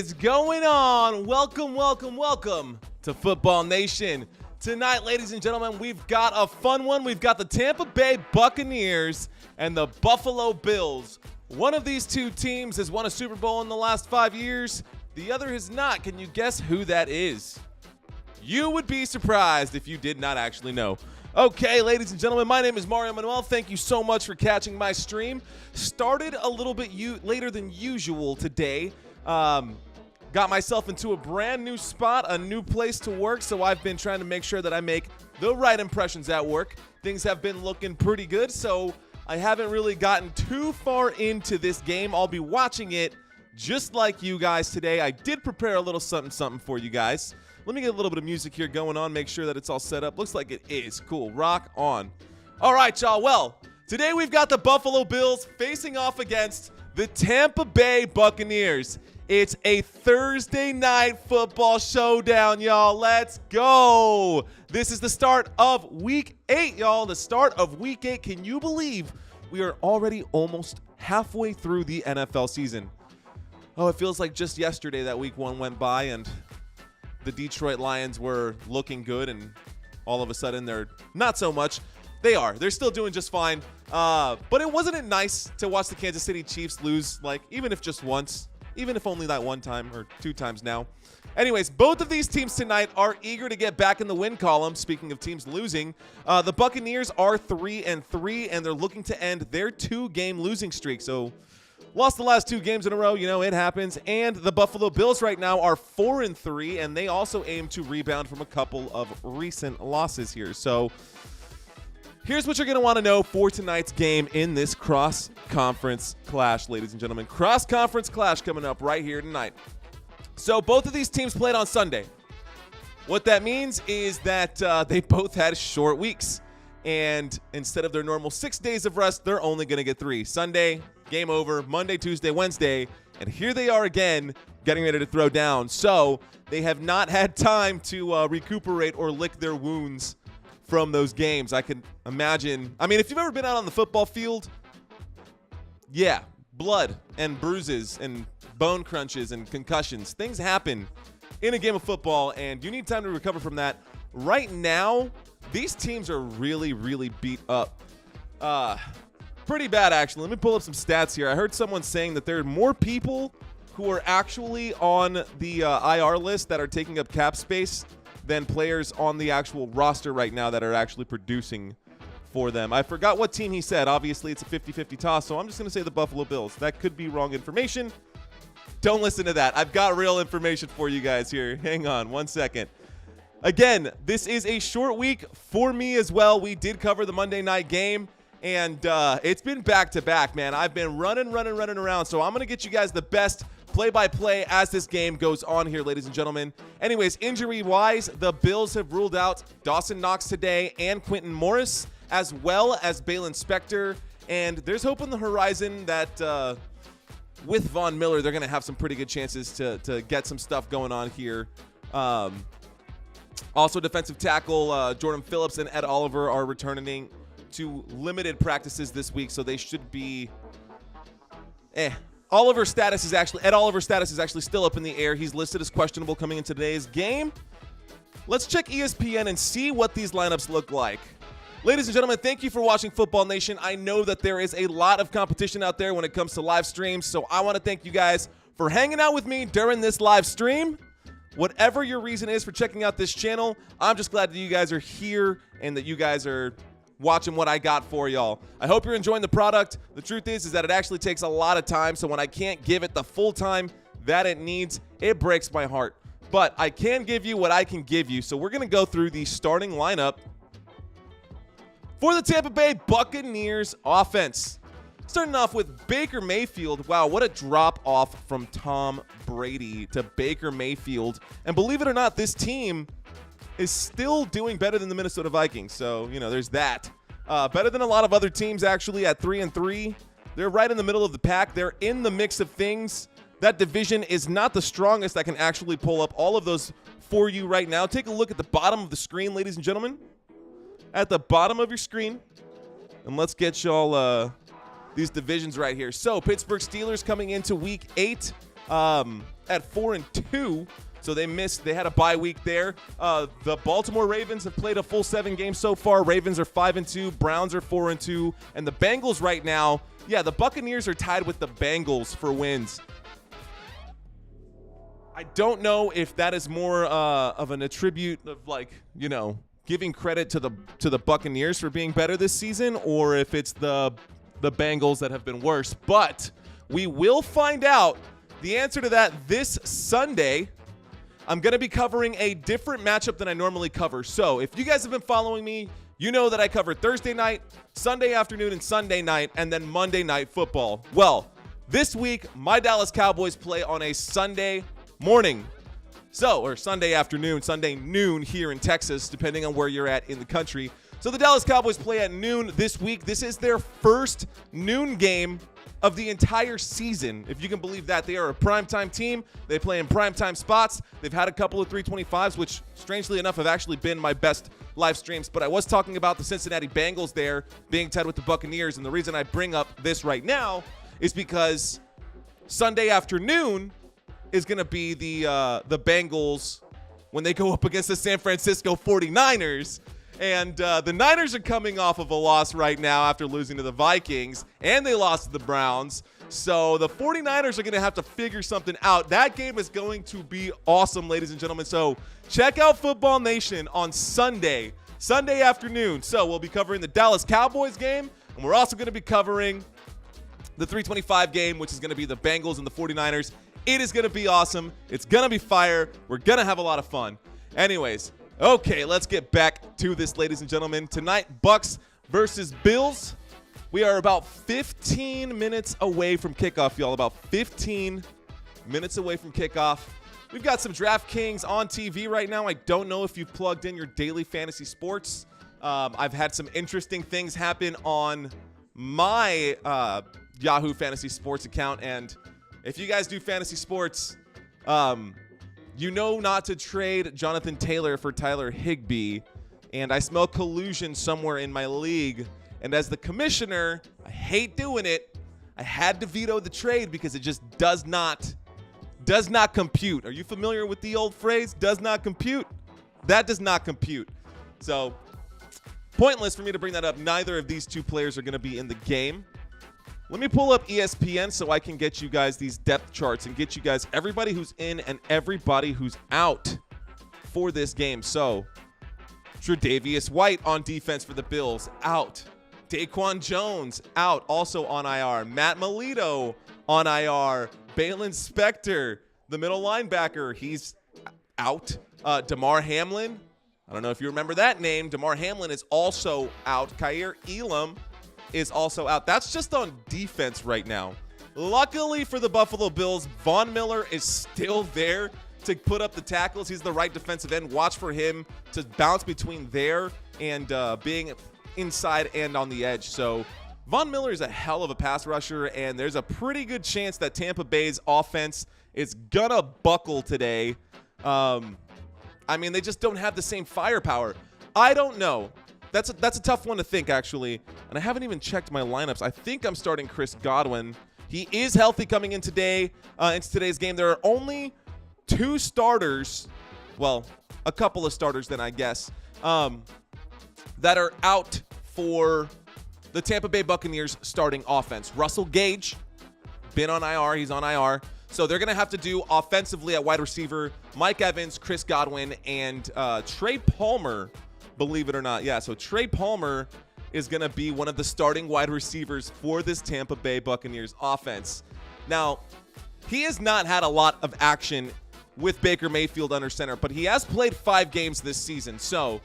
is going on? Welcome to Football Nation. Tonight, ladies and gentlemen, we've got a fun one. We've got the Tampa Bay Buccaneers and the Buffalo Bills. One of these two teams has won a Super Bowl in the last 5 years. The other has not. Can you guess who that is? You would be surprised if you did not actually know. Okay, ladies and gentlemen, my name is Mario Manuel. Thank you so much for catching my stream. Started a little bit later than usual today. Got myself into a brand new spot, a new place to work, so I've been trying to make sure that I make the right impressions at work. Things have been looking pretty good, so I haven't really gotten too far into this game. I'll be watching it just like you guys today. I did prepare a little something for you guys. Let me get a little bit of music here going on, make sure that it's all set up. Looks like it is. Cool. Rock on. All right, y'all. Well, today we've got the Buffalo Bills facing off against the Tampa Bay Buccaneers. It's a Thursday night football showdown, y'all. Let's go. This is the start of Week 8, y'all. The start of Week 8. Can you believe we are already almost halfway through the NFL season? Oh, it feels like just yesterday that Week 1 went by and the Detroit Lions were looking good, and all of a sudden they're not so much. They are. They're still doing just fine. But wasn't it nice to watch the Kansas City Chiefs lose, like, even if just once, even if only that one time or two times now. Anyways, both of these teams tonight are eager to get back in the win column. Speaking of teams losing, the Buccaneers are 3-3, and they're looking to end their 2-game losing streak. So lost the last 2 games in a row. You know, it happens. And the Buffalo Bills right now are 4-3, and they also aim to rebound from a couple of recent losses here. So here's what you're going to want to know for tonight's game in this cross-conference clash, ladies and gentlemen. Cross-conference clash coming up right here tonight. So both of these teams played on Sunday. What that means is that they both had short weeks. And instead of their normal 6 days of rest, they're only going to get 3. Sunday, game over. Monday, Tuesday, Wednesday. And here they are again, getting ready to throw down. So they have not had time to recuperate or lick their wounds from those games. I can imagine. I mean, if you've ever been out on the football field, yeah, blood and bruises and bone crunches and concussions. Things happen in a game of football, and you need time to recover from that. Right now, these teams are really, really beat up. Pretty bad, actually. Let me pull up some stats here. I heard someone saying that there are more people who are actually on the IR list that are taking up cap space than players on the actual roster right now that are actually producing for them. I forgot what team he said. Obviously, it's a 50-50 toss, so I'm just going to say the Buffalo Bills. That could be wrong information. Don't listen to that. I've got real information for you guys here. Hang on one second. Again, this is a short week for me as well. We did cover the Monday night game, and it's been back-to-back, man. I've been running around, so I'm going to get you guys the best play-by-play as this game goes on here, ladies and gentlemen. Anyways, injury-wise, the Bills have ruled out Dawson, Knox today and Quintin Morris, as well as Baylon Spector. And there's hope on the horizon that with Von Miller, they're going to have some pretty good chances to get some stuff going on here. Also, defensive tackle Jordan Phillips and Ed Oliver are returning to limited practices this week, so they should be Ed Oliver's status is actually still up in the air. He's listed as questionable coming into today's game. Let's check ESPN and see what these lineups look like. Ladies and gentlemen, thank you for watching Football Nation. I know that there is a lot of competition out there when it comes to live streams, so I want to thank you guys for hanging out with me during this live stream. Whatever your reason is for checking out this channel, I'm just glad that you guys are here and that you guys are watching what I got for y'all. I hope you're enjoying the product. The truth is that it actually takes a lot of time, so when I can't give it the full time that it needs, it breaks my heart. But I can give you what I can give you, so we're going to go through the starting lineup for the Tampa Bay Buccaneers offense. Starting off with Baker Mayfield. Wow, what a drop off from Tom Brady to Baker Mayfield. And believe it or not, this team is still doing better than the Minnesota Vikings. So, you know, there's that. Better than a lot of other teams, actually, at 3-3. They're right in the middle of the pack. They're in the mix of things. That division is not the strongest. I can actually pull up all of those for you right now. Take a look at the bottom of the screen, ladies and gentlemen. At the bottom of your screen. And let's get y'all these divisions right here. So, Pittsburgh Steelers coming into Week 8. at 4-2. So they missed. They had a bye week there. The Baltimore Ravens have played a full 7 games so far. Ravens are 5-2. Browns are 4-2. And the Bengals right now, yeah, the Buccaneers are tied with the Bengals for wins. I don't know if that is more of an attribute of, like, you know, giving credit to the Buccaneers for being better this season, or if it's the Bengals that have been worse. But we will find out the answer to that this Sunday. I'm going to be covering a different matchup than I normally cover. So if you guys have been following me, you know that I cover Thursday night, Sunday afternoon, and Sunday night, and then Monday night football. Well, this week, my Dallas Cowboys play on a Sunday morning. So, or Sunday afternoon, Sunday noon here in Texas, depending on where you're at in the country. So the Dallas Cowboys play at noon this week. This is their first noon game of the entire season, if you can believe that. They are a primetime team. They play in primetime spots. They've had a couple of 325s, which strangely enough have actually been my best live streams. But I was talking about the Cincinnati Bengals there being tied with the Buccaneers, and the reason I bring up this right now is because Sunday afternoon is going to be the Bengals when they go up against the San Francisco 49ers. And the Niners are coming off of a loss right now after losing to the Vikings, and they lost to the Browns. So the 49ers are going to have to figure something out. That game is going to be awesome, ladies and gentlemen. So check out Football Nation on Sunday afternoon. So we'll be covering the Dallas Cowboys game, and we're also going to be covering the 325 game, which is going to be the Bengals and the 49ers. It is going to be awesome. It's going to be fire. We're going to have a lot of fun. Anyways, okay, let's get back to this, ladies and gentlemen. Tonight, Bucs versus Bills. We are about 15 minutes away from kickoff, y'all. About 15 minutes away from kickoff. We've got some DraftKings on TV right now. I don't know if you've plugged in your daily fantasy sports. I've had some interesting things happen on my Yahoo Fantasy Sports account, and if you guys do fantasy sports, you know not to trade Jonathan Taylor for Tyler Higbee, and I smell collusion somewhere in my league. And as the commissioner, I hate doing it. I had to veto the trade because it just does not compute. Are you familiar with the old phrase, does not compute? That does not compute. So, pointless for me to bring that up. Neither of these two players are going to be in the game. Let me pull up ESPN so I can get you guys these depth charts and get you guys everybody who's in and everybody who's out for this game. So, Tre'Davious White on defense for the Bills, out. Daquan Jones, out, also on IR. Matt Melito on IR. Baylon Spector, the middle linebacker, he's out. Damar Hamlin, I don't know if you remember that name. Damar Hamlin is also out. Kaiir Elam is also out. That's just on defense right now. Luckily for the Buffalo Bills, Von Miller is still there to put up the tackles. He's the right defensive end. Watch for him to bounce between there and being inside and on the edge. So Von Miller is a hell of a pass rusher, and there's a pretty good chance that Tampa Bay's offense is gonna buckle today. I mean, they just don't have the same firepower. I don't know. That's a tough one to think, actually. And I haven't even checked my lineups. I think I'm starting Chris Godwin. He is healthy coming in today, into today's game. There are only 2 starters, well, a couple of starters then, I guess, that are out for the Tampa Bay Buccaneers starting offense. Russell Gage, been on IR. He's on IR. So they're going to have to do offensively at wide receiver, Mike Evans, Chris Godwin, and Trey Palmer, believe it or not. Yeah, so Trey Palmer is going to be one of the starting wide receivers for this Tampa Bay Buccaneers offense. Now, he has not had a lot of action with Baker Mayfield under center, but he has played 5 games this season. So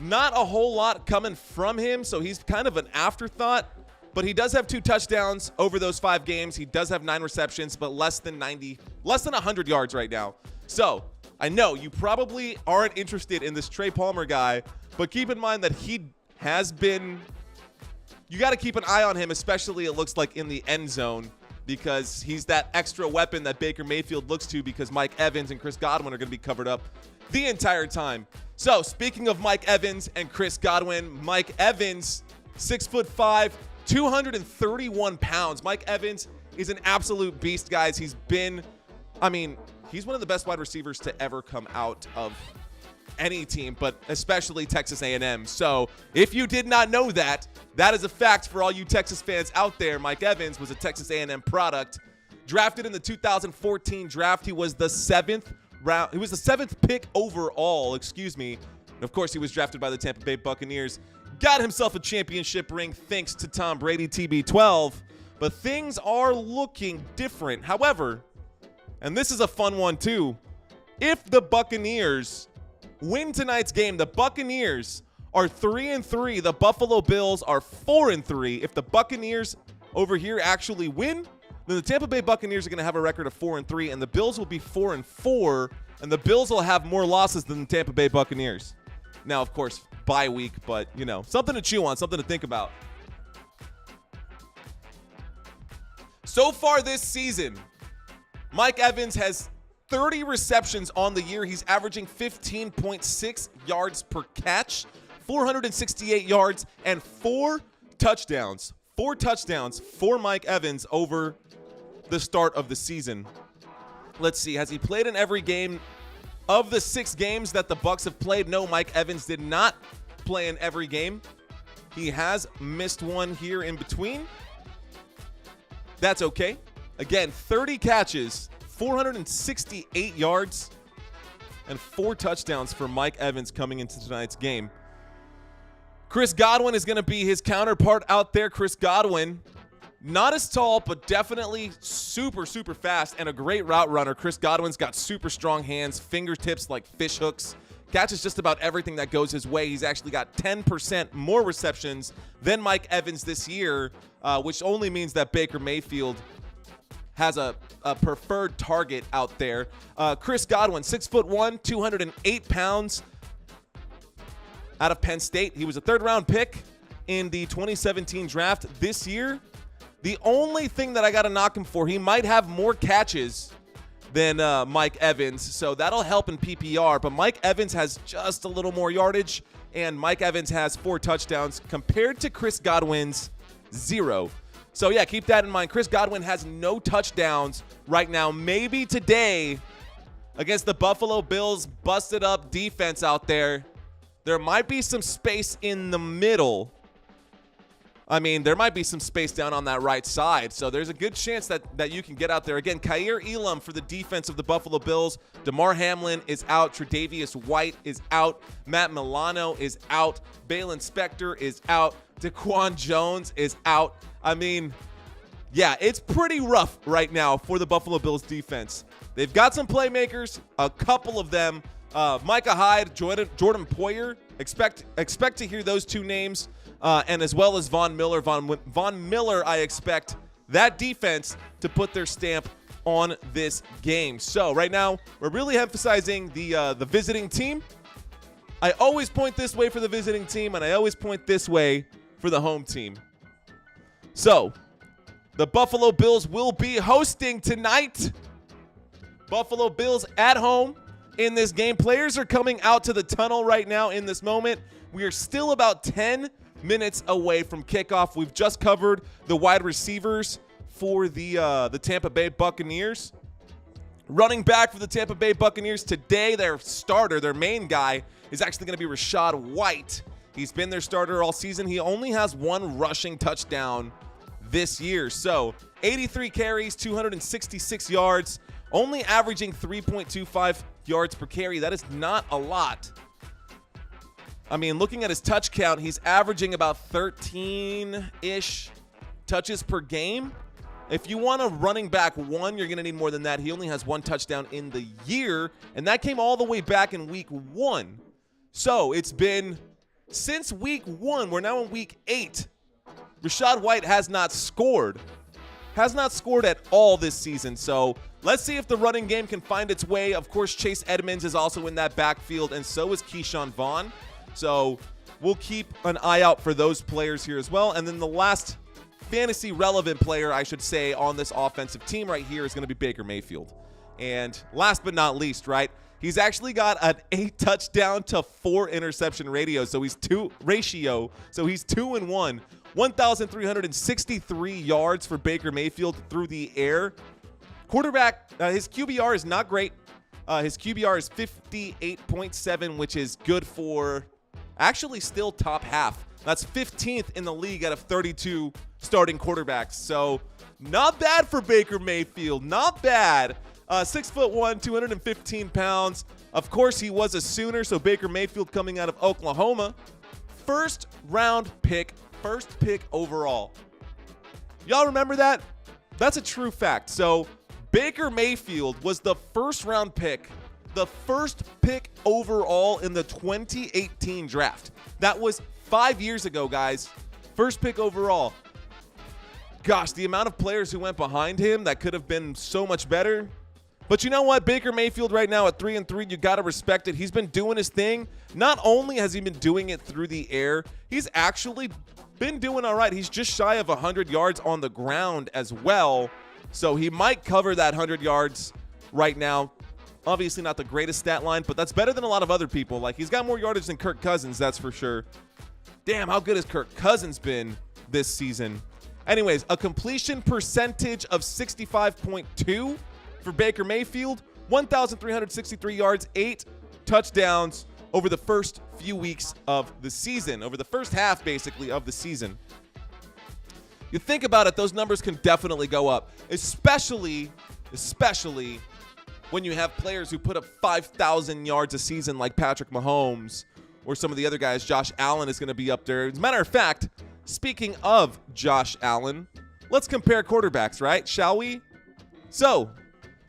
not a whole lot coming from him, so he's kind of an afterthought. But he does have 2 touchdowns over those 5 games. He does have 9 receptions, but less than 100 yards right now. So I know you probably aren't interested in this Trey Palmer guy, but keep in mind that he has been, you got to keep an eye on him, especially it looks like in the end zone, because he's that extra weapon that Baker Mayfield looks to, because Mike Evans and Chris Godwin are going to be covered up the entire time. So speaking of Mike Evans and Chris Godwin, Mike Evans, 6'5", 231 pounds. Mike Evans is an absolute beast, guys. He's been I mean, he's one of the best wide receivers to ever come out of any team, but especially Texas A&M. So if you did not know that, that is a fact for all you Texas fans out there. Mike Evans was a Texas A&M product. Drafted in the 2014 draft, he was the 7th pick overall, And of course, he was drafted by the Tampa Bay Buccaneers. Got himself a championship ring thanks to Tom Brady, TB12. But things are looking different. However, and this is a fun one too, if the Buccaneers win tonight's game, the Buccaneers are 3-3. The Buffalo Bills are 4-3. If the Buccaneers over here actually win, then the Tampa Bay Buccaneers are going to have a record of 4-3, and the Bills will be 4-4, and the Bills will have more losses than the Tampa Bay Buccaneers. Now, of course, bye week, but, you know, something to chew on, something to think about. So far this season, Mike Evans has 30 receptions on the year. He's averaging 15.6 yards per catch, 468 yards, and 4 touchdowns. 4 touchdowns for Mike Evans over the start of the season. Let's see. Has he played in every game? Of the 6 games that the Bucs have played, no, Mike Evans did not play in every game. He has missed one here in between. That's okay. Again, 30 catches, 468 yards, and 4 touchdowns for Mike Evans coming into tonight's game. Chris Godwin is going to be his counterpart out there. Chris Godwin, not as tall, but definitely super, super fast and a great route runner. Chris Godwin's got super strong hands, fingertips like fish hooks, catches just about everything that goes his way. He's actually got 10% more receptions than Mike Evans this year, which only means that Baker Mayfield has a preferred target out there. Chris Godwin, 6'1", 208 pounds, out of Penn State. He was a 3rd-round pick in the 2017 draft. This year, the only thing that I got to knock him for, he might have more catches than Mike Evans, so that'll help in PPR. But Mike Evans has just a little more yardage, and Mike Evans has 4 touchdowns compared to Chris Godwin's 0. So, yeah, keep that in mind. Chris Godwin has no touchdowns right now. Maybe today against the Buffalo Bills busted up defense out there, there might be some space in the middle. I mean, there might be some space down on that right side. So there's a good chance that you can get out there. Again, Kaiir Elam for the defense of the Buffalo Bills. DeMar Hamlin is out. Tre'Davious White is out. Matt Milano is out. Baylon Spector is out. Daquan Jones is out. I mean, yeah, it's pretty rough right now for the Buffalo Bills defense. They've got some playmakers, a couple of them. Micah Hyde, Jordan Poyer. Expect to hear those 2 names. And as well as Von Miller. Von Miller, I expect that defense to put their stamp on this game. So right now, we're really emphasizing the visiting team. I always point this way for the visiting team, and I always point this way for the home team. So the Buffalo Bills will be hosting tonight. Buffalo Bills at home in this game. Players are coming out to the tunnel right now in this moment. We are still about 10 minutes away from kickoff. We've just covered the wide receivers for the Tampa Bay Buccaneers. Running back for the Tampa Bay Buccaneers today, their starter, their main guy, is actually going to be Rachaad White. He's been their starter all season. He only has 1 rushing touchdown this year. So 83 carries, 266 yards, only averaging 3.25 yards per carry. That is not a lot. I mean, looking at his touch count, he's averaging about 13-ish touches per game. If you want a running back 1, you're going to need more than that. He only has 1 touchdown in the year, and that came all the way back in week 1. So it's been since week 1. We're now in week 8. Rachaad White has not scored. Has not scored at all this season. So let's see if the running game can find its way. Of course, Chase Edmonds is also in that backfield, and so is Keyshawn Vaughn. So we'll keep an eye out for those players here as well. And then the last fantasy relevant player, I should say, on this offensive team right here is going to be Baker Mayfield. And last but not least, right, he's actually got an 8 touchdown to 4 interception ratio. So he's 2-1. 1,363 yards for Baker Mayfield through the air. Quarterback, his QBR is not great. His QBR is 58.7, which is good for actually still top half. That's 15th in the league out of 32 starting quarterbacks. So not bad for Baker Mayfield. Not bad. 6'1", 215 pounds. Of course, he was a Sooner, so Baker Mayfield coming out of Oklahoma. First pick overall. Y'all remember that? That's a true fact. So Baker Mayfield was the first round pick, the first pick overall in the 2018 draft. That was 5 years ago, guys. First pick overall. Gosh, the amount of players who went behind him that could have been so much better. But you know what? Baker Mayfield right now at 3-3, you got to respect it. He's been doing his thing. Not only has he been doing it through the air, he's actually been doing all right. He's just shy of 100 yards on the ground as well. So he might cover that 100 yards right now. Obviously not the greatest stat line, but that's better than a lot of other people. Like, he's got more yardage than Kirk Cousins, that's for sure. Damn, how good has Kirk Cousins been this season? Anyways, a completion percentage of 65.2 for Baker Mayfield, 1,363 yards, 8 touchdowns over the first few weeks of the season, over the first half, basically, of the season. You think about it, those numbers can definitely go up, especially when you have players who put up 5,000 yards a season like Patrick Mahomes or some of the other guys. Josh Allen is going to be up there. As a matter of fact, speaking of Josh Allen, let's compare quarterbacks, right? Shall we? So,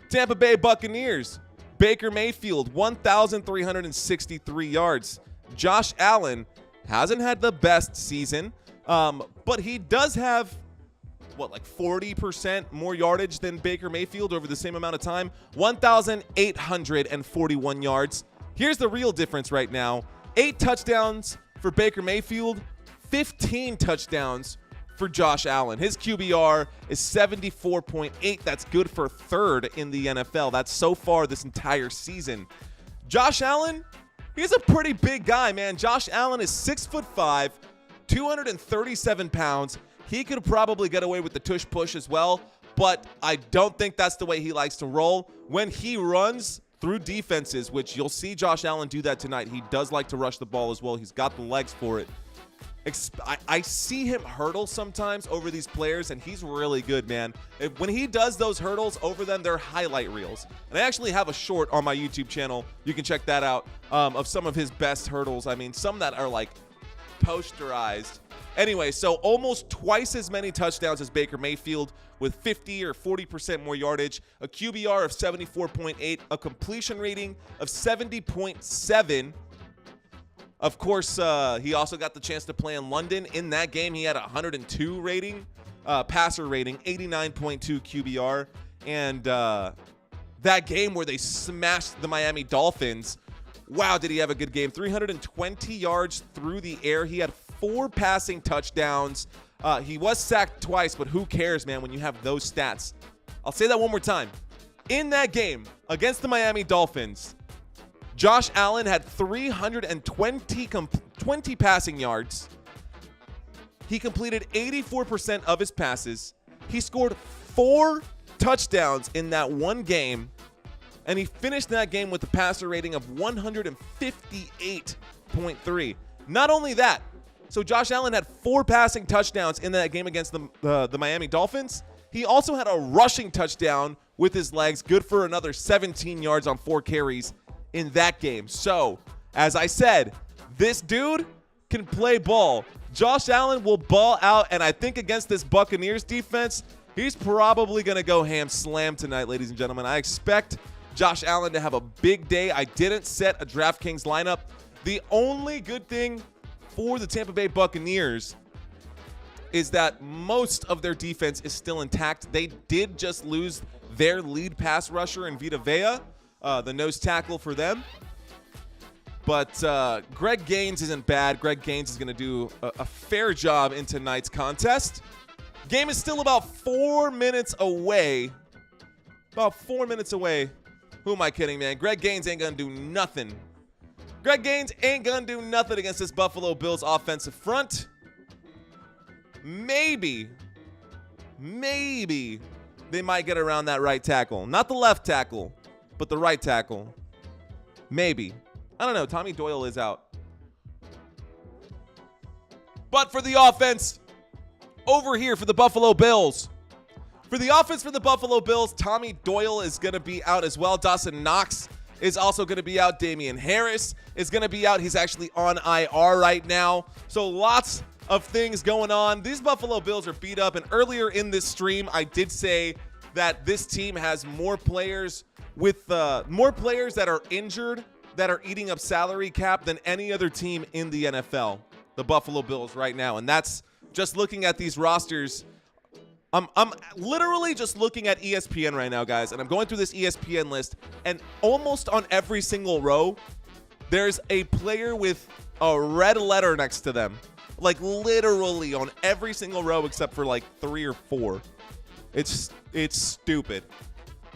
Tampa Bay Buccaneers, Baker Mayfield, 1,363 yards. Josh Allen hasn't had the best season, but he does have, like 40% more yardage than Baker Mayfield over the same amount of time, 1,841 yards. Here's the real difference right now. 8 touchdowns for Baker Mayfield, 15 touchdowns for Josh Allen. His QBR is 74.8. That's good for third in the NFL. That's so far this entire season. Josh Allen, he's a pretty big guy, man. Josh Allen is 6'5", 237 pounds. He could probably get away with the tush push as well, but I don't think that's the way he likes to roll. When he runs through defenses, which you'll see Josh Allen do that tonight, he does like to rush the ball as well. He's got the legs for it. I see him hurdle sometimes over these players, and he's really good, man. When he does those hurdles over them, they're highlight reels. And I actually have a short on my YouTube channel. You can check that out, of some of his best hurdles. I mean, some that are like posterized. Anyway, so almost twice as many touchdowns as Baker Mayfield with 50 or 40% more yardage, a QBR of 74.8, a completion rating of 70.7. Of course, he also got the chance to play in London. In that game, he had a 102 rating, passer rating, 89.2 QBR. And that game where they smashed the Miami Dolphins, wow, did he have a good game. 320 yards through the air. He had 4 passing touchdowns. He was sacked twice, but who cares, man, when you have those stats. I'll say that one more time. In that game against the Miami Dolphins, Josh Allen had 320 passing yards. He completed 84% of his passes. He scored 4 touchdowns in that one game, and he finished that game with a passer rating of 158.3. Not only that, so Josh Allen had 4 passing touchdowns in that game against the Miami Dolphins. He also had a rushing touchdown with his legs, good for another 17 yards on 4 carries in that game. So, as I said, this dude can play ball. Josh Allen will ball out, and I think against this Buccaneers defense, he's probably going to go ham slam tonight, ladies and gentlemen. I expect Josh Allen to have a big day. I didn't set a DraftKings lineup. The only good thing for the Tampa Bay Buccaneers is that most of their defense is still intact. They did just lose their lead pass rusher in Vita Vea, the nose tackle for them. But Greg Gaines isn't bad. Greg Gaines is going to do a fair job in tonight's contest. Game is still about 4 minutes away. About 4 minutes away. Who am I kidding, man? Greg Gaines ain't going to do nothing. Greg Gaines ain't going to do nothing against this Buffalo Bills offensive front. Maybe they might get around that right tackle. Not the left tackle, but the right tackle. Maybe. I don't know. Tommy Doyle is out. But for the offense, over here for the Buffalo Bills. For the offense for the Buffalo Bills, Tommy Doyle is going to be out as well. Dawson Knox is also going to be out. Damian Harris is going to be out. He's actually on IR right now. So lots of things going on. These Buffalo Bills are beat up. And earlier in this stream, I did say that this team has more players with more players that are injured, that are eating up salary cap than any other team in the NFL. The Buffalo Bills right now. And that's just looking at these rosters. I'm literally just looking at ESPN right now, guys, and I'm going through this ESPN list, and almost on every single row, there's a player with a red letter next to them. Like literally on every single row except for like 3 or 4. It's stupid.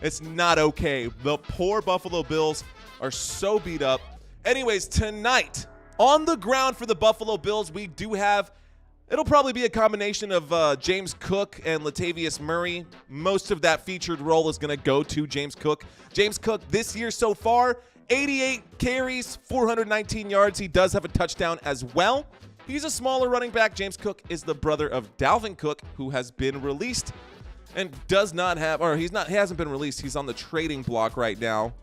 It's not okay. The poor Buffalo Bills are so beat up. Anyways, tonight on the ground for the Buffalo Bills, we do have, it'll probably be a combination of James Cook and Latavius Murray. Most of that featured role is going to go to James Cook. James Cook this year so far, 88 carries, 419 yards. He does have a touchdown as well. He's a smaller running back. James Cook is the brother of Dalvin Cook, who has been released and does not have, or he hasn't been released. He's on the trading block right now.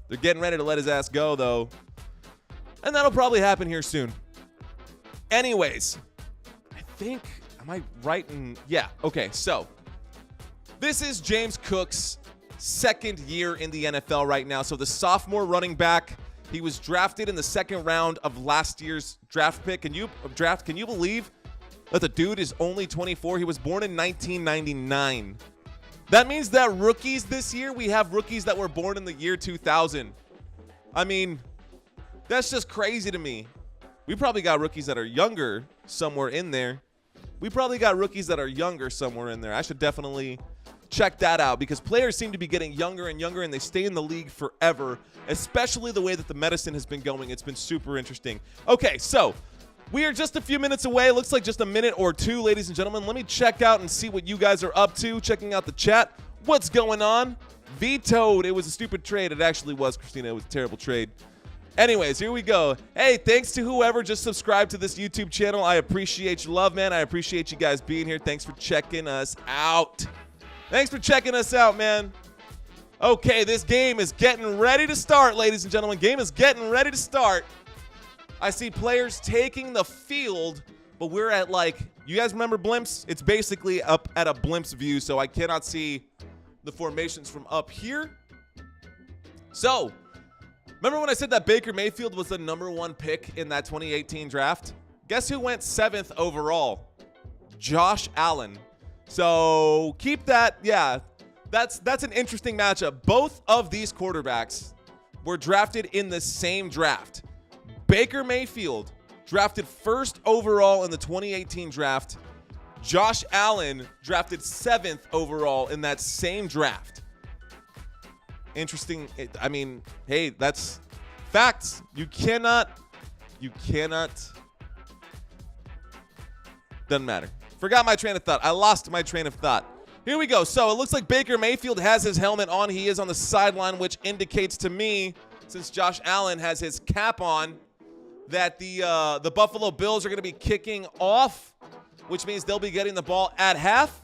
They're getting ready to let his ass go, though. And that'll probably happen here soon. Anyways, I think, am I right in, yeah, okay, so this is James Cook's second year in the NFL right now. So the sophomore running back, he was drafted in the second round of last year's draft pick. Can you believe that the dude is only 24? He was born in 1999. That means that rookies this year, we have rookies that were born in the year 2000. I mean, that's just crazy to me. We probably got rookies that are younger somewhere in there. I should definitely check that out because players seem to be getting younger and younger and they stay in the league forever, especially the way that the medicine has been going. It's been super interesting. Okay, so we are just a few minutes away. It looks like just a minute or two, ladies and gentlemen. Let me check out and see what you guys are up to. Checking out the chat. What's going on? Vetoed. It was a stupid trade. It actually was, Christina. It was a terrible trade. Anyways, here we go. Hey, thanks to whoever just subscribed to this YouTube channel. I appreciate your love, man. I appreciate you guys being here. Thanks for checking us out. Man. Okay, this game is getting ready to start, ladies and gentlemen. Game is getting ready to start. I see players taking the field, but we're at like, you guys remember blimps? It's basically up at a blimp's view, so I cannot see the formations from up here. So, remember when I said that Baker Mayfield was the #1 pick in that 2018 draft? Guess who went 7th overall? Josh Allen. So keep that. Yeah, that's an interesting matchup. Both of these quarterbacks were drafted in the same draft. Baker Mayfield drafted 1st overall in the 2018 draft. Josh Allen drafted 7th overall in that same draft. Interesting. I mean, hey, that's facts. You cannot. Doesn't matter. Forgot my train of thought. I lost my train of thought. Here we go. So it looks like Baker Mayfield has his helmet on. He is on the sideline, which indicates to me, since Josh Allen has his cap on, that the Buffalo Bills are going to be kicking off, which means they'll be getting the ball at half.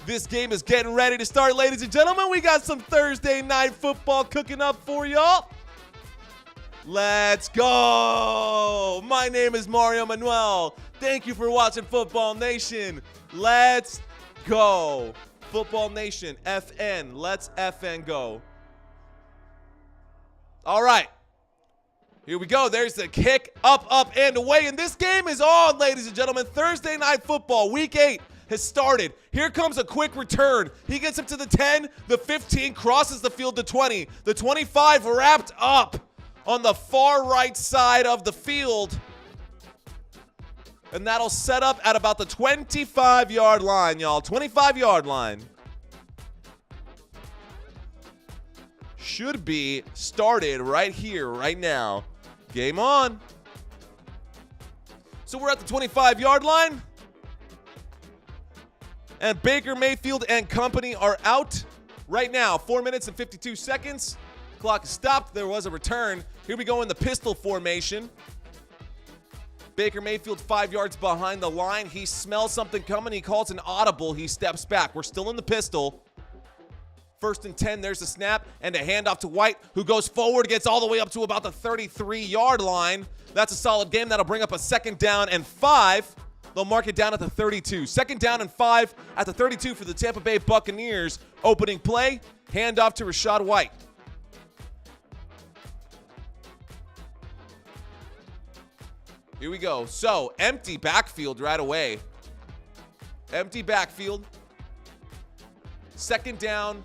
This game is getting ready to start, ladies and gentlemen. We got some Thursday night football cooking up for y'all. Let's go. My name is Mario Manuel. Thank you for watching Football Nation. Let's go. Football Nation, FN. Let's FN go. All right. Here we go. There's the kick. Up, and away. And this game is on, ladies and gentlemen. Thursday night football, week 8 has started. Here comes a quick return. He gets up to the 10, the 15, crosses the field to 20. The 25 wrapped up on the far right side of the field. And that'll set up at about the 25-yard line, y'all. 25-yard line. Should be started right here, right now. Game on. So we're at the 25-yard line. And Baker Mayfield and company are out right now. 4 minutes and 52 seconds. Clock is stopped. There was a return. Here we go in the pistol formation. Baker Mayfield 5 yards behind the line. He smells something coming. He calls an audible. He steps back. We're still in the pistol. 1st and 10. There's a snap and a handoff to White, who goes forward, gets all the way up to about the 33-yard line. That's a solid game. That'll bring up a 2nd down and 5. They'll mark it down at the 32. 2nd down and 5 at the 32 for the Tampa Bay Buccaneers. Opening play, handoff to Rachaad White. Here we go. So, empty backfield right away. Empty backfield. 2nd down.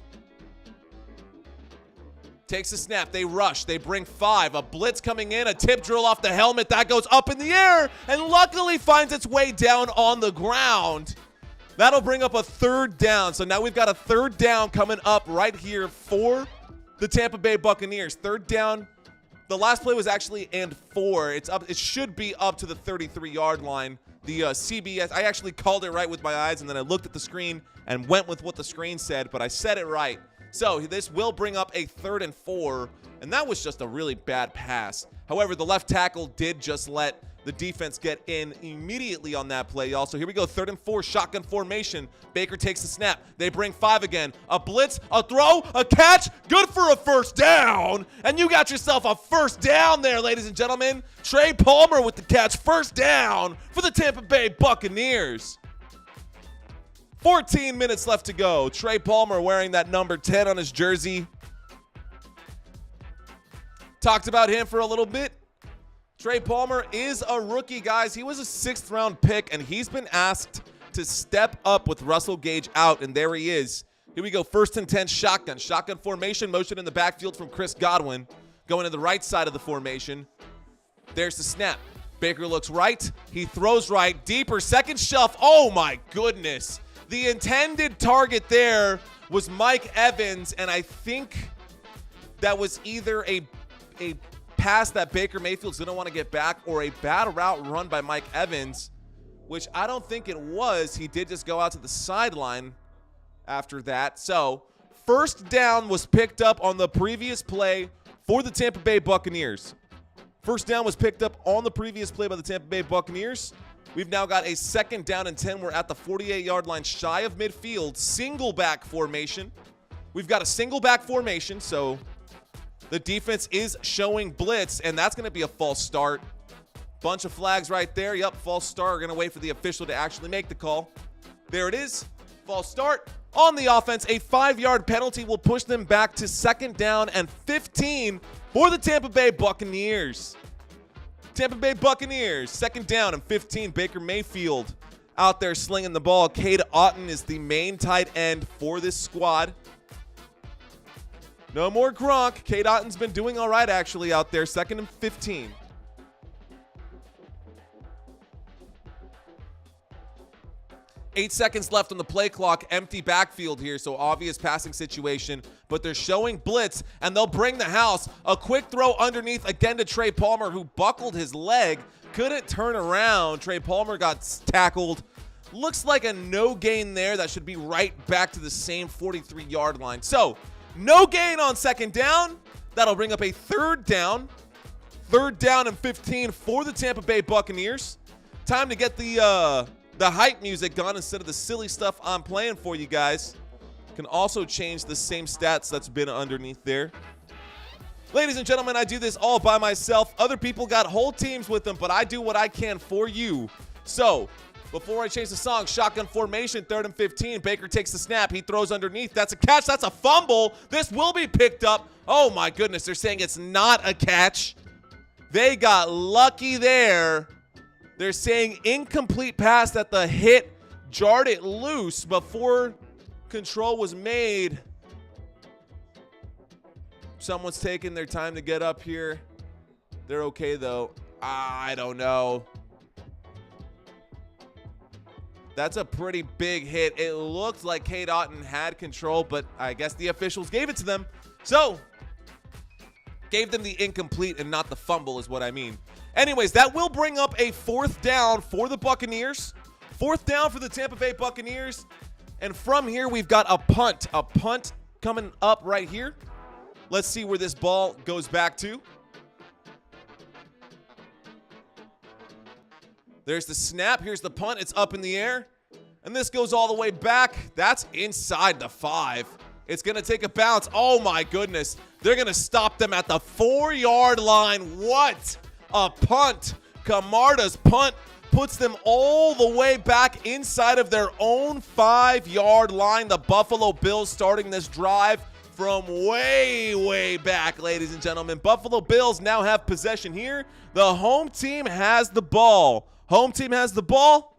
Takes a snap. They rush. They bring 5. A blitz coming in. A tip drill off the helmet. That goes up in the air and luckily finds its way down on the ground. That'll bring up a 3rd down. So now we've got a 3rd down coming up right here for the Tampa Bay Buccaneers. 3rd down. The last play was actually and 4. It's up. It should be up to the 33-yard line. The CBS, I actually called it right with my eyes, and then I looked at the screen and went with what the screen said, but I said it right. So this will bring up a 3rd and 4, and that was just a really bad pass. However, the left tackle did just let the defense get in immediately on that play. Also, here we go, 3rd and 4, shotgun formation. Baker takes the snap. They bring 5 again. A blitz, a throw, a catch, good for a 1st down. And you got yourself a 1st down there, ladies and gentlemen. Trey Palmer with the catch, 1st down for the Tampa Bay Buccaneers. 14 minutes left to go. Trey Palmer wearing that number 10 on his jersey. Talked about him for a little bit. Trey Palmer is a rookie, guys. He was a 6th-round pick, and he's been asked to step up with Russell Gage out, and there he is. Here we go, 1st and 10, shotgun. Shotgun formation, motion in the backfield from Chris Godwin. Going to the right side of the formation. There's the snap. Baker looks right. He throws right. Deeper, 2nd shelf. Oh, my goodness. The intended target there was Mike Evans, and I think that was either a pass that Baker Mayfield's going to want to get back or a bad route run by Mike Evans, which I don't think it was. He did just go out to the sideline after that. So, 1st down was picked up on the previous play for the Tampa Bay Buccaneers. 1st down was picked up on the previous play by the Tampa Bay Buccaneers. We've now got a 2nd down and 10. We're at the 48-yard line, shy of midfield. Single back formation. We've got a single back formation, so the defense is showing blitz, and that's going to be a false start. Bunch of flags right there. Yep, false start. We're going to wait for the official to actually make the call. There it is. False start. On the offense, a 5-yard penalty will push them back to 2nd down and 15 for the Tampa Bay Buccaneers. Tampa Bay Buccaneers, 2nd down and 15. Baker Mayfield out there slinging the ball. Cade Otton is the main tight end for this squad. No more Gronk. Cade Otton's been doing all right, actually, out there. 2nd and 15. Eight seconds left on the play clock. Empty backfield here, so obvious passing situation. But they're showing blitz, and they'll bring the house. A quick throw underneath again to Trey Palmer, who buckled his leg. Couldn't turn around. Trey Palmer got tackled. Looks like a no gain there. That should be right back to the same 43-yard line. So, no gain on 2nd down. That'll bring up a 3rd down. 3rd down and 15 for the Tampa Bay Buccaneers. Time to get the hype music gone instead of the silly stuff I'm playing for you guys. Can also change the same stats that's been underneath there. Ladies and gentlemen, I do this all by myself. Other people got whole teams with them, but I do what I can for you. So, before I change the song, shotgun formation, 3rd and 15. Baker takes the snap. He throws underneath. That's a catch. That's a fumble. This will be picked up. Oh, my goodness. They're saying it's not a catch. They got lucky there. They're saying incomplete pass, that the hit jarred it loose before control was made. Someone's taking their time to get up here. They're okay, though. I don't know. That's a pretty big hit. It looked like Cade Otton had control, but I guess the officials gave it to them. So, gave them the incomplete and not the fumble is what I mean. Anyways, that will bring up a 4th down for the Buccaneers. 4th down for the Tampa Bay Buccaneers. And from here, we've got a punt. A punt coming up right here. Let's see where this ball goes back to. There's the snap. Here's the punt. It's up in the air. And this goes all the way back. That's inside the 5. It's going to take a bounce. Oh, my goodness. They're going to stop them at the 4-yard line. What a punt. Camarda's punt puts them all the way back inside of their own 5-yard line. The Buffalo Bills starting this drive from way, way back, ladies and gentlemen. Buffalo Bills now have possession here. The home team has the ball. Home team has the ball.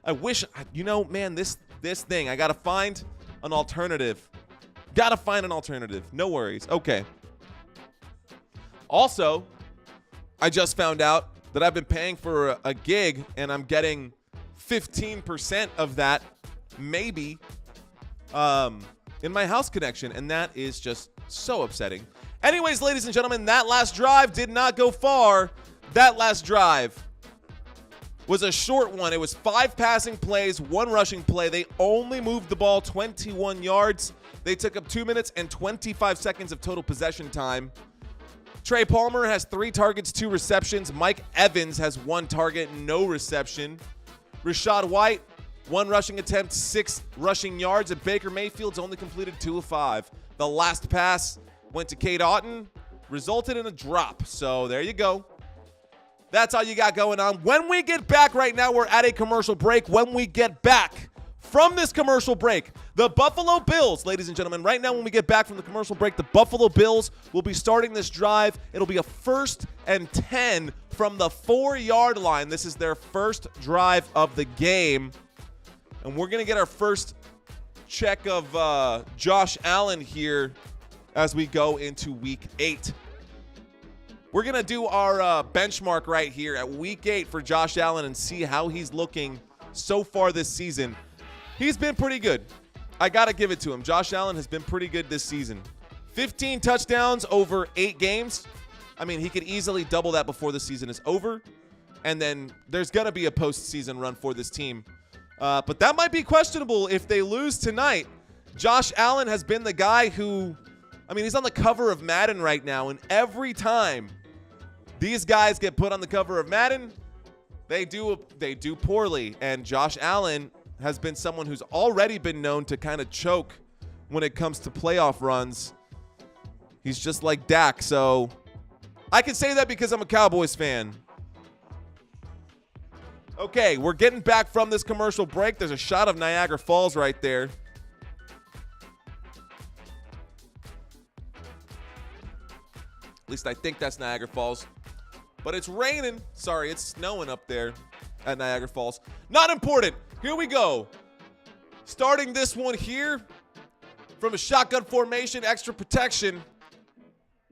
I wish, you know, man, this thing, I got to find an alternative. Got to find an alternative. No worries. Okay. Also, I just found out that I've been paying for a gig and I'm getting 15% of that maybe in my house connection, and that is just so upsetting. Anyways, ladies and gentlemen, that last drive did not go far. That last drive was a short one. It was 5 passing plays, 1 rushing play. They only moved the ball 21 yards. They took up 2 minutes and 25 seconds of total possession time. Trey Palmer has 3 targets, 2 receptions. Mike Evans has 1 target, no reception. Rashad White, 1 rushing attempt, 6 rushing yards. And Baker Mayfield's only completed 2 of 5. The last pass went to Cade Otton, resulted in a drop. So there you go. That's all you got going on. When we get back right now, we're at a commercial break. When we get back from this commercial break, the Buffalo Bills, ladies and gentlemen, right now when we get back from the commercial break, the Buffalo Bills will be starting this drive. It'll be a 1st and 10 from the 4-yard line. This is their first drive of the game. And we're going to get our first check of Josh Allen here as we go into week 8. We're going to do our benchmark right here at week 8 for Josh Allen and see how he's looking so far this season. He's been pretty good. I got to give it to him. Josh Allen has been pretty good this season. 15 touchdowns over 8 games. I mean, he could easily double that before the season is over. And then there's going to be a postseason run for this team. But that might be questionable if they lose tonight. Josh Allen has been the guy who, I mean, he's on the cover of Madden right now. And every time these guys get put on the cover of Madden, they do poorly. And Josh Allen has been someone who's already been known to kind of choke when it comes to playoff runs. He's just like Dak. So I can say that because I'm a Cowboys fan. Okay, we're getting back from this commercial break. There's a shot of Niagara Falls right there. At least I think that's Niagara Falls. But it's raining. Sorry, it's snowing up there at Niagara Falls. Not important. Here we go. Starting this one here from a shotgun formation, extra protection.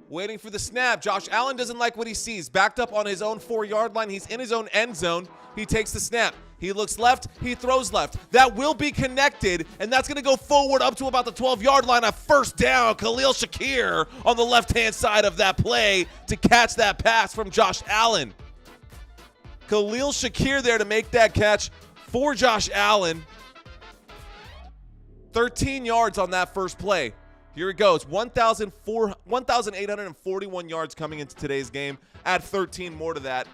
Waiting for the snap. Josh Allen doesn't like what he sees. Backed up on his own 4-yard line. He's in his own end zone. He takes the snap. He looks left. He throws left. That will be connected, and that's going to go forward up to about the 12-yard line. A 1st down. Khalil Shakir on the left-hand side of that play to catch that pass from Josh Allen. Khalil Shakir there to make that catch for Josh Allen. 13 yards on that first play. Here it goes. 1,841 yards coming into today's game. Add 13 more to that.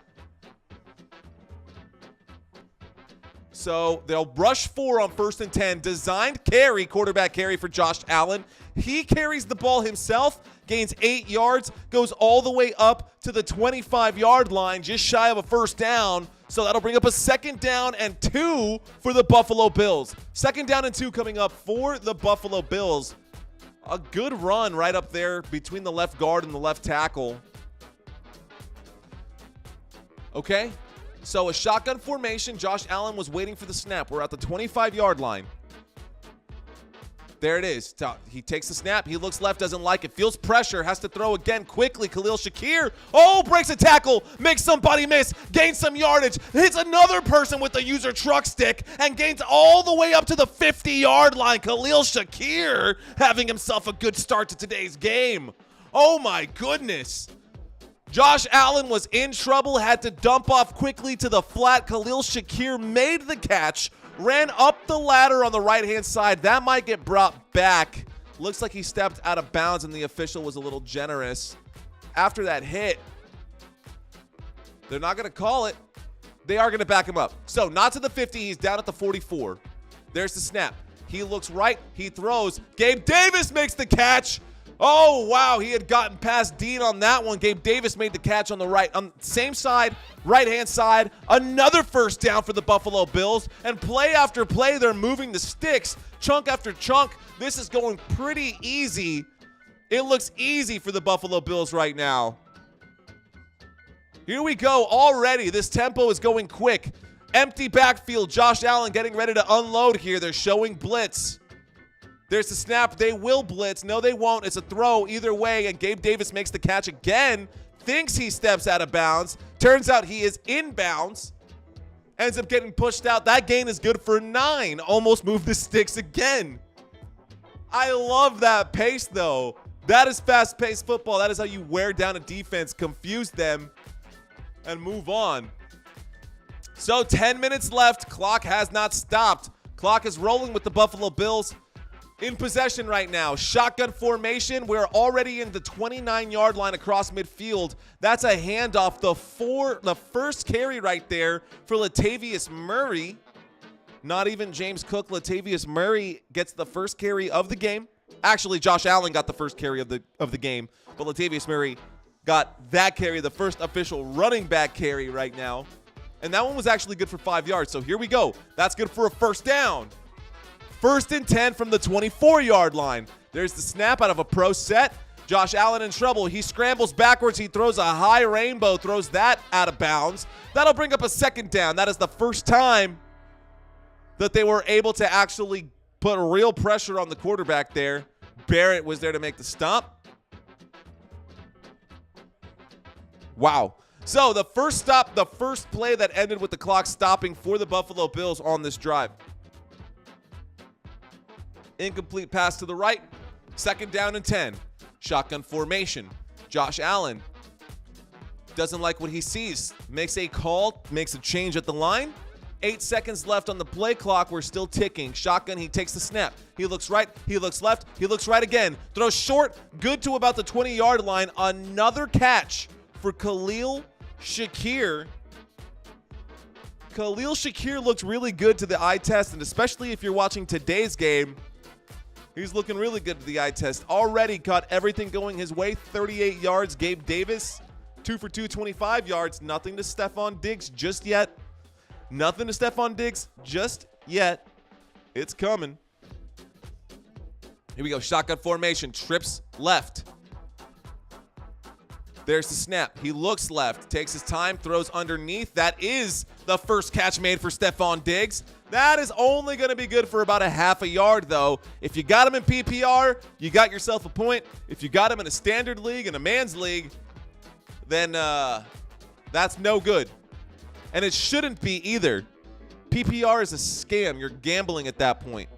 So they'll rush 4 on 1st and 10. Designed carry, quarterback carry for Josh Allen. He carries the ball himself, gains 8 yards, goes all the way up to the 25-yard line, just shy of a 1st down. So that'll bring up a 2nd down and 2 for the Buffalo Bills. 2nd down and 2 coming up for the Buffalo Bills. A good run right up there between the left guard and the left tackle. Okay, so a shotgun formation. Josh Allen was waiting for the snap. We're at the 25-yard line. There it is. He takes the snap. He looks left, doesn't like it. Feels pressure. Has to throw again quickly. Khalil Shakir. Oh, breaks a tackle. Makes somebody miss. Gains some yardage. Hits another person with the user truck stick and gains all the way up to the 50-yard line. Khalil Shakir having himself a good start to today's game. Oh, my goodness. Josh Allen was in trouble. Had to dump off quickly to the flat. Khalil Shakir made the catch ran up the ladder on the right-hand side. That might get brought back. Looks like he stepped out of bounds, and the official was a little generous. After that hit, they're not going to call it. They are going to back him up. So not to the 50. He's down at the 44. There's the snap. He looks right. He throws. Gabe Davis makes the catch. Oh, wow. He had gotten past Dean on that one. Gabe Davis made the catch on the right. On the same side, right-hand side. Another first down for the Buffalo Bills. And play after play, they're moving the sticks. Chunk after chunk. This is going pretty easy. It looks easy for the Buffalo Bills right now. Here we go already. This tempo is going quick. Empty backfield. Josh Allen getting ready to unload here. They're showing blitz. There's the snap. They will blitz. No, they won't. It's a throw either way, and Gabe Davis makes the catch again. Thinks he steps out of bounds. Turns out he is in bounds. Ends up getting pushed out. That gain is good for 9. Almost moved the sticks again. I love that pace, though. That is fast-paced football. That is how you wear down a defense, confuse them, and move on. So 10 minutes left. Clock has not stopped. Clock is rolling with the Buffalo Bills in possession right now. Shotgun formation. We're already in the 29-yard line across midfield. That's a handoff. The first carry right there for Latavius Murray. Not even James Cook. Latavius Murray gets the first carry of the game. Actually, Josh Allen got the first carry of the game, but Latavius Murray got that carry, the first official running back carry right now. And that one was actually good for 5 yards. So here we go. That's good for a first down. 1st and 10 from the 24-yard line. There's the snap out of a pro set. Josh Allen in trouble. He scrambles backwards. He throws a high rainbow, throws that out of bounds. That'll bring up a 2nd down. That is the first time that they were able to actually put real pressure on the quarterback there. Barrett was there to make the stop. Wow. So the first stop, the first play that ended with the clock stopping for the Buffalo Bills on this drive. Incomplete pass to the right. 2nd down and 10. Shotgun formation. Josh Allen doesn't like what he sees. Makes a call, makes a change at the line. 8 seconds left on the play clock. We're still ticking. Shotgun, he takes the snap. He looks right, he looks left, he looks right again. Throws short, good to about the 20-yard line. Another catch for Khalil Shakir. Khalil Shakir looked really good to the eye test, and especially if you're watching today's game, he's looking really good to the eye test. Already got everything going his way. 38 yards. Gabe Davis, 2 for 2, 25 yards. Nothing to Stephon Diggs just yet. Nothing to Stephon Diggs just yet. It's coming. Here we go. Shotgun formation. Trips left. There's the snap. He looks left. Takes his time. Throws underneath. That is the first catch made for Stephon Diggs. That is only going to be good for about a half a yard, though. If you got him in PPR, you got yourself a point. If you got him in a standard league and a man's league, then that's no good. And it shouldn't be either. PPR is a scam. You're gambling at that point.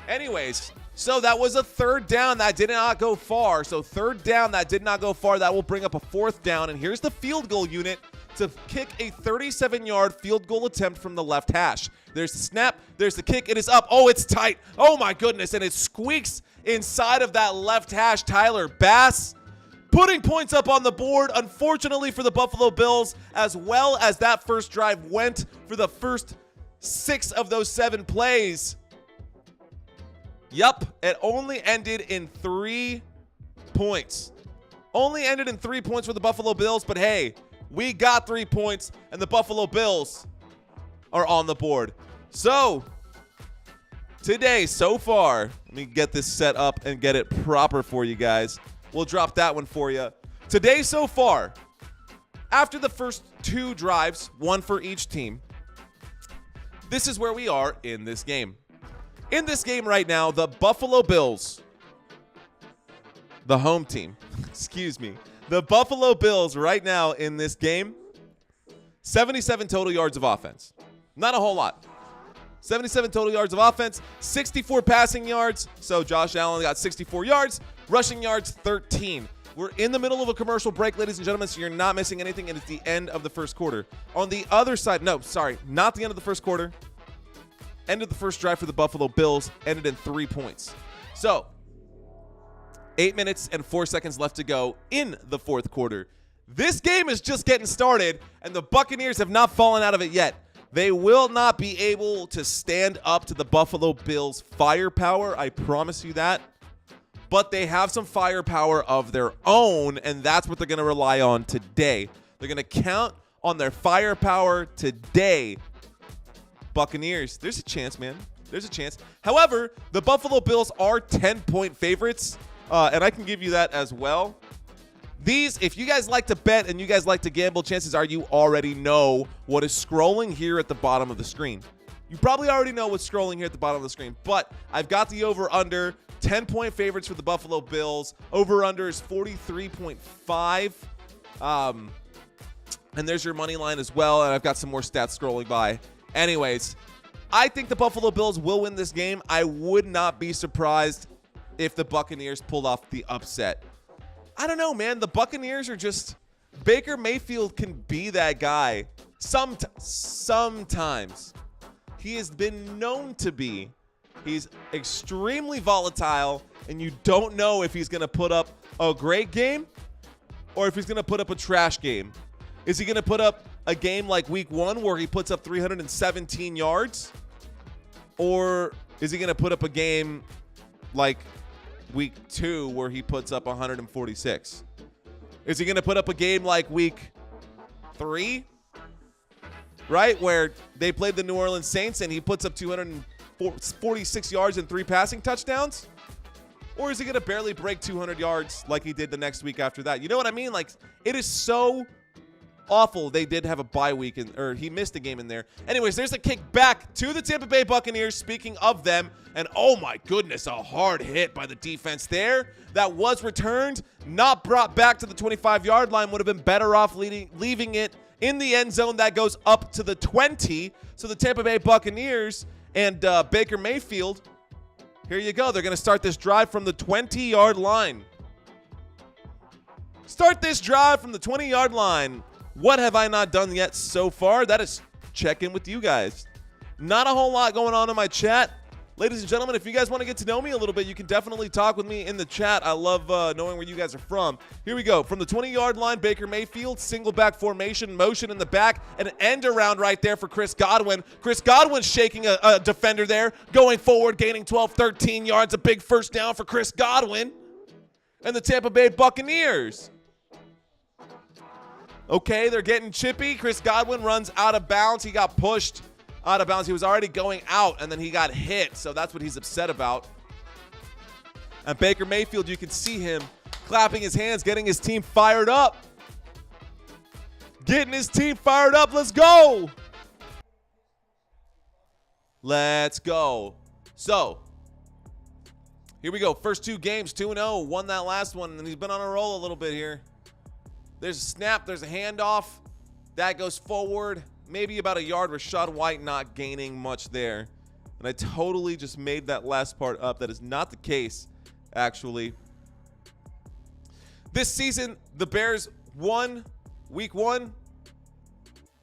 Anyways, so that was a 3rd down. That did not go far. So 3rd down, that did not go far. That will bring up a 4th down. And here's the field goal unit to kick a 37-yard field goal attempt from the left hash. There's the snap. There's the kick. It is up. Oh, it's tight. Oh, my goodness. And it squeaks inside of that left hash. Tyler Bass putting points up on the board, unfortunately for the Buffalo Bills, as well as that first drive went for the first 6 of those 7 plays. Yup, it only ended in 3 points. Only ended in 3 points for the Buffalo Bills, but hey, we got 3 points, and the Buffalo Bills are on the board. So, today, so far, let me get this set up and get it proper for you guys. We'll drop that one for you. Today, so far, after the first 2 drives, 1 for each team, this is where we are in this game. In this game right now, the Buffalo Bills, the home team, excuse me, the Buffalo Bills right now in this game, 77 total yards of offense. Not a whole lot. 77 total yards of offense, 64 passing yards. So Josh Allen got 64 yards, rushing yards 13. We're in the middle of a commercial break, ladies and gentlemen, so you're not missing anything, and it's the end of the first quarter. On the other side, no, sorry, not the end of the first quarter. End of the first drive for the Buffalo Bills, ended in 3 points. So, 8 minutes and 4 seconds left to go in the fourth quarter. This game is just getting started, and the Buccaneers have not fallen out of it yet. They will not be able to stand up to the Buffalo Bills' firepower, I promise you that. But they have some firepower of their own, and that's what they're going to rely on today. They're going to count on their firepower today. Buccaneers, there's a chance, man. There's a chance. However, the Buffalo Bills are 10-point favorites, and I can give you that as well. These, if you guys like to bet and you guys like to gamble, chances are you already know what is scrolling here at the bottom of the screen. You probably already know what's scrolling here at the bottom of the screen, but I've got the over-under, 10-point favorites for the Buffalo Bills. Over-under is 43.5. And there's your money line as well, and I've got some more stats scrolling by. Anyways, I think the Buffalo Bills will win this game. I would not be surprised if the Buccaneers pulled off the upset. I don't know, man. The Buccaneers are just – Baker Mayfield can be that guy sometimes. He has been known to be. He's extremely volatile, and you don't know if he's going to put up a great game or if he's going to put up a trash game. Is he going to put up a game like week 1 where he puts up 317 yards? Or is he going to put up a game like week 2 where he puts up 146? Is he going to put up a game like week 3, right, where they played the New Orleans Saints and he puts up 246 yards and 3 passing touchdowns? Or is he going to barely break 200 yards like he did the next week after that? You know what I mean? Like, it is so awful. They did have a bye week, or he missed a game in there. Anyways, there's a kick back to the Tampa Bay Buccaneers. Speaking of them, and oh my goodness, a hard hit by the defense there. That was returned, not brought back to the 25-yard line. Would have been better off leaving it in the end zone. That goes up to the 20. So the Tampa Bay Buccaneers and Baker Mayfield, here you go. They're going to start this drive from the 20-yard line. Start this drive from the 20-yard line. What have I not done yet so far? That is check in with you guys. Not a whole lot going on in my chat. Ladies and gentlemen, if you guys want to get to know me a little bit, you can definitely talk with me in the chat. I love knowing where you guys are from. Here we go. From the 20-yard line, Baker Mayfield, single back formation, motion in the back, an end around right there for Chris Godwin. Chris Godwin shaking a defender there, going forward, gaining 12, 13 yards. A big first down for Chris Godwin and the Tampa Bay Buccaneers. Okay, they're getting chippy. Chris Godwin runs out of bounds. He got pushed out of bounds. He was already going out, and then he got hit, so that's what he's upset about. And Baker Mayfield, you can see him clapping his hands, getting his team fired up. Getting his team fired up. Let's go. Let's go. So, here we go. First 2 games, 2-0. Won that last one, and he's been on a roll a little bit here. There's a snap. There's a handoff. That goes forward. Maybe about a yard. Rachaad White not gaining much there. And I totally just made that last part up. That is not the case, actually. This season, the Bears won week 1.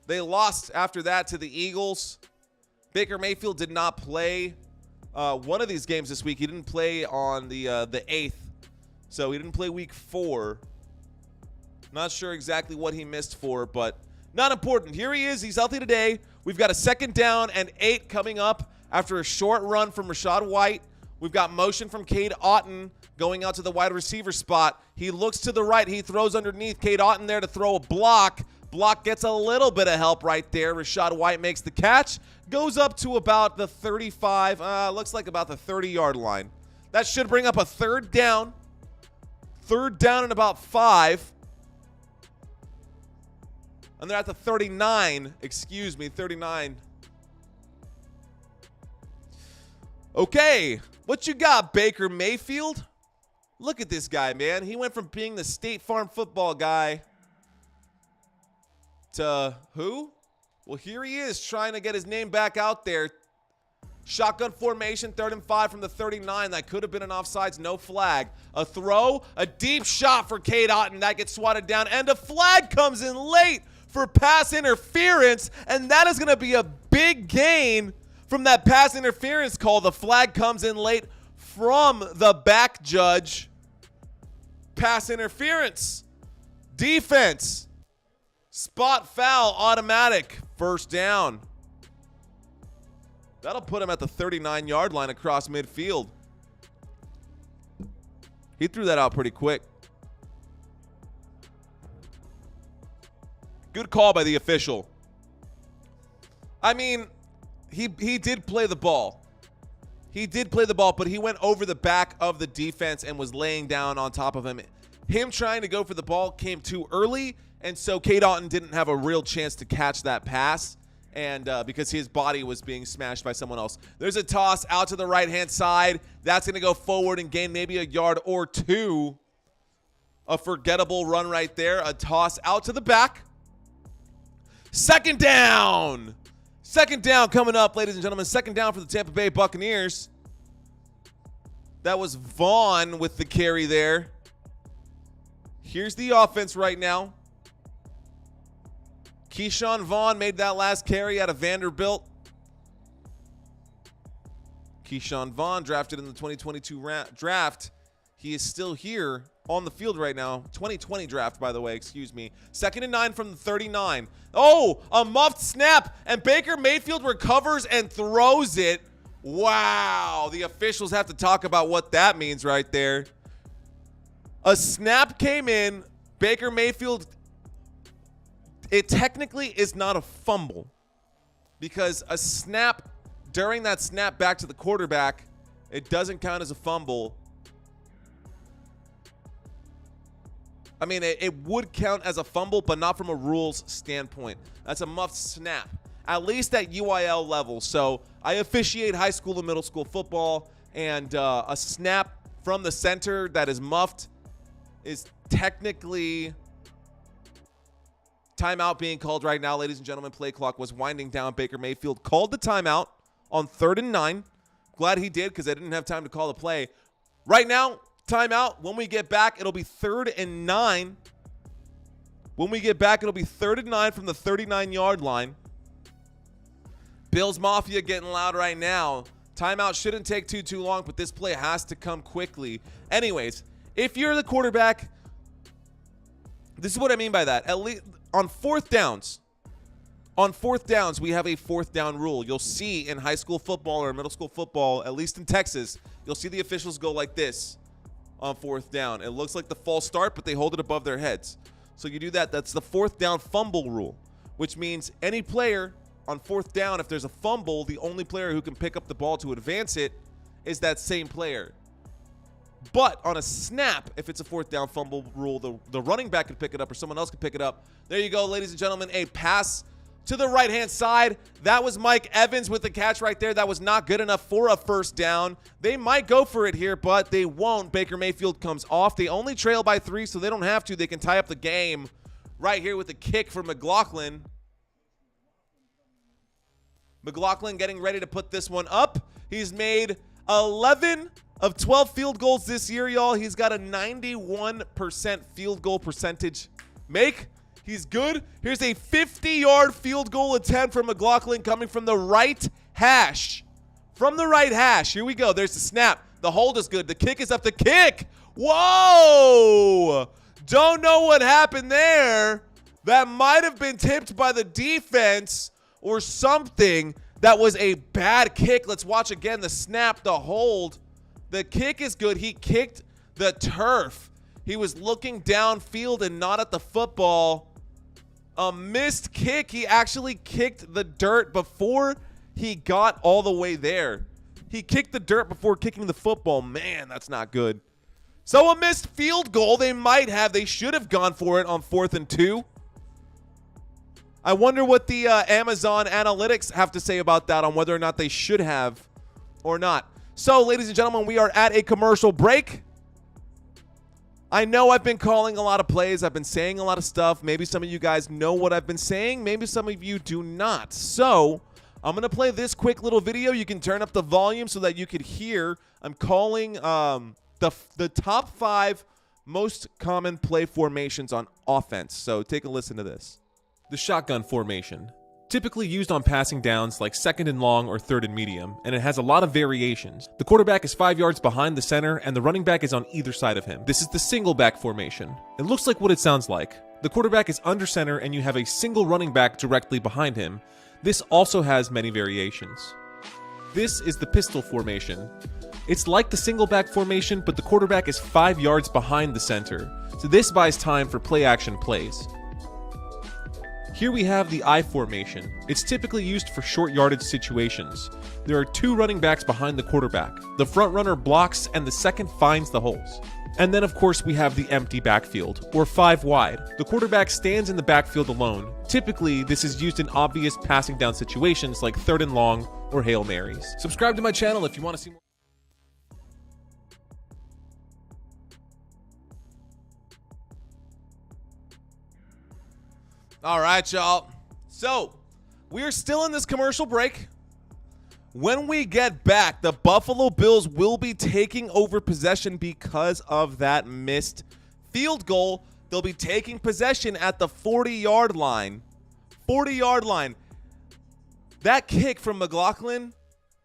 They lost after that to the Eagles. Baker Mayfield did not play one of these games this week. He didn't play on the 8th. So he didn't play week 4. Not sure exactly what he missed for, but not important. Here he is. He's healthy today. We've got a 2nd down and 8 coming up after a short run from Rachaad White. We've got motion from Cade Otton going out to the wide receiver spot. He looks to the right. He throws underneath. Cade Otton there to throw a block. Block gets a little bit of help right there. Rachaad White makes the catch. Goes up to about the 35. Looks like about the 30-yard line. That should bring up a 3rd down. 3rd down and about 5. And they're at the 39. Excuse me, 39. Okay, what you got, Baker Mayfield? Look at this guy, man. He went from being the State Farm football guy to who? Well, here he is trying to get his name back out there. Shotgun formation, 3rd and 5 from the 39. That could have been an offsides, no flag. A throw, a deep shot for Kaevon. That gets swatted down, and a flag comes in late for pass interference, and that is going to be a big gain from that pass interference call. The flag comes in late from the back judge. Pass interference. Defense. Spot foul, automatic. 1st down. That'll put him at the 39-yard line across midfield. He threw that out pretty quick. Good call by the official. I mean, he did play the ball. He did play the ball, but he went over the back of the defense and was laying down on top of him. Him trying to go for the ball came too early, and so Kaevon didn't have a real chance to catch that pass, and because his body was being smashed by someone else. There's a toss out to the right-hand side. That's going to go forward and gain maybe a yard or two. A forgettable run right there. A toss out to the back. 2nd down. 2nd down coming up, ladies and gentlemen. 2nd down for the Tampa Bay Buccaneers. That was Vaughn with the carry there. Here's the offense right now. Keyshawn Vaughn made that last carry out of Vanderbilt. Keyshawn Vaughn drafted in the 2022 draft. He is still here on the field right now. 2020 draft, by the way, excuse me. 2nd and 9 from the 39. Oh, a muffed snap, and Baker Mayfield recovers and throws it. Wow, the officials have to talk about what that means right there. A snap came in. Baker Mayfield, it technically is not a fumble because a snap during that snap back to the quarterback, it doesn't count as a fumble. I mean, it would count as a fumble, but not from a rules standpoint. That's a muffed snap, at least at UIL level. So I officiate high school and middle school football, and a snap from the center that is muffed is technically timeout being called right now, ladies and gentlemen. Play clock was winding down. Baker Mayfield called the timeout on 3rd and 9. Glad he did because I didn't have time to call the play. Right now, timeout. When we get back, it'll be 3rd and 9. When we get back, it'll be 3rd and 9 from the 39-yard line. Bills Mafia getting loud right now. Timeout shouldn't take too long, but this play has to come quickly. Anyways, if you're the quarterback, this is what I mean by that. At least on 4th downs, we have a 4th down rule. You'll see in high school football or middle school football, at least in Texas, you'll see the officials go like this on 4th down. It looks like the false start, but they hold it above their heads. So you do that. That's the 4th down fumble rule, which means any player on 4th down, if there's a fumble, the only player who can pick up the ball to advance it is that same player. But on a snap, if it's a 4th down fumble rule, the running back could pick it up or someone else could pick it up. There you go, ladies and gentlemen, a pass to the right-hand side. That was Mike Evans with the catch right there. That was not good enough for a 1st down. They might go for it here, but they won't. Baker Mayfield comes off. They only trail by 3, so they don't have to. They can tie up the game right here with the kick for McLaughlin. McLaughlin getting ready to put this one up. He's made 11 of 12 field goals this year, y'all. He's got a 91% field goal percentage make. He's good. Here's a 50-yard field goal attempt from McLaughlin coming from the right hash. From the right hash. Here we go. There's the snap. The hold is good. The kick is up. The kick. Whoa! Don't know what happened there. That might have been tipped by the defense or something. That was a bad kick. Let's watch again. The snap, the hold. The kick is good. He kicked the turf. He was looking downfield and not at the football. A missed kick. He actually kicked the dirt before he got all the way there. He kicked the dirt before kicking the football. Man, that's not good. So a missed field goal. They should have gone for it on 4th and 2. I wonder what the Amazon analytics have to say about that, on whether or not they should have or not. So, ladies and gentlemen, we are at a commercial break. I know I've been calling a lot of plays. I've been saying a lot of stuff. Maybe some of you guys know what I've been saying. Maybe some of you do not. So, I'm going to play this quick little video. You can turn up the volume so that you could hear. I'm calling the top 5 most common play formations on offense. So take a listen to this. The shotgun formation. Typically used on passing downs like 2nd and long or 3rd and medium, and it has a lot of variations. The quarterback is 5 yards behind the center, and the running back is on either side of him. This is the single back formation. It looks like what it sounds like. The quarterback is under center, and you have a single running back directly behind him. This also has many variations. This is the pistol formation. It's like the single back formation, but the quarterback is 5 yards behind the center, so this buys time for play action plays. Here we have the I formation. It's typically used for short yardage situations. There are 2 running backs behind the quarterback. The front runner blocks and the second finds the holes. And then of course we have the empty backfield, or 5 wide. The quarterback stands in the backfield alone. Typically, this is used in obvious passing down situations like 3rd and long or Hail Marys. Subscribe to my channel if you want to see more. All right, y'all. So, we're still in this commercial break. When we get back, the Buffalo Bills will be taking over possession because of that missed field goal. They'll be taking possession at the 40-yard line. 40-yard line. That kick from McLaughlin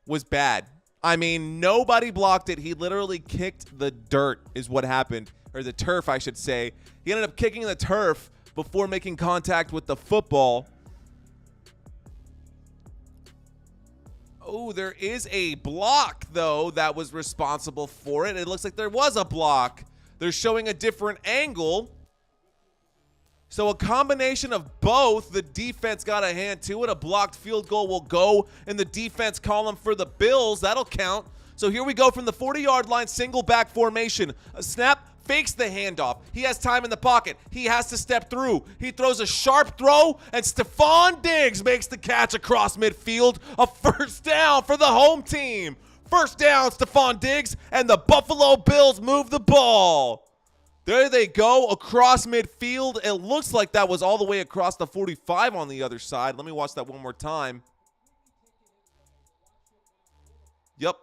was bad. I mean, nobody blocked it. He literally kicked the dirt is what happened, or the turf, I should say. He ended up kicking the turf before making contact with the football. Oh, there is a block, though, that was responsible for it. It looks like there was a block. They're showing a different angle. So a combination of both. The defense got a hand to it. A blocked field goal will go in the defense column for the Bills. That'll count. So here we go from the 40-yard line, single back formation. A snap. Fakes the handoff. He has time in the pocket. He has to step through. He throws a sharp throw, and Stefon Diggs makes the catch across midfield. A first down for the home team. First down, Stefon Diggs, and the Buffalo Bills move the ball. There they go across midfield. It looks like that was all the way across the 45 on the other side. Let me watch that one more time. Yep.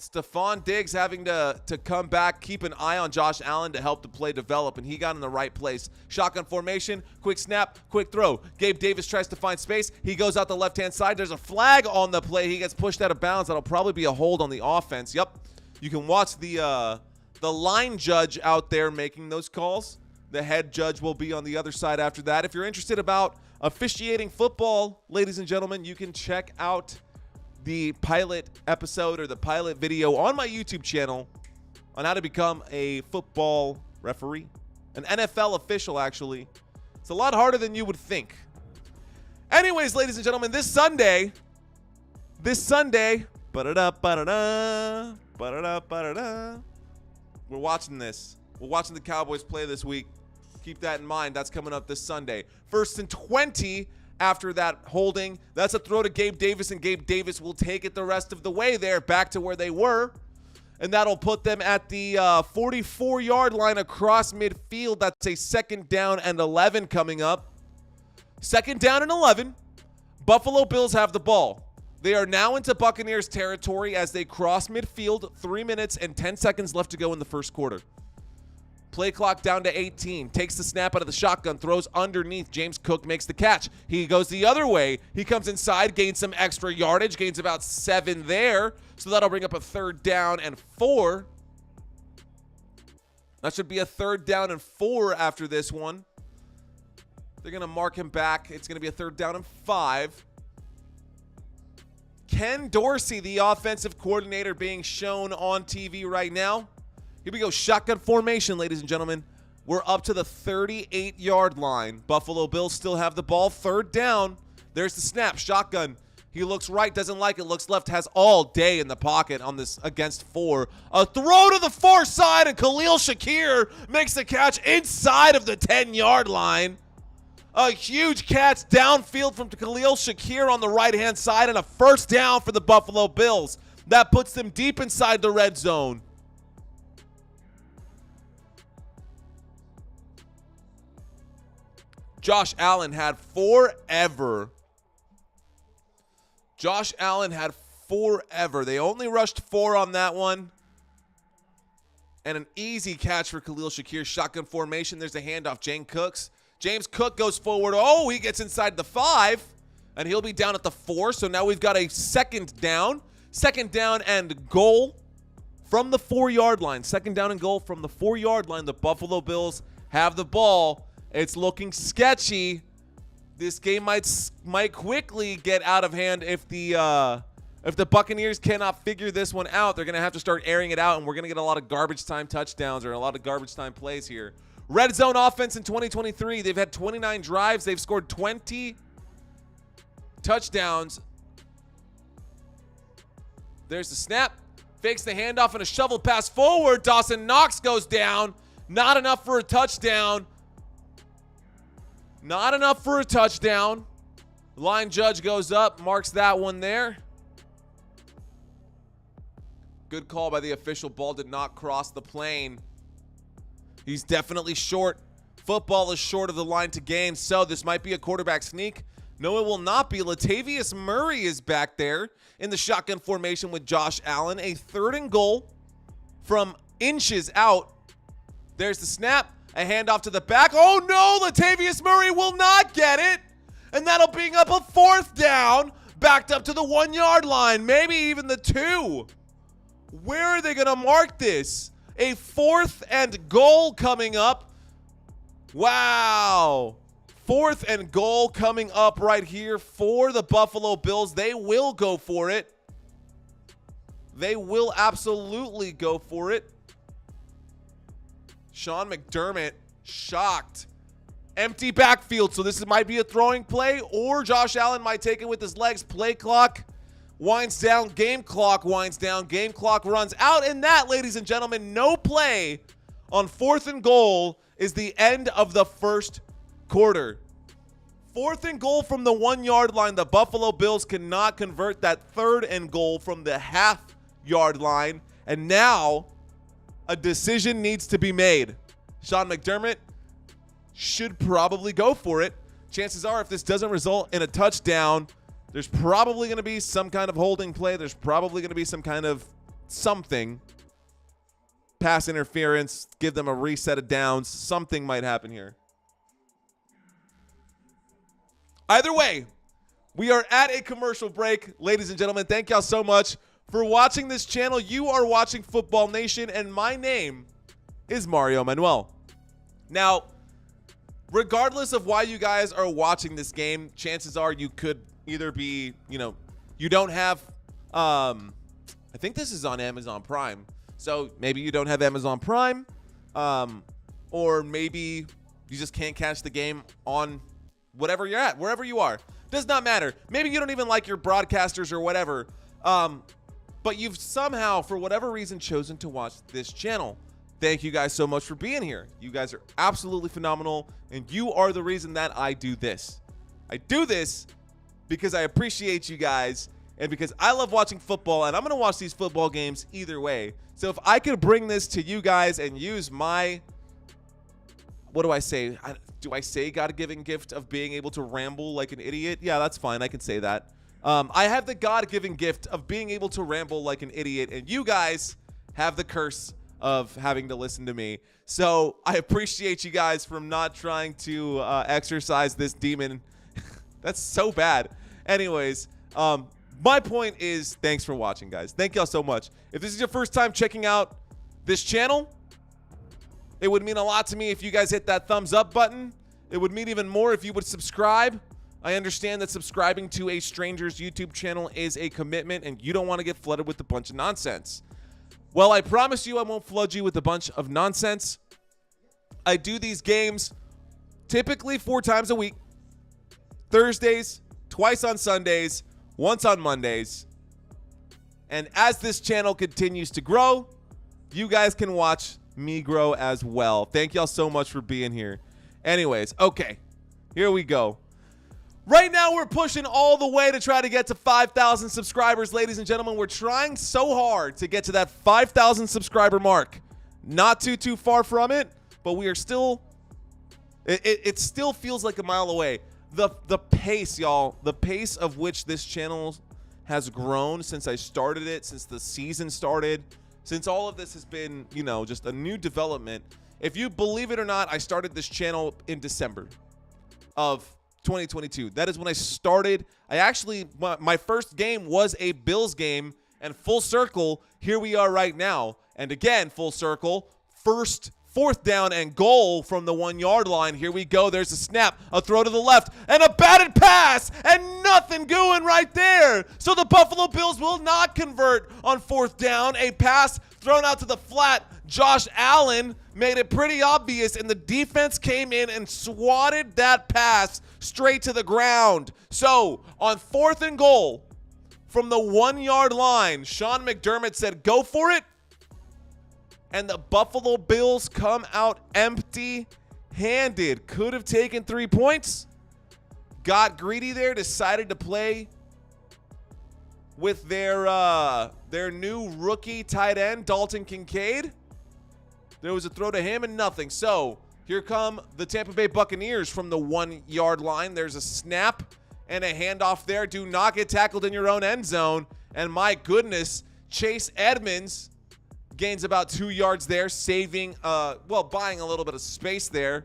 Stefon Diggs having to come back, keep an eye on Josh Allen to help the play develop, and he got in the right place. Shotgun formation, quick snap, quick throw. Gabe Davis tries to find space. He goes out the left-hand side. There's a flag on the play. He gets pushed out of bounds. That'll probably be a hold on the offense. Yep. You can watch the line judge out there making those calls. The head judge will be on the other side after that. If you're interested about officiating football, ladies and gentlemen, you can check out the pilot episode or the pilot video on my YouTube channel on how to become a football referee, an NFL official, actually. It's a lot harder than you would think. Anyways, ladies and gentlemen, this Sunday, ba-da-da, we're watching this. We're watching the Cowboys play this week. Keep that in mind. That's coming up this Sunday. 1st and 20. After that holding, that's a throw to Gabe Davis, and Gabe Davis will take it the rest of the way there back to where they were. And that'll put them at the 44-yard line across midfield. That's a 2nd down and 11 coming up. 2nd down and 11. Buffalo Bills have the ball. They are now into Buccaneers territory as they cross midfield. 3 minutes and 10 seconds left to go in the first quarter. Play clock down to 18. Takes the snap out of the shotgun. Throws underneath. James Cook makes the catch. He goes the other way. He comes inside. Gains some extra yardage. Gains about 7 there. So that'll bring up a 3rd down and 4. That should be a 3rd down and 4 after this one. They're going to mark him back. It's going to be a 3rd down and 5. Ken Dorsey, the offensive coordinator, being shown on TV right now. Here we go, shotgun formation, ladies and gentlemen. We're up to the 38-yard line. Buffalo Bills still have the ball. 3rd down. There's the snap, shotgun. He looks right, doesn't like it, looks left, has all day in the pocket on this against 4. A throw to the far side, and Khalil Shakir makes the catch inside of the 10-yard line. A huge catch downfield from Khalil Shakir on the right-hand side, and a first down for the Buffalo Bills. That puts them deep inside the red zone. Josh Allen had forever. Josh Allen had forever. They only rushed 4 on that one. And an easy catch for Khalil Shakir. Shotgun formation. There's a handoff. James Cook goes forward. Oh, he gets inside the 5. And he'll be down at the 4. So now we've got a second down. Second down and goal from the 4-yard line. Second down and goal from the 4-yard line. The Buffalo Bills have the ball. It's looking sketchy. This game might quickly get out of hand if the Buccaneers cannot figure this one out. They're going to have to start airing it out, and we're going to get a lot of garbage time touchdowns or a lot of garbage time plays here. Red zone offense in 2023. They've had 29 drives. They've scored 20 touchdowns. There's the snap. Fakes the handoff and a shovel pass forward. Dawson Knox goes down. Not enough for a touchdown. Not enough for a touchdown. Line judge goes up, marks that one there. Good call by the official. Ball did not cross the plane. He's definitely short. Football is short of the line to gain, so this might be a quarterback sneak. No, it will not be. Latavius Murray is back there in the shotgun formation with Josh Allen. A 3rd and goal from inches out. There's the snap. A handoff to the back. Oh, no. Latavius Murray will not get it. And that'll bring up a 4th down. Backed up to the 1-yard line. Maybe even the 2. Where are they going to mark this? A 4th and goal coming up. Wow. 4th and goal coming up right here for the Buffalo Bills. They will go for it. They will absolutely go for it. Sean McDermott, shocked. Empty backfield, so this might be a throwing play, or Josh Allen might take it with his legs. Play clock winds down, game clock winds down, game clock runs out, and that, ladies and gentlemen, no play on 4th and goal is the end of the first quarter. 4th and goal from the 1-yard line. The Buffalo Bills cannot convert that 3rd and goal from the half-yard line, and now a decision needs to be made. Sean McDermott should probably go for it. Chances are, if this doesn't result in a touchdown, there's probably going to be some kind of holding play. There's probably going to be some kind of something. Pass interference, give them a reset of downs. Something might happen here. Either way, we are at a commercial break. Ladies and gentlemen, thank y'all so much for watching this channel. You are watching Football Nation, and my name is Mario Manuel. Now, regardless of why you guys are watching this game, chances are you could either be, you don't have, I think this is on Amazon Prime. So maybe you don't have Amazon Prime, or maybe you just can't catch the game on whatever you're at, wherever you are. Does not matter. Maybe you don't even like your broadcasters or whatever. But you've somehow, for whatever reason, chosen to watch this channel. Thank you guys so much for being here. You guys are absolutely phenomenal, and you are the reason that I do this. I do this because I appreciate you guys, and because I love watching football, and I'm going to watch these football games either way. So if I could bring this to you guys and use my, what do I say? Do I say God-given gift of being able to ramble like an idiot? Yeah, that's fine. I can say that. I have the God-given gift of being able to ramble like an idiot, and you guys have the curse of having to listen to me. So I appreciate you guys from not trying to exercise this demon. That's so bad. Anyways, my point is, thanks for watching, guys. Thank y'all so much. If this is your first time checking out this channel, it would mean a lot to me if you guys hit that thumbs up button. It would mean even more if you would subscribe. I understand that subscribing to a stranger's YouTube channel is a commitment, and you don't want to get flooded with a bunch of nonsense. Well, I promise you I won't flood you with a bunch of nonsense. I do these games typically 4 times a week. Thursdays, twice on Sundays, once on Mondays. And as this channel continues to grow, you guys can watch me grow as well. Thank y'all so much for being here. Anyways, okay, here we go. Right now, we're pushing all the way to try to get to 5,000 subscribers. Ladies and gentlemen, we're trying so hard to get to that 5,000 subscriber mark. Not too far from it, but we are still, it still feels like a mile away. The pace, y'all, the pace of which this channel has grown since I started it, since the season started, since all of this has been, you know, just a new development. If you believe it or not, I started this channel in December of 2022. That is when I started. I actually, my first game was a Bills game, and full circle, here we are right now. And again, full circle, fourth down and goal from the 1 yard line. Here we go. There's a snap, a throw to the left, and a batted pass, and nothing going right there. So the Buffalo Bills will not convert on 4th down. A pass thrown out to the flat. Josh Allen made it pretty obvious, and the defense came in and swatted that pass straight to the ground. So on 4th and goal from the 1 yard line, Sean McDermott said, go for it. And the Buffalo Bills come out empty-handed. Could have taken 3 points. Got greedy there. Decided to play with their new rookie tight end, Dalton Kincaid. There was a throw to him and nothing. So here come the Tampa Bay Buccaneers from the 1 yard line. There's a snap and a handoff there. Do not get tackled in your own end zone. And my goodness, Chase Edmonds gains about 2 yards there, saving, buying a little bit of space there.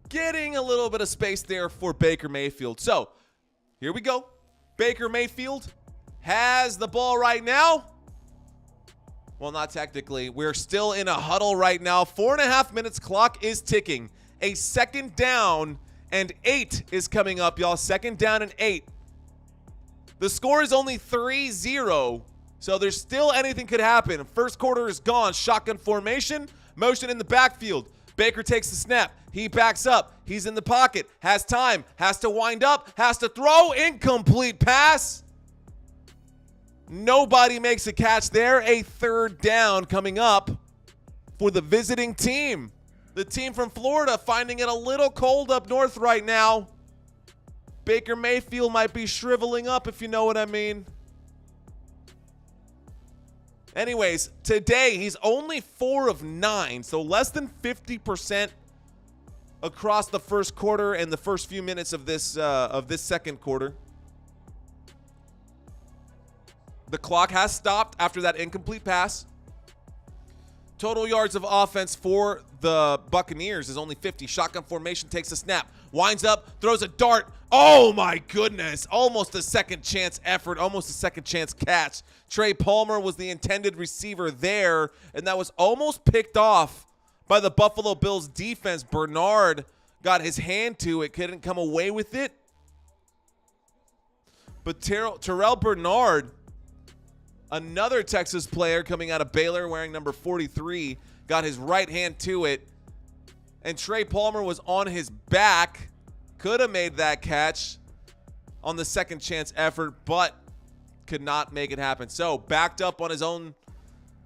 Getting a little bit of space there for Baker Mayfield. So, here we go. Baker Mayfield has the ball right now. Well, not technically. We're still in a huddle right now. 4.5 minutes, clock is ticking. A 2nd down and 8 is coming up, y'all. 2nd down and 8. The score is only 3-0. So there's still anything could happen. First quarter is gone. Shotgun formation. Motion in the backfield. Baker takes the snap. He backs up. He's in the pocket. Has time. Has to wind up. Has to throw. Incomplete pass. Nobody makes a catch there. A 3rd down coming up for the visiting team. The team from Florida finding it a little cold up north right now. Baker Mayfield might be shriveling up, if you know what I mean. Anyways, today he's only 4 of 9, so less than 50% across the first quarter and the first few minutes of this second quarter. The clock has stopped after that incomplete pass. Total yards of offense for the Buccaneers is only 50. Shotgun formation, takes a snap, winds up, throws a dart. Oh my goodness, almost a second chance effort, almost a second chance catch. Trey Palmer was the intended receiver there, and that was almost picked off by the Buffalo Bills defense. Bernard got his hand to it, couldn't come away with it. But Terrell Bernard, another Texas player coming out of Baylor wearing number 43, got his right hand to it. And Trey Palmer was on his back. Could have made that catch on the second chance effort, but could not make it happen. So backed up on his own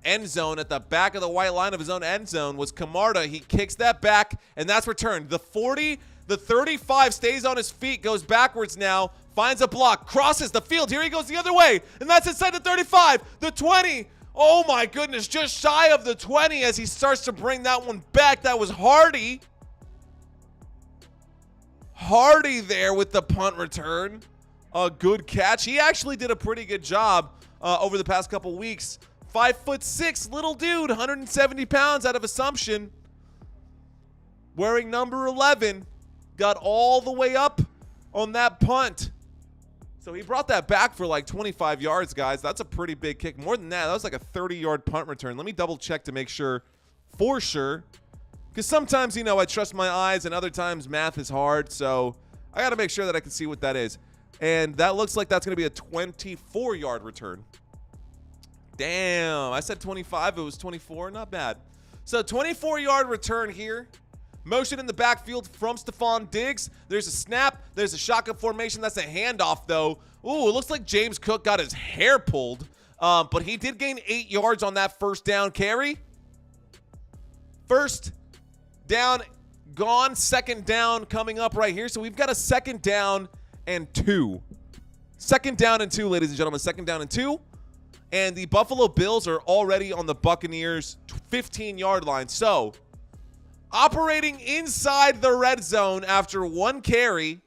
end zone at the back of the white line of his own end zone was Camarda. He kicks that back, and that's returned. The 40, the 35 stays on his feet, goes backwards now, finds a block, crosses the field. Here he goes the other way, and that's inside the 35, the 20. Oh my goodness, just shy of the 20 as he starts to bring that one back. That was Hardy. Hardy there with the punt return. A good catch. He actually did a pretty good job over the past couple weeks. 5'6", little dude, 170 pounds out of Assumption. Wearing number 11. Got all the way up on that punt. So he brought that back for like 25 yards, guys. That's a pretty big kick. More than that, that was like a 30-yard punt return. Let me double check to make sure, for sure. Because sometimes, you know, I trust my eyes, and other times math is hard. So I got to make sure that I can see what that is. And that looks like that's going to be a 24-yard return. Damn, I said 25. It was 24. Not bad. So 24-yard return here. Motion in the backfield from Stephon Diggs. There's a snap. There's a shotgun formation. That's a handoff, though. Ooh, it looks like James Cook got his hair pulled. But he did gain 8 yards on that first down carry. First down gone. Second down coming up right here. So we've got a 2nd down and 2. 2nd down and 2, ladies and gentlemen. 2nd down and 2. And the Buffalo Bills are already on the Buccaneers' 15-yard line. So operating inside the red zone after one carry.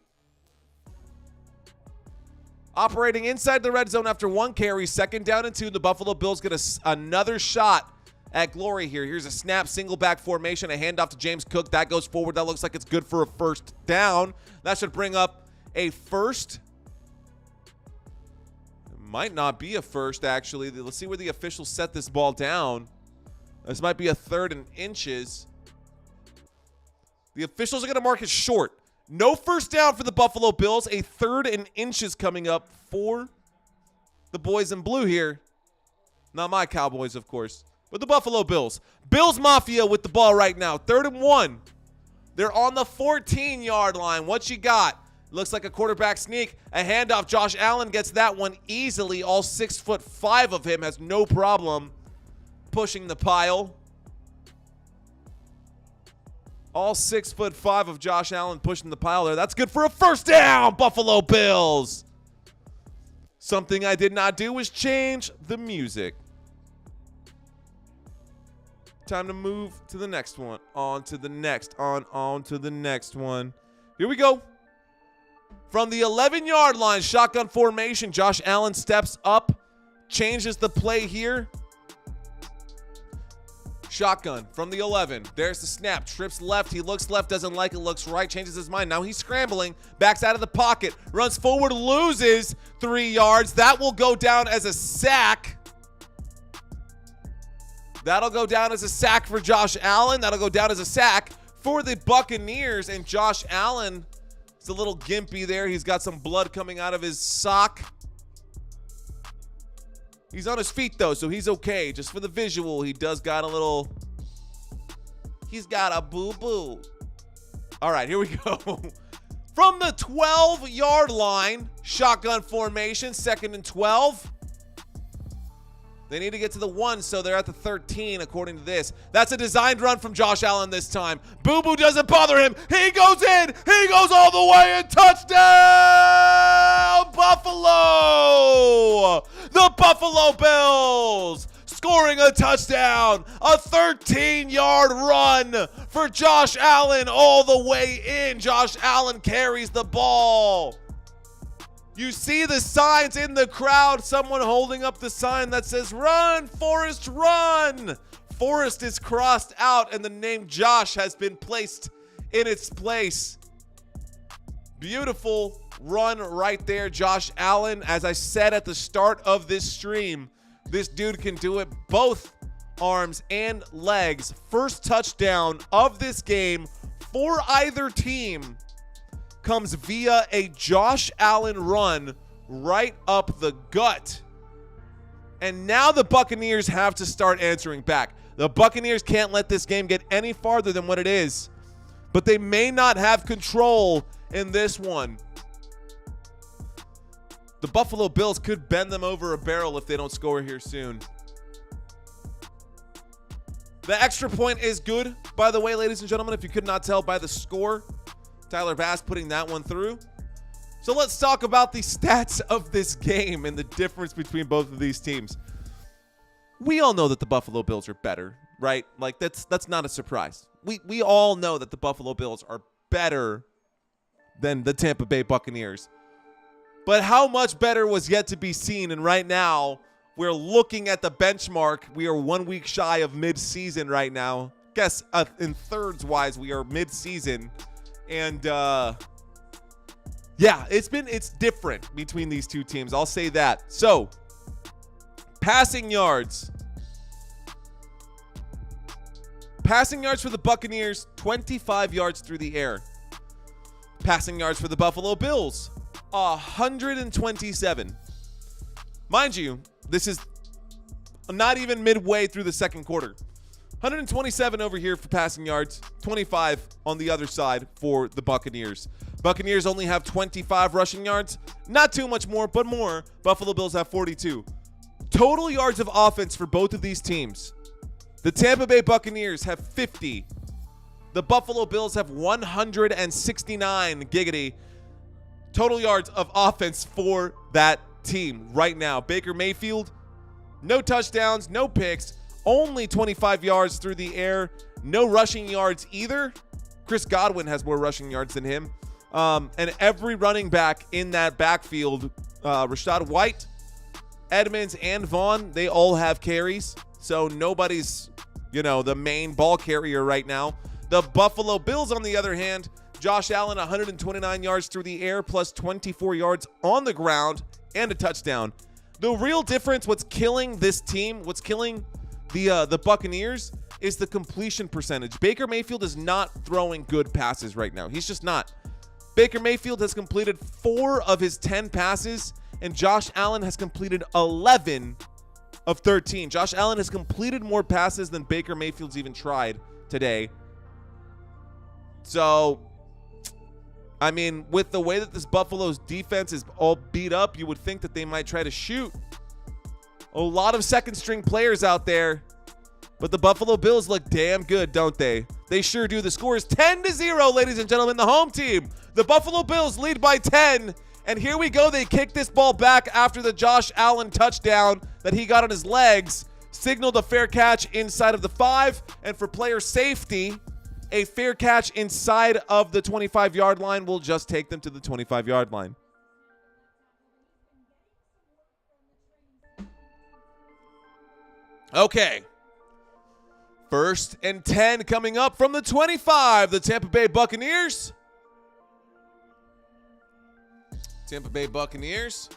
Operating inside the red zone after 1 carry, 2nd down and 2. The Buffalo Bills get another shot at glory here. Here's a snap, single back formation, a handoff to James Cook. That goes forward. That looks like it's good for a 1st down. That should bring up a first. It might not be a first, actually. Let's see where the officials set this ball down. This might be a 3rd and inches. The officials are going to mark it short. No 1st down for the Buffalo Bills. A 3rd and inches coming up for the boys in blue here. Not my Cowboys, of course, but the Buffalo Bills. Bills Mafia with the ball right now. 3rd and 1. They're on the 14-yard line. What you got? Looks like a quarterback sneak. A handoff. Josh Allen gets that one easily. All 6'5" of him has no problem pushing the pile. All 6'5" of Josh Allen pushing the pile there. That's good for a 1st down, Buffalo Bills. Something I did not do was change the music. Time to move to the next one. On to the next. On to the next one. Here we go. From the 11-yard line, shotgun formation. Josh Allen steps up, changes the play here. Shotgun from the 11. There's the snap. Trips left. He looks left, doesn't like it, looks right, changes his mind. Now he's scrambling, backs out of the pocket, runs forward, loses 3 yards. That will go down as a sack. That'll go down as a sack for Josh Allen. That'll go down as a sack for the Buccaneers. And Josh Allen is a little gimpy there. He's got some blood coming out of his sock. He's on his feet, though, so he's okay. Just for the visual, he does got a little... He's got a boo-boo. All right, here we go. From the 12-yard line, shotgun formation, 2nd and 12. They need to get to the 1, so they're at the 13, according to this. That's a designed run from Josh Allen this time. Boo-boo doesn't bother him. He goes in. He goes all the way, and touchdown, Buffalo! The Buffalo Bills scoring a touchdown. A 13-yard run for Josh Allen all the way in. Josh Allen carries the ball. You see the signs in the crowd. Someone holding up the sign that says, "Run, Forrest, run." Forrest is crossed out, and the name Josh has been placed in its place. Beautiful run right there, Josh Allen. As I said at the start of this stream, this dude can do it both arms and legs. First touchdown of this game for either team comes via a Josh Allen run right up the gut. And now the Buccaneers have to start answering back. The Buccaneers can't let this game get any farther than what it is, but they may not have control in this one. The Buffalo Bills could bend them over a barrel if they don't score here soon. The extra point is good, by the way, ladies and gentlemen, if you could not tell by the score. Tyler Bass putting that one through. So let's talk about the stats of this game and the difference between both of these teams. We all know that the Buffalo Bills are better, right? Like that's not a surprise. We all know that the Buffalo Bills are better than the Tampa Bay Buccaneers. But how much better was yet to be seen, and right now we're looking at the benchmark. We are 1 week shy of mid-season right now. Guess in thirds wise, we are mid-season. And yeah, it's different between these two teams. I'll say that. So, passing yards. Passing yards for the Buccaneers, 25 yards through the air. Passing yards for the Buffalo Bills, 127. Mind you, this is not even midway through the second quarter. 127 over here for passing yards, 25 on the other side for the Buccaneers. Buccaneers only have 25 rushing yards. Not too much more, but more. Buffalo Bills have 42. Total yards of offense for both of these teams. The Tampa Bay Buccaneers have 50. The Buffalo Bills have 169 giggity total yards of offense for that team right now. Baker Mayfield, no touchdowns, no picks. Only 25 yards through the air. No rushing yards either. Chris Godwin has more rushing yards than him. And every running back in that backfield Rachaad White, Edmonds, and Vaughn, they all have carries. So nobody's, the main ball carrier right now. The Buffalo Bills, on the other hand, Josh Allen, 129 yards through the air, plus 24 yards on the ground, and a touchdown. The real difference, what's killing this team, what's killing the Buccaneers, is the completion percentage. Baker Mayfield is not throwing good passes right now. He's just not. Baker Mayfield has completed 4 of his 10 passes, and Josh Allen has completed 11 of 13. Josh Allen has completed more passes than Baker Mayfield's even tried today. So, I mean, with the way that this Buffalo's defense is all beat up, you would think that they might try to shoot. A lot of second-string players out there, but the Buffalo Bills look damn good, don't they? They sure do. The score is 10-0, ladies and gentlemen. The home team, the Buffalo Bills, lead by 10. And here we go. They kick this ball back after the Josh Allen touchdown that he got on his legs. Signaled a fair catch inside of the 5. And for player safety, a fair catch inside of the 25-yard line will just take them to the 25-yard line. Okay. 1st and 10 coming up from the 25. The Tampa Bay Buccaneers. Tampa Bay Buccaneers.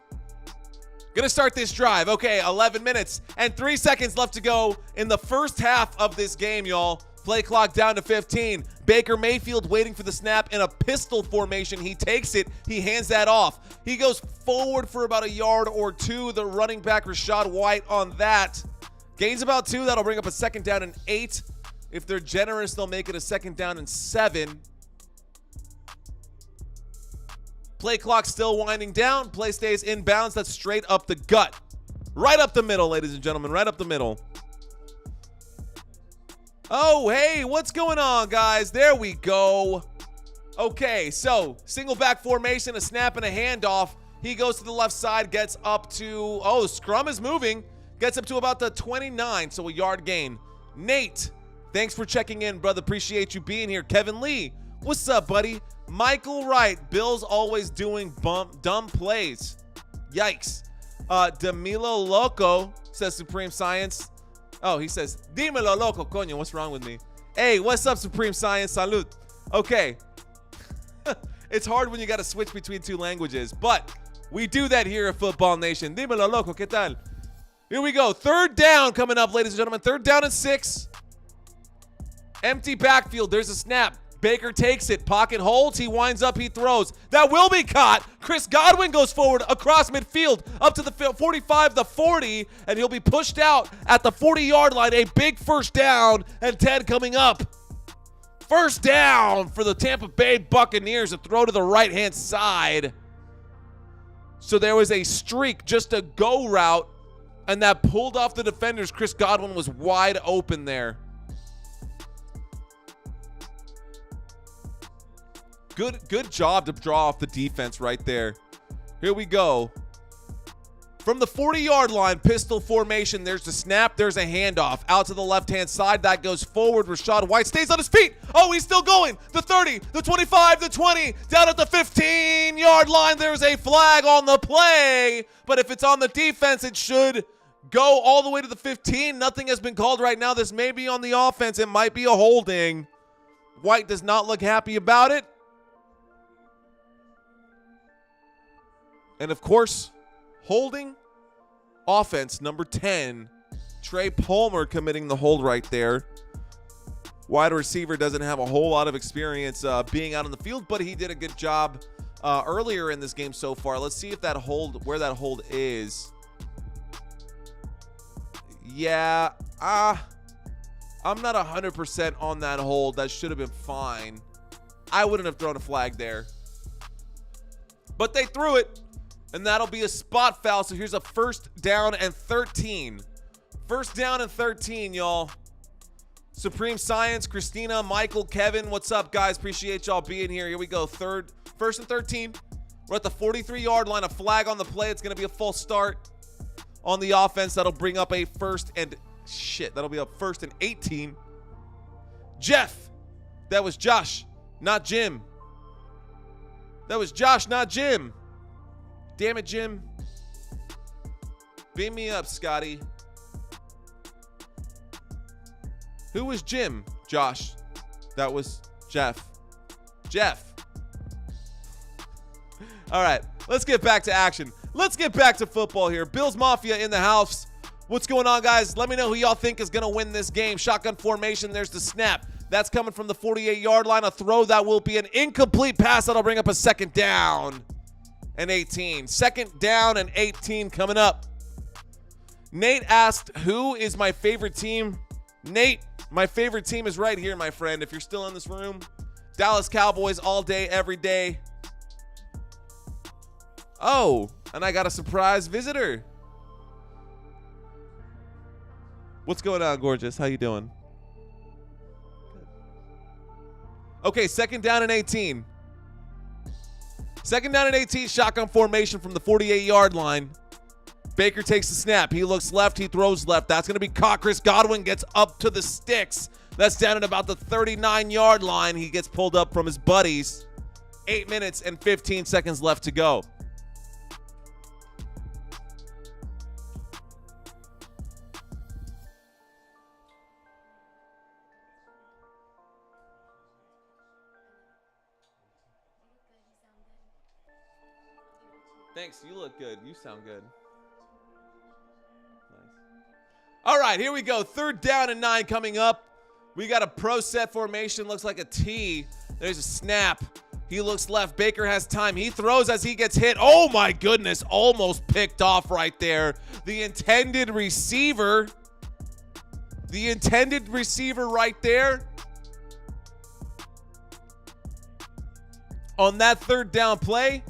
Gonna start this drive. Okay, 11 minutes and 3 seconds left to go in the first half of this game, y'all. Play clock down to 15. Baker Mayfield waiting for the snap in a pistol formation. He takes it. He hands that off. He goes forward for about a yard or 2. The running back, Rachaad White, on that. Gains about 2. That'll bring up a 2nd down and 8. If they're generous, they'll make it a 2nd down and 7. Play clock still winding down. Play stays inbounds. That's straight up the gut. Right up the middle, ladies and gentlemen. Right up the middle. Oh, hey, what's going on, guys? There we go. Okay, so single back formation, a snap and a handoff. He goes to the left side, gets up to, scrum is moving. Gets up to about the 29, so a yard gain. Nate, thanks for checking in, brother. Appreciate you being here. Kevin Lee, what's up, buddy? Michael Wright, Bills always doing dumb plays. Yikes. Demilo Loco says Supreme Science. Oh, he says, Dímelo Loco, coño, what's wrong with me? Hey, what's up, Supreme Science? Salud. Okay. It's hard when you got to switch between 2 languages, but we do that here at Football Nation. Dímelo Loco, ¿qué tal? Here we go. 3rd down coming up, ladies and gentlemen. 3rd down and 6. Empty backfield. There's a snap. Baker takes it. Pocket holds. He winds up. He throws. That will be caught. Chris Godwin goes forward across midfield up to the 45, the 40, and he'll be pushed out at the 40-yard line. A big 1st down, and 10 coming up. 1st down for the Tampa Bay Buccaneers. A throw to the right-hand side. So there was a streak, just a go route, and that pulled off the defenders. Chris Godwin was wide open there. Good job to draw off the defense right there. Here we go. From the 40-yard line, pistol formation. There's the snap. There's a handoff. Out to the left-hand side. That goes forward. Rachaad White stays on his feet. Oh, he's still going. The 30, the 25, the 20. Down at the 15-yard line. There's a flag on the play. But if it's on the defense, it should go all the way to the 15. Nothing has been called right now. This may be on the offense. It might be a holding. White does not look happy about it. And, of course, holding offense, number 10, Trey Palmer committing the hold right there. Wide receiver doesn't have a whole lot of experience being out on the field, but he did a good job earlier in this game so far. Let's see if that hold, where that hold is. Yeah, I'm not 100% on that hold. That should have been fine. I wouldn't have thrown a flag there. But they threw it. And that'll be a spot foul. So here's a 1st down and 13. 1st down and 13, y'all. Supreme Science, Christina, Michael, Kevin, what's up, guys? Appreciate y'all being here. Here we go. 1st and 13. We're at the 43-yard line. A flag on the play. It's going to be a false start on the offense. That'll bring up a 1st and that'll be a 1st and 18. Jeff. That was Josh, not Jim. That was Josh, not Jim. Damn it, Jim. Beam me up, Scotty. Who was Jim? Josh. That was Jeff. Jeff. All right, let's get back to action. Let's get back to football here. Bills Mafia in the house. What's going on, guys? Let me know who y'all think is going to win this game. Shotgun formation. There's the snap. That's coming from the 48-yard line. A throw that will be an incomplete pass. That'll bring up a second down and 18. Second down and 18 coming up. Nate asked, who is my favorite team? Nate, my favorite team is right here, my friend. If you're still in this room, Dallas Cowboys all day, every day. Oh, and I got a surprise visitor. What's going on, gorgeous? How you doing? Okay, second down and 18. Second down and 18, shotgun formation from the 48-yard line. Baker takes the snap. He looks left. He throws left. That's going to be caught. Chris Godwin gets up to the sticks. That's down at about the 39-yard line. He gets pulled up from his buddies. 8 minutes and 15 seconds left to go. Thanks. You look good. You sound good. Nice. All right, here we go. Third down and 9 coming up. We got a pro set formation. Looks like a T. There's a snap. He looks left. Baker has time. He throws as he gets hit. Oh, my goodness. Almost picked off right there. The intended receiver. The intended receiver right there. On that third down play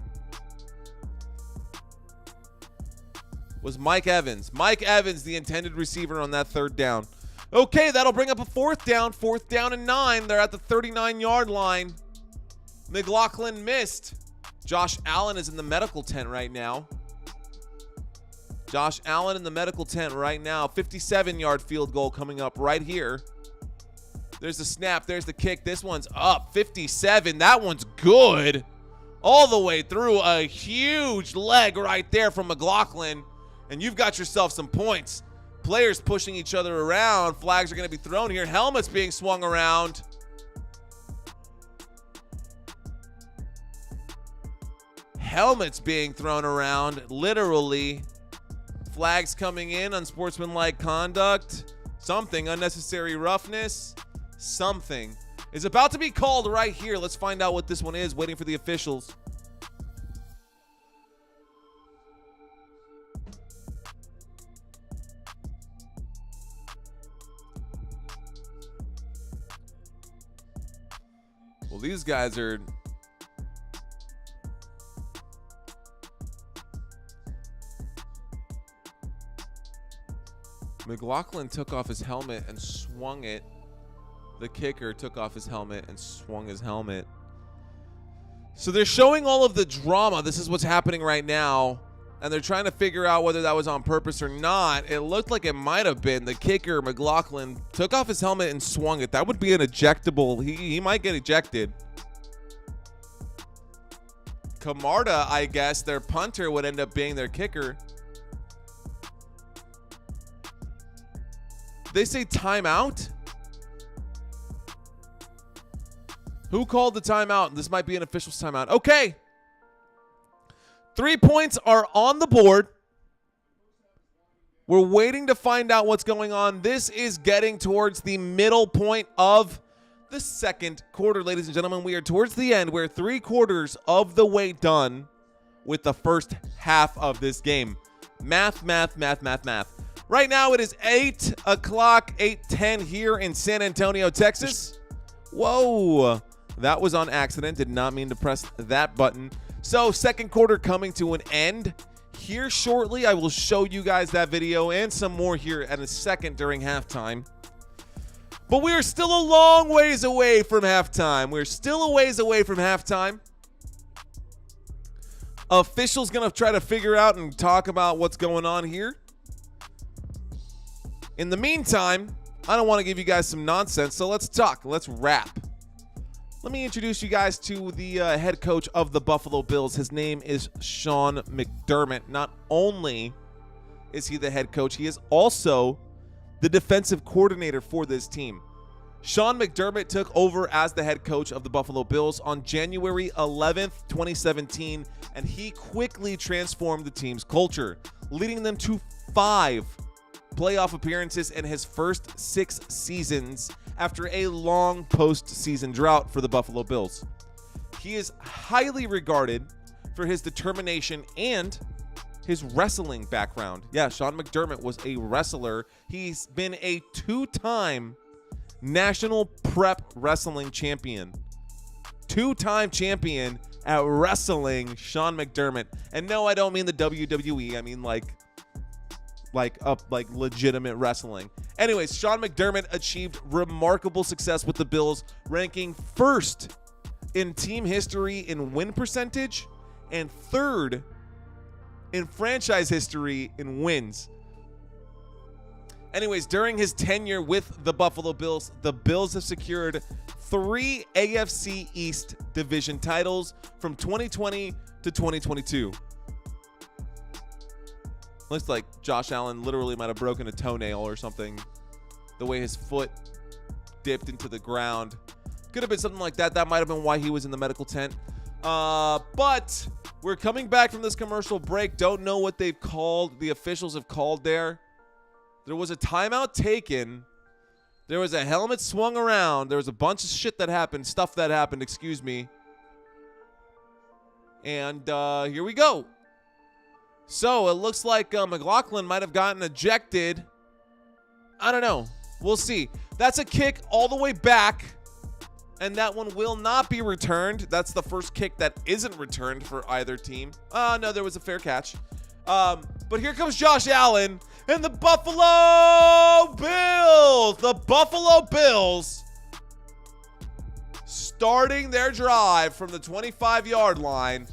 was Mike Evans. Mike Evans, the intended receiver on that third down. Okay, that'll bring up a fourth down. Fourth down and 9. They're at the 39-yard line. McLaughlin missed. Josh Allen is in the medical tent right now. Josh Allen in the medical tent right now. 57-yard field goal coming up right here. There's the snap. There's the kick. This one's up. 57. That one's good. All the way through. A huge leg right there from McLaughlin. And you've got yourself some points. Players pushing each other around. Flags are going to be thrown here. Helmets being swung around. Helmets being thrown around. Literally. Flags coming in. Unsportsmanlike conduct. Something. Unnecessary roughness. Something is about to be called right here. Let's find out what this one is. Waiting for the officials. Well, these guys are McLaughlin took off his helmet and swung it. The kicker took off his helmet and swung his helmet. So they're showing all of the drama. This is what's happening right now. And they're trying to figure out whether that was on purpose or not. It looked like it might have been. The kicker, McLaughlin, took off his helmet and swung it. That would be an ejectable. He might get ejected. Camarda, I guess, their punter, would end up being their kicker. They say timeout? Who called the timeout? This might be an official's timeout. Okay. 3 points are on the board. We're waiting to find out what's going on. This is getting towards the middle point of the second quarter, ladies and gentlemen. We are towards the end. We're 3/4 of the way done with the first half of this game. Math. Right now it is 8 o'clock, 8:10 here in San Antonio, Texas. Whoa, that was on accident. Did not mean to press that button. So second quarter coming to an end. Here shortly, I will show you guys that video and some more here in a second during halftime. But we are still a long ways away from halftime. We're still a ways away from halftime. Officials going to try to figure out and talk about what's going on here. In the meantime, I don't want to give you guys some nonsense, so let's talk. Let's rap. Let me introduce you guys to the head coach of the Buffalo Bills. His name is Sean McDermott. Not only is he the head coach, he is also the defensive coordinator for this team. Sean McDermott took over as the head coach of the Buffalo Bills on January 11th, 2017, and he quickly transformed the team's culture, leading them to 5 playoff appearances in his first 6 seasons after a long postseason drought for the Buffalo Bills. He is highly regarded for his determination and his wrestling background. Yeah, Sean McDermott was a wrestler. He's been a 2-time National Prep Wrestling Champion. 2-time champion at wrestling, Sean McDermott. And no, I don't mean the WWE. I mean like legitimate wrestling. Anyways, Sean McDermott achieved remarkable success with the Bills, ranking 1st in team history in win percentage and 3rd in franchise history in wins. Anyways, during his tenure with the Buffalo Bills, the Bills have secured 3 AFC East division titles from 2020 to 2022. Looks like Josh Allen literally might have broken a toenail or something. The way his foot dipped into the ground. Could have been something like that. That might have been why he was in the medical tent. But we're coming back from this commercial break. Don't know what they've called. The officials have called there. There was a timeout taken. There was a helmet swung around. There was a bunch of shit that happened. Stuff that happened, excuse me. And here we go. So it looks like McLaughlin might have gotten ejected. I don't know. We'll see. That's a kick all the way back. And that one will not be returned. That's the first kick that isn't returned for either team. No, there was a fair catch. But here comes Josh Allen and the Buffalo Bills. The Buffalo Bills starting their drive from the 25-yard line.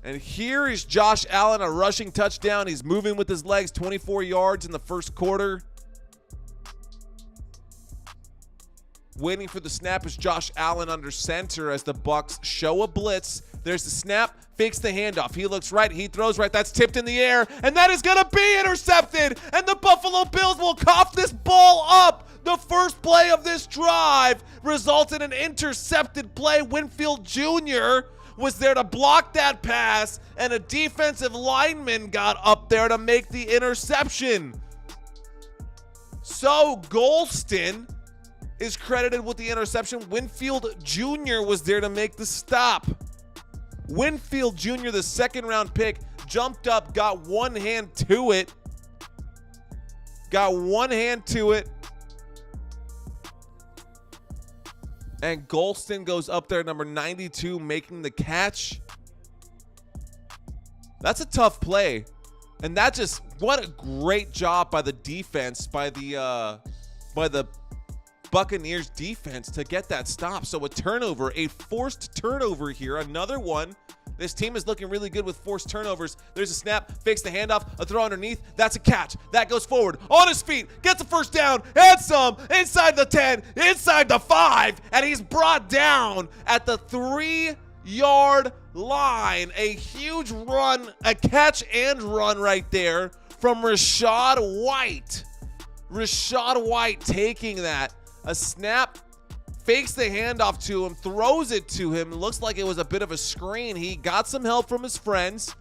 And here is Josh Allen, a rushing touchdown. He's moving with his legs 24 yards in the first quarter. Waiting for the snap is Josh Allen under center as the Bucs show a blitz. There's the snap, fakes the handoff. He looks right, he throws right. That's tipped in the air, and that is going to be intercepted. And the Buffalo Bills will cough this ball up. The first play of this drive results in an intercepted play. Winfield Jr. was there to block that pass, and a defensive lineman got up there to make the interception. So Golston is credited with the interception. Winfield Jr. was there to make the stop. Winfield Jr., the second-round pick, jumped up, got one hand to it. And Golston goes up there, number 92, making the catch. That's a tough play. And that just, what a great job by the defense, by the Buccaneers defense to get that stop. So a turnover, a forced turnover here, another one. This team is looking really good with forced turnovers. There's a snap, fakes the handoff, a throw underneath. That's a catch. That goes forward, on his feet, gets a first down, and some, inside the 10, inside the 5, and he's brought down at the 3-yard line. A huge run, a catch and run right there from Rachaad White. Rachaad White taking that. A snap, fakes the handoff to him, throws it to him. Looks like it was a bit of a screen. He got some help from his friends,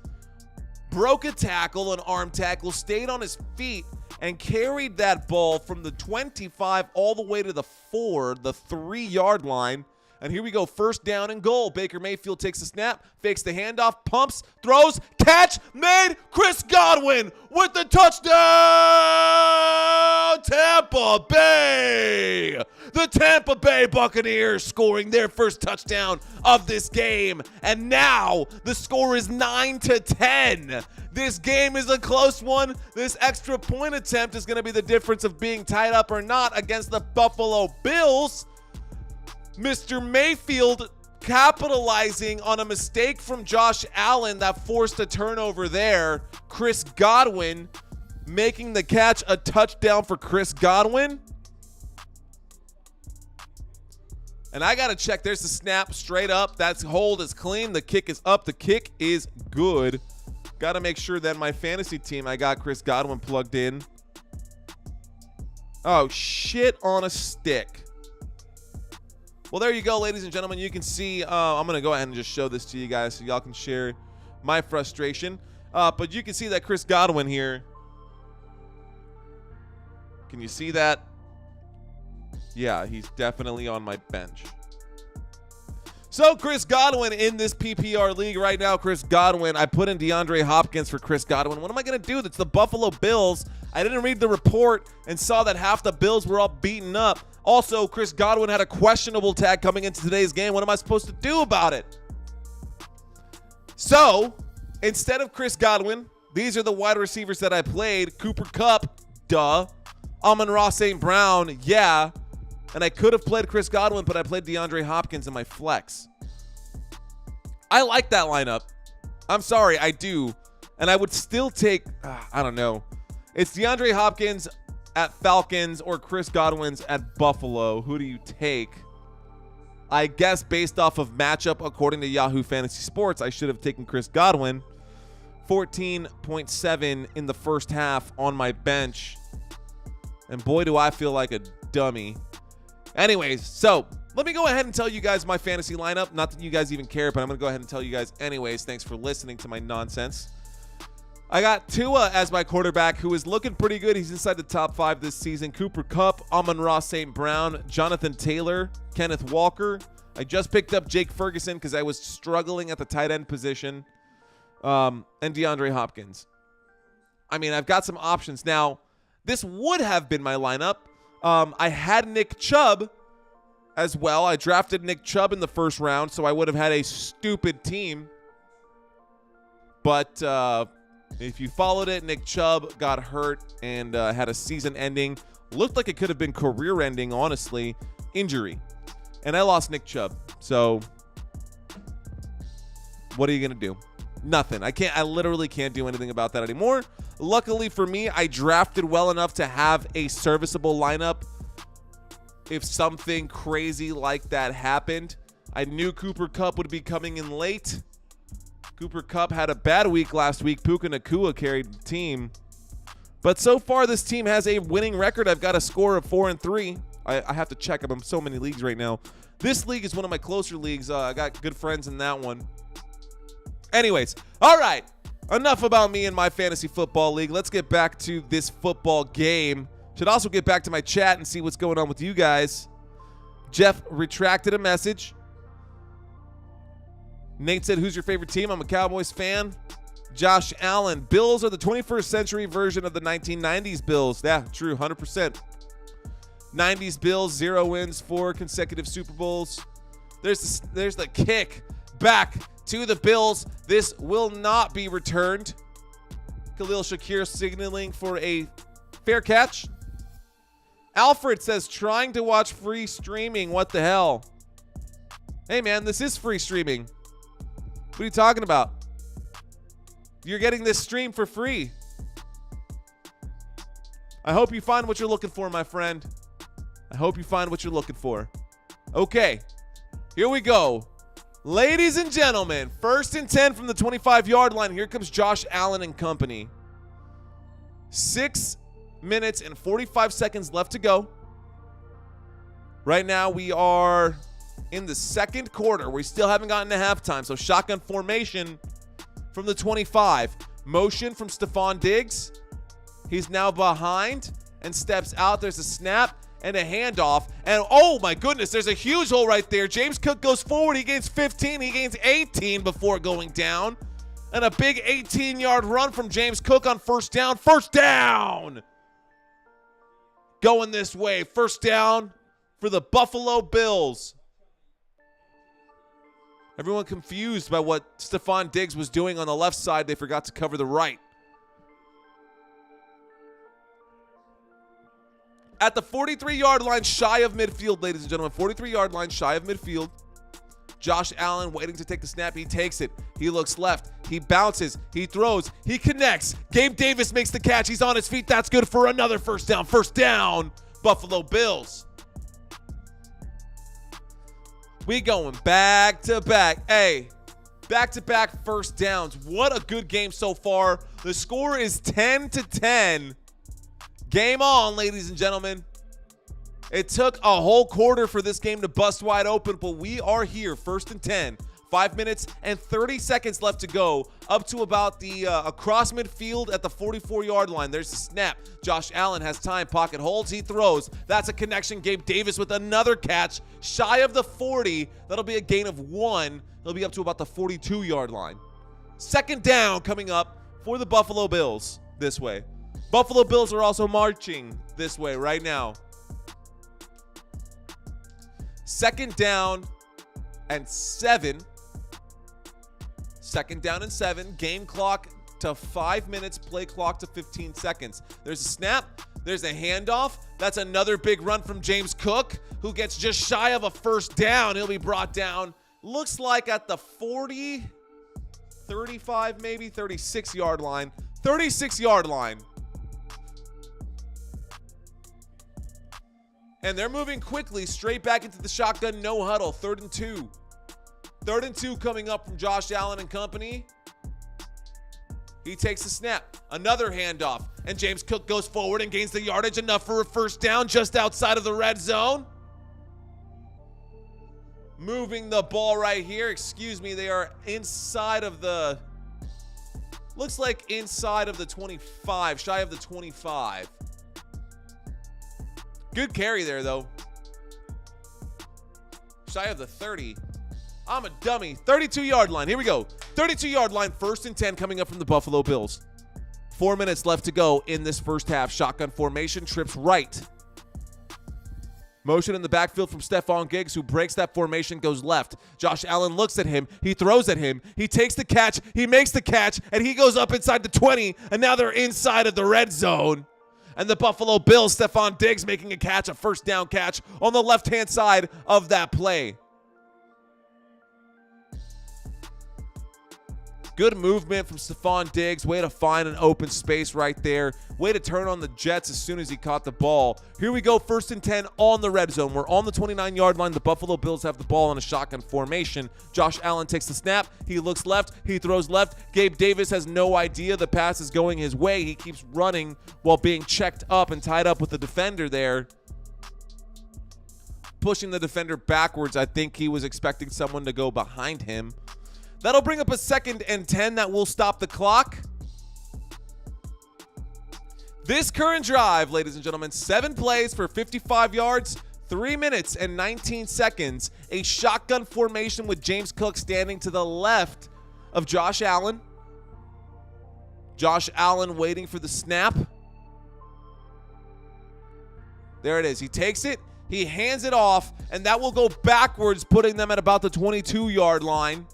broke a tackle, an arm tackle, stayed on his feet, and carried that ball from the 25 all the way to the 4, the 3-yard line. And here we go, first down and goal. Baker Mayfield takes the snap, fakes the handoff, pumps, throws, catch, made. Chris Godwin with the touchdown, Tampa Bay. The Tampa Bay Buccaneers scoring their first touchdown of this game. And now the score is 9-10. This game is a close one. This extra point attempt is going to be the difference of being tied up or not against the Buffalo Bills. Mr. Mayfield capitalizing on a mistake from Josh Allen that forced a turnover there. Chris Godwin making the catch, a touchdown for Chris Godwin. And I got to check. There's the snap straight up. That hold is clean. The kick is up. The kick is good. Got to make sure that my fantasy team, I got Chris Godwin plugged in. Oh, shit on a stick. Well, there you go, ladies and gentlemen. You can see, I'm going to go ahead and just show this to you guys so y'all can share my frustration. But you can see that Chris Godwin here. Can you see that? Yeah, he's definitely on my bench. So Chris Godwin in this PPR league right now. Chris Godwin, I put in DeAndre Hopkins for Chris Godwin. What am I going to do? That's the Buffalo Bills. I didn't read the report and saw that half the Bills were all beaten up. Also, Chris Godwin had a questionable tag coming into today's game. What am I supposed to do about it? So, instead of Chris Godwin, these are the wide receivers that I played. Cooper Kupp, duh. Amon-Ra St. Brown, yeah. And I could have played Chris Godwin, but I played DeAndre Hopkins in my flex. I like that lineup. I'm sorry, I do. And I would still take, I don't know. It's DeAndre Hopkins at Falcons or Chris Godwin's at Buffalo. Who do you take? I guess based off of matchup, according to Yahoo Fantasy Sports, I should have taken Chris Godwin. 14.7 in the first half on my bench. And boy, do I feel like a dummy. Anyways, so let me go ahead and tell you guys my fantasy lineup. Not that you guys even care, but I'm going to go ahead and tell you guys anyways. Thanks for listening to my nonsense. I got Tua as my quarterback, who is looking pretty good. He's inside the top 5 this season. Cooper Kupp, Amon-Ra St. Brown, Jonathan Taylor, Kenneth Walker. I just picked up Jake Ferguson because I was struggling at the tight end position. And DeAndre Hopkins. I mean, I've got some options. Now, this would have been my lineup. I had Nick Chubb as well. I drafted Nick Chubb in the first round, so I would have had a stupid team. But if you followed it, Nick Chubb got hurt and had a season ending. Looked like it could have been career ending, honestly. Injury. And I lost Nick Chubb. So what are you going to do? Nothing. I literally can't do anything about that anymore. Luckily for me, I drafted well enough to have a serviceable lineup if something crazy like that happened. I knew Cooper Kupp would be coming in late. Cooper Kupp had a bad week last week. Puka Nacua carried the team. But so far, this team has a winning record. I've got a score of 4-3. I have to check. I'm in so many leagues right now. This league is one of my closer leagues. I got good friends in that one. Anyways, all right. Enough about me and my fantasy football league. Let's get back to this football game. Should also get back to my chat and see what's going on with you guys. Jeff retracted a message. Nate said, who's your favorite team? I'm a Cowboys fan. Josh Allen, Bills are the 21st century version of the 1990s Bills. Yeah, true, 100%. 90s Bills, 0 wins, 4 consecutive Super Bowls. There's the kick back to the Bills. This will not be returned. Khalil Shakir signaling for a fair catch. Alfred says, trying to watch free streaming. What the hell? Hey, man, this is free streaming. What are you talking about? You're getting this stream for free. I hope you find what you're looking for, my friend. I hope you find what you're looking for. Okay, here we go. Ladies and gentlemen, 1st and 10 from the 25-yard line. Here comes Josh Allen and company. 6 minutes and 45 seconds left to go. Right now we are in the second quarter. We still haven't gotten to halftime, so shotgun formation from the 25. Motion from Stephon Diggs. He's now behind and steps out. There's a snap and a handoff. And oh my goodness, there's a huge hole right there. James Cook goes forward. He gains 15. He gains 18 before going down. And a big 18-yard run from James Cook on first down. First down! Going this way. First down for the Buffalo Bills. Everyone confused by what Stephon Diggs was doing on the left side. They forgot to cover the right. At the 43-yard line, shy of midfield, ladies and gentlemen. 43-yard line, shy of midfield. Josh Allen waiting to take the snap. He takes it. He looks left. He bounces. He throws. He connects. Gabe Davis makes the catch. He's on his feet. That's good for another first down. First down, Buffalo Bills. We going back to back. Hey, Back-to-back first downs. What a good game so far. The score is 10-10. Game on, ladies and gentlemen. It took a whole quarter for this game to bust wide open, but we are here, 1st and 10. 5 minutes and 30 seconds left to go, up to about the across midfield at the 44-yard line. There's the snap. Josh Allen has time. Pocket holds. He throws. That's a connection. Gabe Davis with another catch. Shy of the 40. That'll be a gain of 1. He'll be up to about the 42-yard line. 2nd down coming up for the Buffalo Bills this way. Buffalo Bills are also marching this way right now. 2nd down and 7. 2nd down and 7. Game clock to 5 minutes. Play clock to 15 seconds. There's a snap. There's a handoff. That's another big run from James Cook, who gets just shy of a 1st down. He'll be brought down, looks like at the 40, 35, maybe 36-yard line. 36-yard line. And they're moving quickly straight back into the shotgun, no huddle. 3rd and 2. 3rd and 2 coming up from Josh Allen and company. He takes the snap. Another handoff. And James Cook goes forward and gains the yardage enough for a 1st down just outside of the red zone. Moving the ball right here. Excuse me. They are inside of the... Looks like inside of the 25. Shy of the 25. Good carry there, though. Shy of the 30. I'm a dummy. 32-yard line. Here we go. 32-yard line. 1st and 10 coming up from the Buffalo Bills. 4 minutes left to go in this first half. Shotgun formation. Trips right. Motion in the backfield from Stephon Diggs, who breaks that formation, goes left. Josh Allen looks at him. He throws at him. He takes the catch. He makes the catch, and he goes up inside the 20, and now they're inside of the red zone. And the Buffalo Bills, Stephon Diggs making a catch, a 1st down catch on the left-hand side of that play. Good movement from Stephon Diggs. Way to find an open space right there. Way to turn on the Jets as soon as he caught the ball. Here we go, 1st and 10 on the red zone. We're on the 29-yard line. The Buffalo Bills have the ball in a shotgun formation. Josh Allen takes the snap. He looks left. He throws left. Gabe Davis has no idea the pass is going his way. He keeps running while being checked up and tied up with the defender there. Pushing the defender backwards. I think he was expecting someone to go behind him. That'll bring up a 2nd and 10 that will stop the clock. This current drive, ladies and gentlemen, 7 plays for 55 yards, 3 minutes and 19 seconds. A shotgun formation with James Cook standing to the left of Josh Allen. Josh Allen waiting for the snap. There it is. He takes it. He hands it off, and that will go backwards, putting them at about the 22-yard line.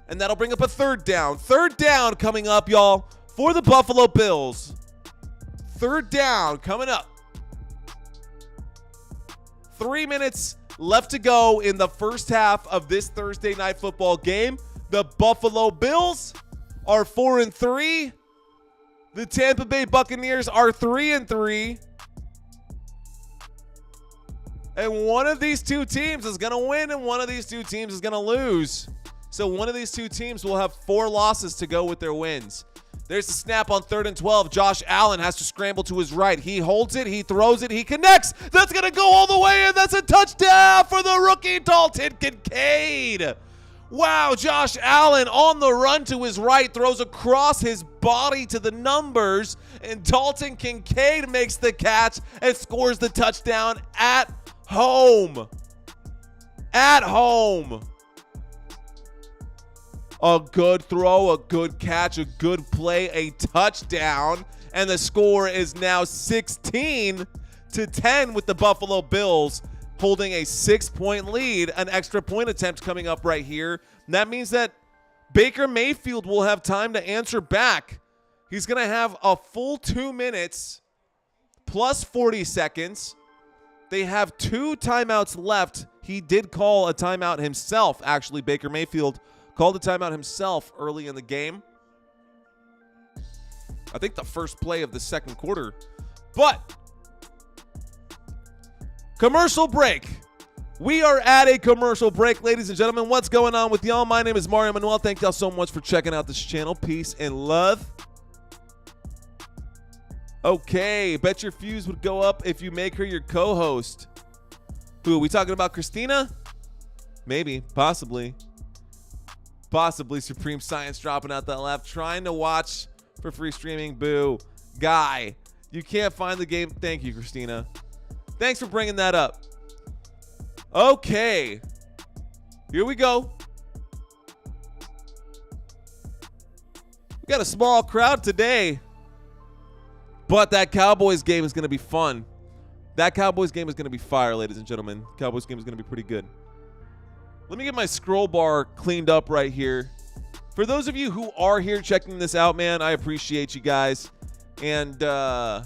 And that'll bring up a 3rd down. 3rd down coming up, y'all, for the Buffalo Bills. 3rd down coming up. 3 minutes left to go in the first half of this Thursday night football game. The Buffalo Bills are 4-3. The Tampa Bay Buccaneers are 3-3. And one of these two teams is going to win, and one of these two teams is going to lose. So one of these two teams will have 4 losses to go with their wins. There's the snap on 3rd and 12. Josh Allen has to scramble to his right. He holds it. He throws it. He connects. That's going to go all the way in. That's a touchdown for the rookie, Dalton Kincaid. Wow, Josh Allen on the run to his right, throws across his body to the numbers, and Dalton Kincaid makes the catch and scores the touchdown at home. At home. A good throw, a good catch, a good play, a touchdown, and the score is now 16-10 with the Buffalo Bills holding a 6-point lead. An extra point attempt coming up right here. And that means that Baker Mayfield will have time to answer back. He's going to have a full 2 minutes plus 40 seconds. They have 2 timeouts left. He did call a timeout himself, actually. Baker Mayfield called a timeout himself early in the game. I think the first play of the second quarter. But commercial break. We are at a commercial break, ladies and gentlemen. What's going on with y'all? My name is Mario Manuel. Thank y'all so much for checking out this channel. Peace and love. Okay, bet your fuse would go up if you make her your co-host. Who, are we talking about Christina? Maybe, possibly. Possibly Supreme Science dropping out that left. Trying to watch for free streaming. Boo. Guy, you can't find the game. Thank you, Christina. Thanks for bringing that up. Okay. Here we go. We got a small crowd today. But that Cowboys game is going to be fun. That Cowboys game is going to be fire, ladies and gentlemen. Cowboys game is going to be pretty good. Let me get my scroll bar cleaned up right here. For those of you who are here checking this out, man, I appreciate you guys. And I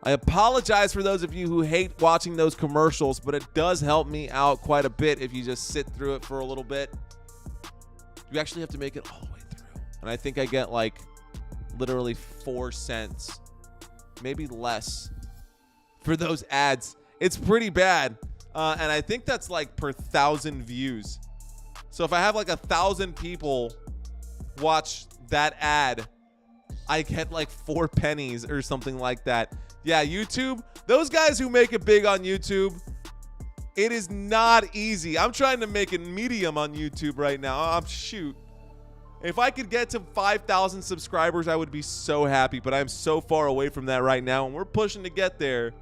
apologize for those of you who hate watching those commercials, but it does help me out quite a bit if you just sit through it for a little bit. You actually have to make it all the way through. And I think I get like literally 4 cents, maybe less, for those ads. It's pretty bad. And I think that's like per 1,000 views. So if I have like 1,000 people watch that ad, I get like 4 pennies or something like that. Yeah, YouTube, those guys who make it big on YouTube, it is not easy. I'm trying to make it medium on YouTube right now. Shoot. If I could get to 5,000 subscribers, I would be so happy. But I'm so far away from that right now, and we're pushing to get there.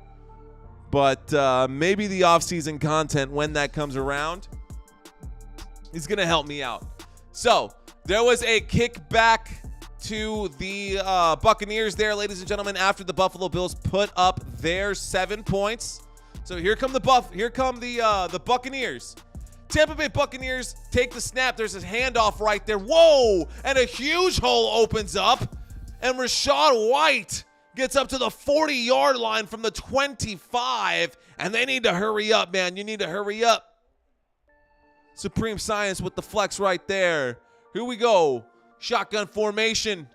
But maybe the off-season content, when that comes around, is going to help me out. So there was a kickback to the Buccaneers there, ladies and gentlemen, after the Buffalo Bills put up their 7 points. So here come the Buccaneers. Tampa Bay Buccaneers take the snap. There's a handoff right there. Whoa! And a huge hole opens up. And Rachaad White gets up to the 40-yard line from the 25. And they need to hurry up, man. You need to hurry up. Supreme Science with the flex right there. Here we go. Shotgun formation.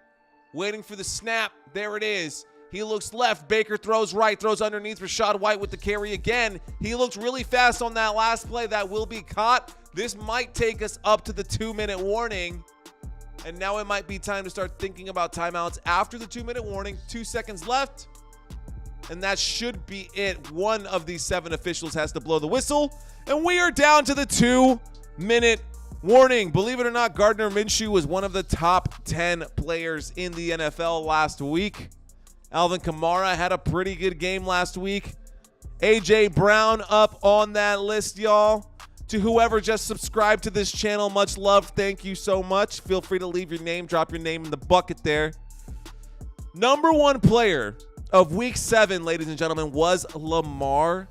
Waiting for the snap. There it is. He looks left. Baker throws right. Throws underneath. Rachaad White with the carry again. He looks really fast on that last play. That will be caught. This might take us up to the 2-minute warning. And now it might be time to start thinking about timeouts after the 2-minute warning. 2 seconds left. And that should be it. One of these 7 officials has to blow the whistle. And we are down to the 2-minute warning. Believe it or not, Gardner Minshew was one of the top 10 players in the NFL last week. Alvin Kamara had a pretty good game last week. A.J. Brown up on that list, y'all. To whoever just subscribed to this channel, much love. Thank you so much. Feel free to leave your name, drop your name in the bucket there. Number 1 player of week 7, ladies and gentlemen, was Lamar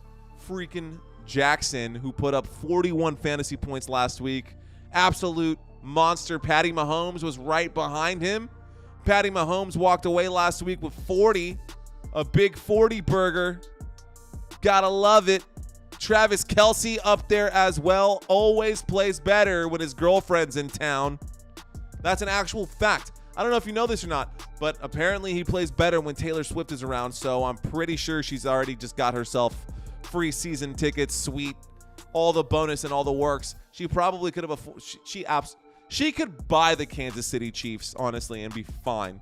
freaking Jackson, who put up 41 fantasy points last week. Absolute monster. Patty Mahomes was right behind him. Patty Mahomes walked away last week with 40. A big 40 burger. Gotta love it. Travis Kelce up there as well. Always plays better when his girlfriend's in town. That's an actual fact. I don't know if you know this or not, but apparently he plays better when Taylor Swift is around, so I'm pretty sure she's already just got herself free season tickets, suite, all the bonus and all the works. She probably could have she could buy the Kansas City Chiefs, honestly, and be fine.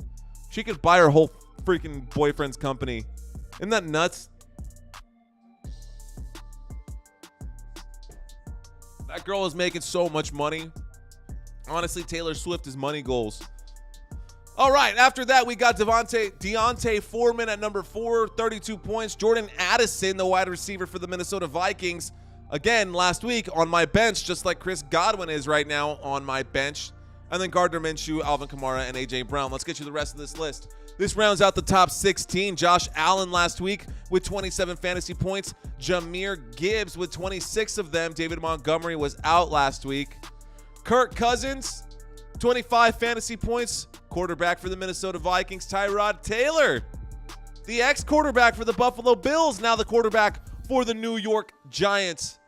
She could buy her whole freaking boyfriend's company. Isn't that nuts? That girl is making so much money. Honestly, Taylor Swift is money goals. All right, after that, we got Deontay Foreman at number 4, 32 points. Jordan Addison, the wide receiver for the Minnesota Vikings, again, last week on my bench, just like Chris Godwin is right now on my bench. And then Gardner Minshew, Alvin Kamara, and A.J. Brown. Let's get you the rest of this list. This rounds out the top 16. Josh Allen last week with 27 fantasy points. Jahmyr Gibbs with 26 of them. David Montgomery was out last week. Kirk Cousins, 25 fantasy points. Quarterback for the Minnesota Vikings. Tyrod Taylor, the ex-quarterback for the Buffalo Bills, now the quarterback for the New York Giants.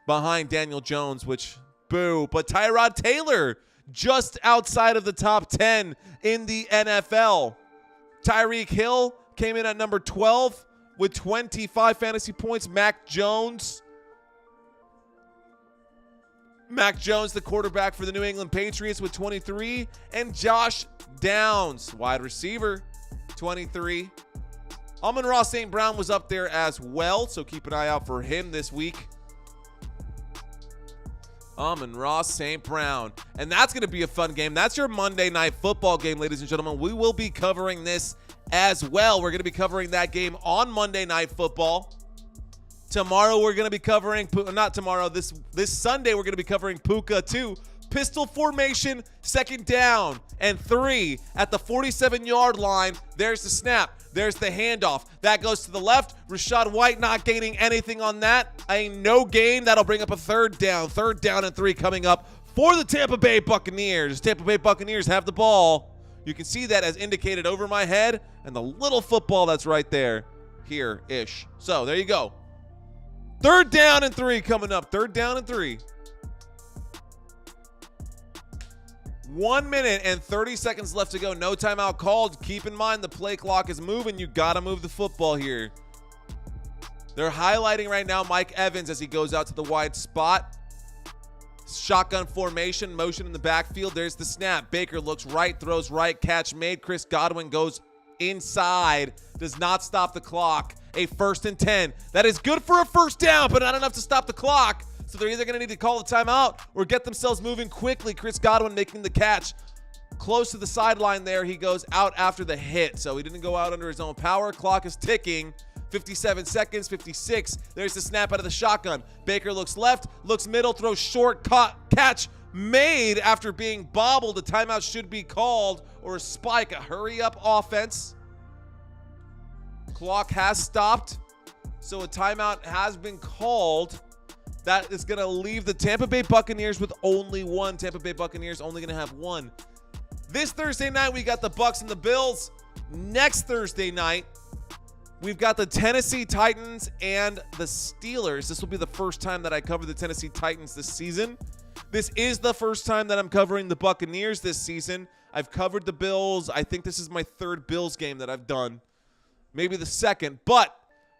Behind Daniel Jones, which, boo. But Tyrod Taylor, just outside of the top 10 in the NFL. Tyreek Hill came in at number 12 with 25 fantasy points. Mac Jones Mac Jones, the quarterback for the New England Patriots with 23. And Josh Downs, wide receiver, 23. Amon-Ra St. Brown was up there as well, so keep an eye out for him this week. Amon-Ra St. Brown. And that's going to be a fun game. That's your Monday Night Football game, ladies and gentlemen. We will be covering this as well. We're going to be covering that game on Monday Night Football. Tomorrow we're going to be covering, not tomorrow, this Sunday we're going to be covering Puka 2. Pistol formation, 2nd down and 3 at the 47-yard line. There's the snap. There's the handoff. That goes to the left. Rachaad White not gaining anything on that. No gain. That'll bring up a 3rd down. 3rd down and 3 coming up for the Tampa Bay Buccaneers. Tampa Bay Buccaneers have the ball. You can see that as indicated over my head and the little football that's right there, here-ish. So there you go. 3rd down and 3 coming up. 3rd down and 3. 1 minute and 30 seconds left to go. No timeout called. Keep in mind the play clock is moving. You got to move the football here. They're highlighting right now Mike Evans as he goes out to the wide spot. Shotgun formation, motion in the backfield. There's the snap. Baker looks right, throws right, catch made. Chris Godwin goes inside, does not stop the clock. A 1st and 10. That is good for a 1st down, but not enough to stop the clock. So they're either going to need to call a timeout or get themselves moving quickly. Chris Godwin making the catch close to the sideline there. He goes out after the hit, so he didn't go out under his own power. Clock is ticking. 57 seconds, 56. There's the snap out of the shotgun. Baker looks left, looks middle, throws short, catch made after being bobbled. A timeout should be called or a spike, a hurry-up offense. Clock has stopped, so a timeout has been called. That is going to leave the Tampa Bay Buccaneers with only one. Tampa Bay Buccaneers only going to have one. This Thursday night, we got the Bucs and the Bills. Next Thursday night, we've got the Tennessee Titans and the Steelers. This will be the first time that I cover the Tennessee Titans this season. This is the first time that I'm covering the Buccaneers this season. I've covered the Bills. I think this is my 3rd Bills game that I've done. Maybe the 2nd, but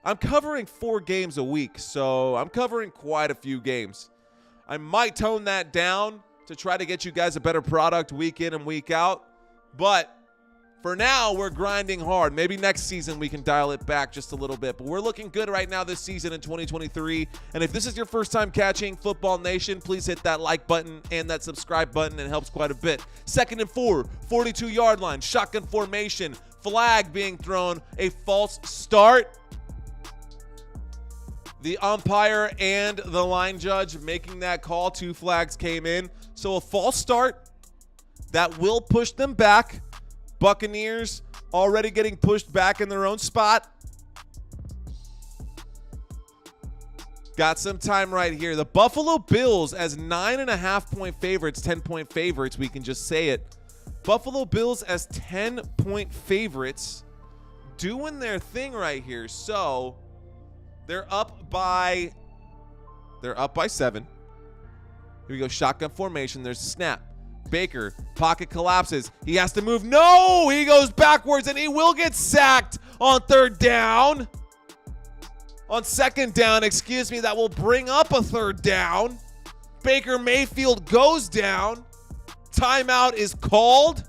I'm covering 4 games a week, so I'm covering quite a few games. I might tone that down to try to get you guys a better product week in and week out, but for now, we're grinding hard. Maybe next season we can dial it back just a little bit, but we're looking good right now this season in 2023, and if this is your first time catching Football Nation, please hit that like button and that subscribe button. It helps quite a bit. 2nd and 4, 42-yard line, shotgun formation, flag being thrown, a false start. The umpire and the line judge making that call. 2 flags came in. So a false start that will push them back. Buccaneers already getting pushed back in their own spot. Got some time right here. The Buffalo Bills as 9.5-point favorites, 10-point favorites. We can just say it. Buffalo Bills as 10-point favorites doing their thing right here. So they're up by 7. Here we go. Shotgun formation. There's a snap. Baker, pocket collapses. He has to move. No! He goes backwards, and he will get sacked on 3rd down. On 2nd down, excuse me, that will bring up a 3rd down. Baker Mayfield goes down. Timeout is called.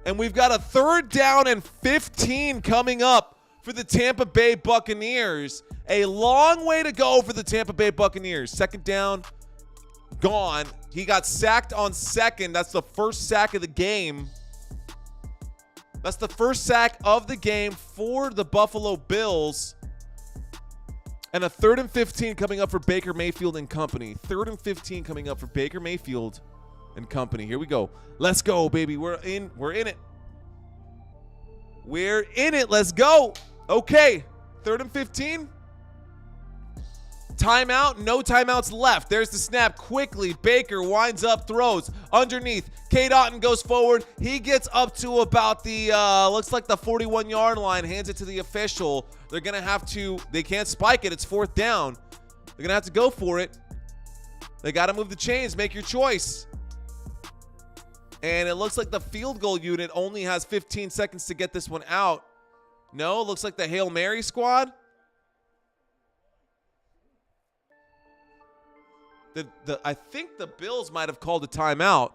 And we've got a 3rd down and 15 coming up for the Tampa Bay Buccaneers. A long way to go for the Tampa Bay Buccaneers. 2nd down, gone. He got sacked on 2nd. That's the first sack of the game. That's the first sack of the game for the Buffalo Bills. And a 3rd and 15 coming up for Baker Mayfield and company. 3rd and 15 coming up for Baker Mayfield and company. Here we go. Let's go, baby. We're in it. We're in it. Let's go. Okay. 3rd and 15. Timeout. No timeouts left. There's the snap quickly. Baker winds up, throws underneath. Cade Otton goes forward. He gets up to about the, looks like the 41-yard line, hands it to the official. They're going to have to, they can't spike it. It's 4th down. They're going to have to go for it. They got to move the chains. Make your choice. And it looks like the field goal unit only has 15 seconds to get this one out. No, looks like the Hail Mary squad. I think the Bills might have called a timeout.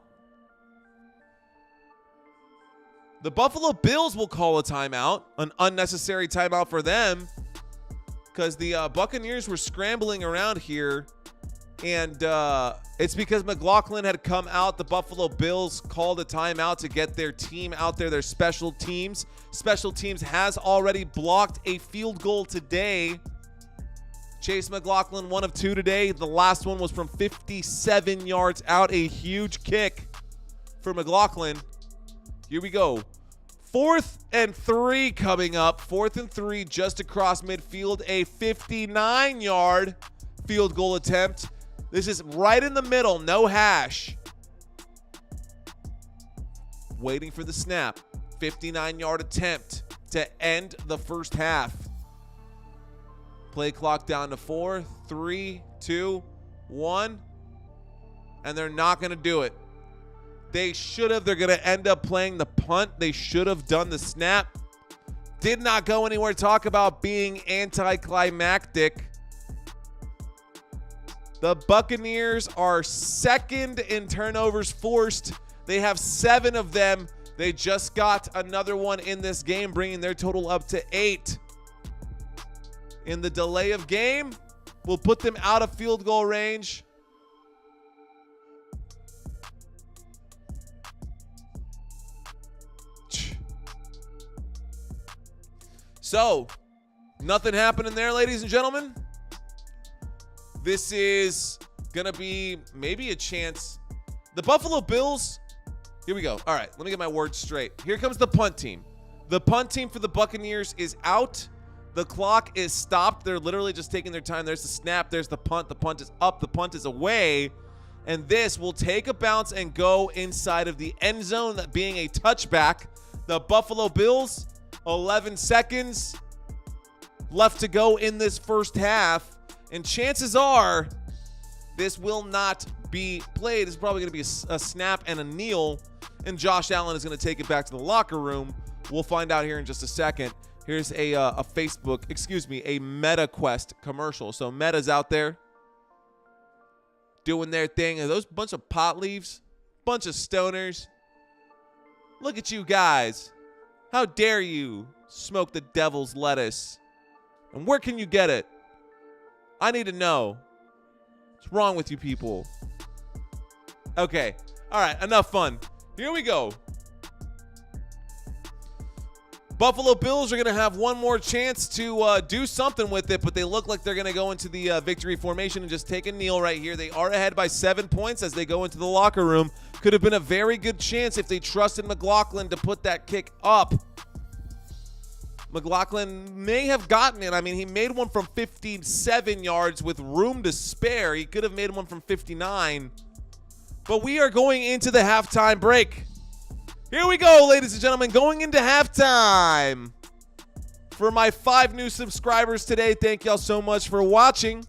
The Buffalo Bills will call a timeout, an unnecessary timeout for them, because the Buccaneers were scrambling around here, and it's because McLaughlin had come out. The Buffalo Bills called a timeout to get their team out there, their special teams. Special teams has already blocked a field goal today. Chase McLaughlin, 1 of 2 today. The last one was from 57 yards out, a huge kick for McLaughlin. Here we go. 4th and 3 coming up. 4th and 3 just across midfield. A 59-yard field goal attempt. This is right in the middle. No hash. Waiting for the snap. 59-yard attempt to end the first half. Play clock down to 4, 3, 2, 1. And they're not going to do it. They should have. They're going to end up playing the punt. They should have done the snap. Did not go anywhere. Talk about being anticlimactic. The Buccaneers are second in turnovers forced. They have 7 of them. They just got another one in this game, bringing their total up to 8. In the delay of game, we'll put them out of field goal range. So, nothing happening there, ladies and gentlemen. This is going to be maybe a chance. The Buffalo Bills, here we go. All right, let me get my words straight. Here comes the punt team. The punt team for the Buccaneers is out. The clock is stopped. They're literally just taking their time. There's the snap. There's the punt. The punt is up. The punt is away. And this will take a bounce and go inside of the end zone, that being a touchback. The Buffalo Bills, 11 seconds left to go in this first half. And chances are this will not be played. It's probably going to be a snap and a kneel. And Josh Allen is going to take it back to the locker room. We'll find out here in just a second. Here's a MetaQuest commercial. So Meta's out there doing their thing. Are those bunch of pot leaves? Bunch of stoners. Look at you guys. How dare you smoke the devil's lettuce? And where can you get it? I need to know. What's wrong with you people? Okay. All right. Enough fun. Here we go. Buffalo Bills are going to have one more chance to do something with it, but they look like they're going to go into the victory formation and just take a kneel right here. They are ahead by 7 points as they go into the locker room. Could have been a very good chance if they trusted McLaughlin to put that kick up. McLaughlin may have gotten it. I mean, he made one from 57 yards with room to spare. He could have made one from 59. But we are going into the halftime break. Here we go, ladies and gentlemen, going into halftime. For my 5 new subscribers today, thank y'all so much for watching.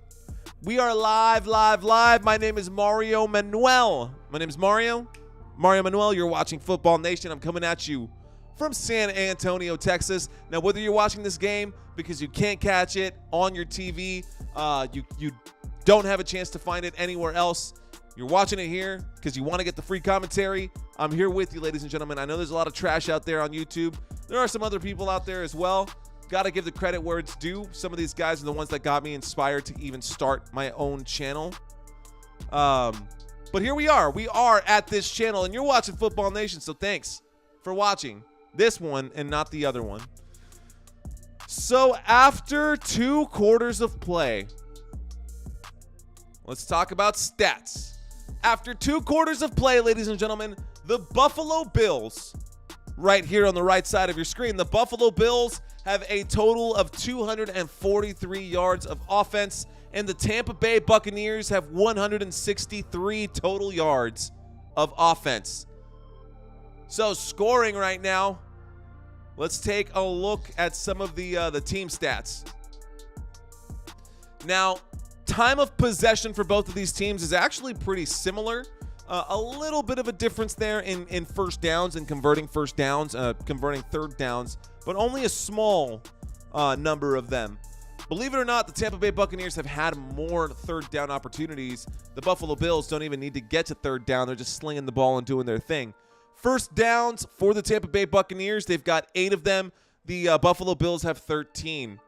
We are live. My name is Mario Manuel. My name is Mario Manuel. You're watching Football Nation. I'm coming at you from San Antonio, Texas. Now, whether you're watching this game because you can't catch it on your TV, you don't have a chance to find it anywhere else, you're watching it here because you want to get the free commentary, I'm here with you, ladies and gentlemen. I know there's a lot of trash out there on YouTube. There are some other people out there as well. Got to give the credit where it's due. Some of these guys are the ones that got me inspired to even start my own channel. But here we are. We are at this channel, and you're watching Football Nation, so thanks for watching this one and not the other one. So after 2 quarters of play, let's talk about stats. After 2 quarters of play, ladies and gentlemen, the Buffalo Bills, right here on the right side of your screen, the Buffalo Bills have a total of 243 yards of offense, and the Tampa Bay Buccaneers have 163 total yards of offense. So scoring right now, let's take a look at some of the team stats. Now, time of possession for both of these teams is actually pretty similar. A little bit of a difference there in first downs and converting first downs, converting third downs, but only a small number of them. Believe it or not, the Tampa Bay Buccaneers have had more third down opportunities. The Buffalo Bills don't even need to get to third down. They're just slinging the ball and doing their thing. First downs for the Tampa Bay Buccaneers. They've got 8 of them. The Buffalo Bills have 13.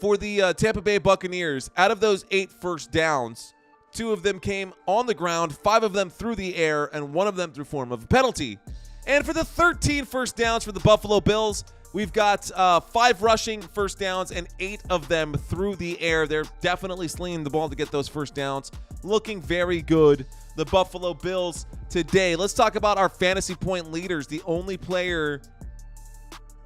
For the Tampa Bay Buccaneers, out of those 8 first downs, 2 of them came on the ground, 5 of them through the air, and 1 of them through form of a penalty. And for the 13 first downs for the Buffalo Bills, we've got 5 rushing first downs and 8 of them through the air. They're definitely slinging the ball to get those first downs. Looking very good, the Buffalo Bills today. Let's talk about our fantasy point leaders. The only player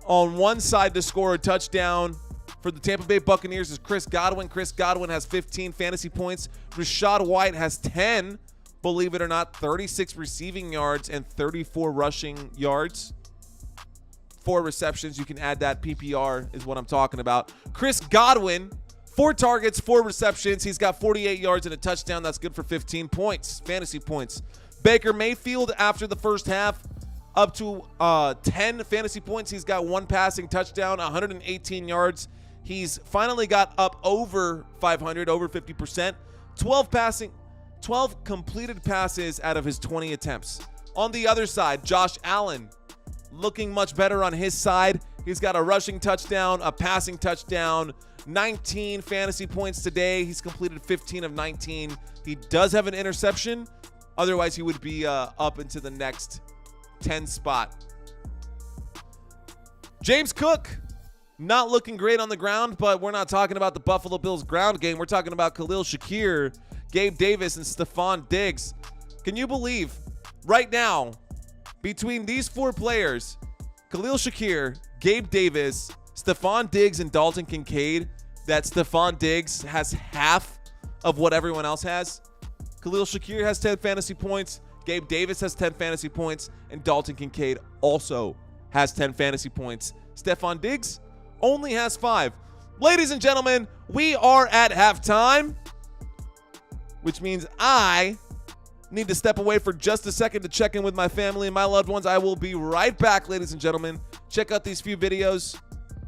on one side to score a touchdown for the Tampa Bay Buccaneers is Chris Godwin. Chris Godwin has 15 fantasy points. Rashad White has 10. Believe it or not, 36 receiving yards and 34 rushing yards. 4 receptions. You can add that. PPR is what I'm talking about. Chris Godwin, 4 targets, 4 receptions. He's got 48 yards and a touchdown. That's good for 15 points, fantasy points. Baker Mayfield, after the first half, up to 10 fantasy points. He's got 1 passing touchdown, 118 yards. He's finally got up over 500, over 50%. 12 completed passes out of his 20 attempts. On the other side, Josh Allen looking much better on his side. He's got a rushing touchdown, a passing touchdown, 19 fantasy points today. He's completed 15 of 19. He does have an interception. Otherwise, he would be up into the next 10 spot. James Cook, not looking great on the ground, but we're not talking about the Buffalo Bills ground game. We're talking about Khalil Shakir, Gabe Davis, and Stephon Diggs. Can you believe right now, between these 4 players, Khalil Shakir, Gabe Davis, Stephon Diggs, and Dalton Kincaid, that Stephon Diggs has half of what everyone else has? Khalil Shakir has 10 fantasy points. Gabe Davis has 10 fantasy points. And Dalton Kincaid also has 10 fantasy points. Stephon Diggs only has 5. Ladies and gentlemen, we are at halftime, which means I need to step away for just a second to check in with my family and my loved ones. I will be right back, ladies and gentlemen. Check out these few videos.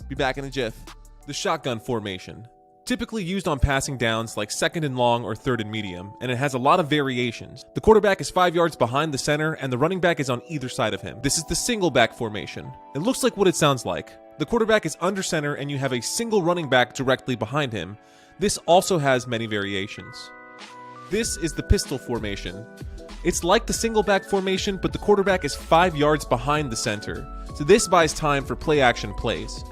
Be back in a jiff. The shotgun formation, typically used on passing downs like 2nd and long or 3rd and medium, and it has a lot of variations. The quarterback is 5 yards behind the center, and the running back is on either side of him. This is the single back formation. It looks like what it sounds like. The quarterback is under center, and you have a single running back directly behind him. This also has many variations. This is the pistol formation. It's like the single back formation, but the quarterback is 5 yards behind the center, so this buys time for play action plays.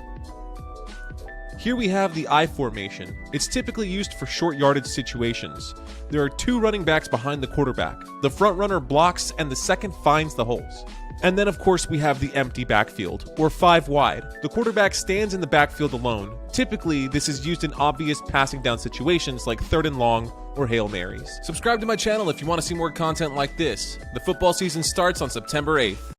Here we have the I formation. It's typically used for short yardage situations. There are 2 running backs behind the quarterback. The front runner blocks and the second finds the holes. And then of course we have the empty backfield, or 5 wide. The quarterback stands in the backfield alone. Typically, this is used in obvious passing down situations like 3rd and long or Hail Marys. Subscribe to my channel if you want to see more content like this. The football season starts on September 8th.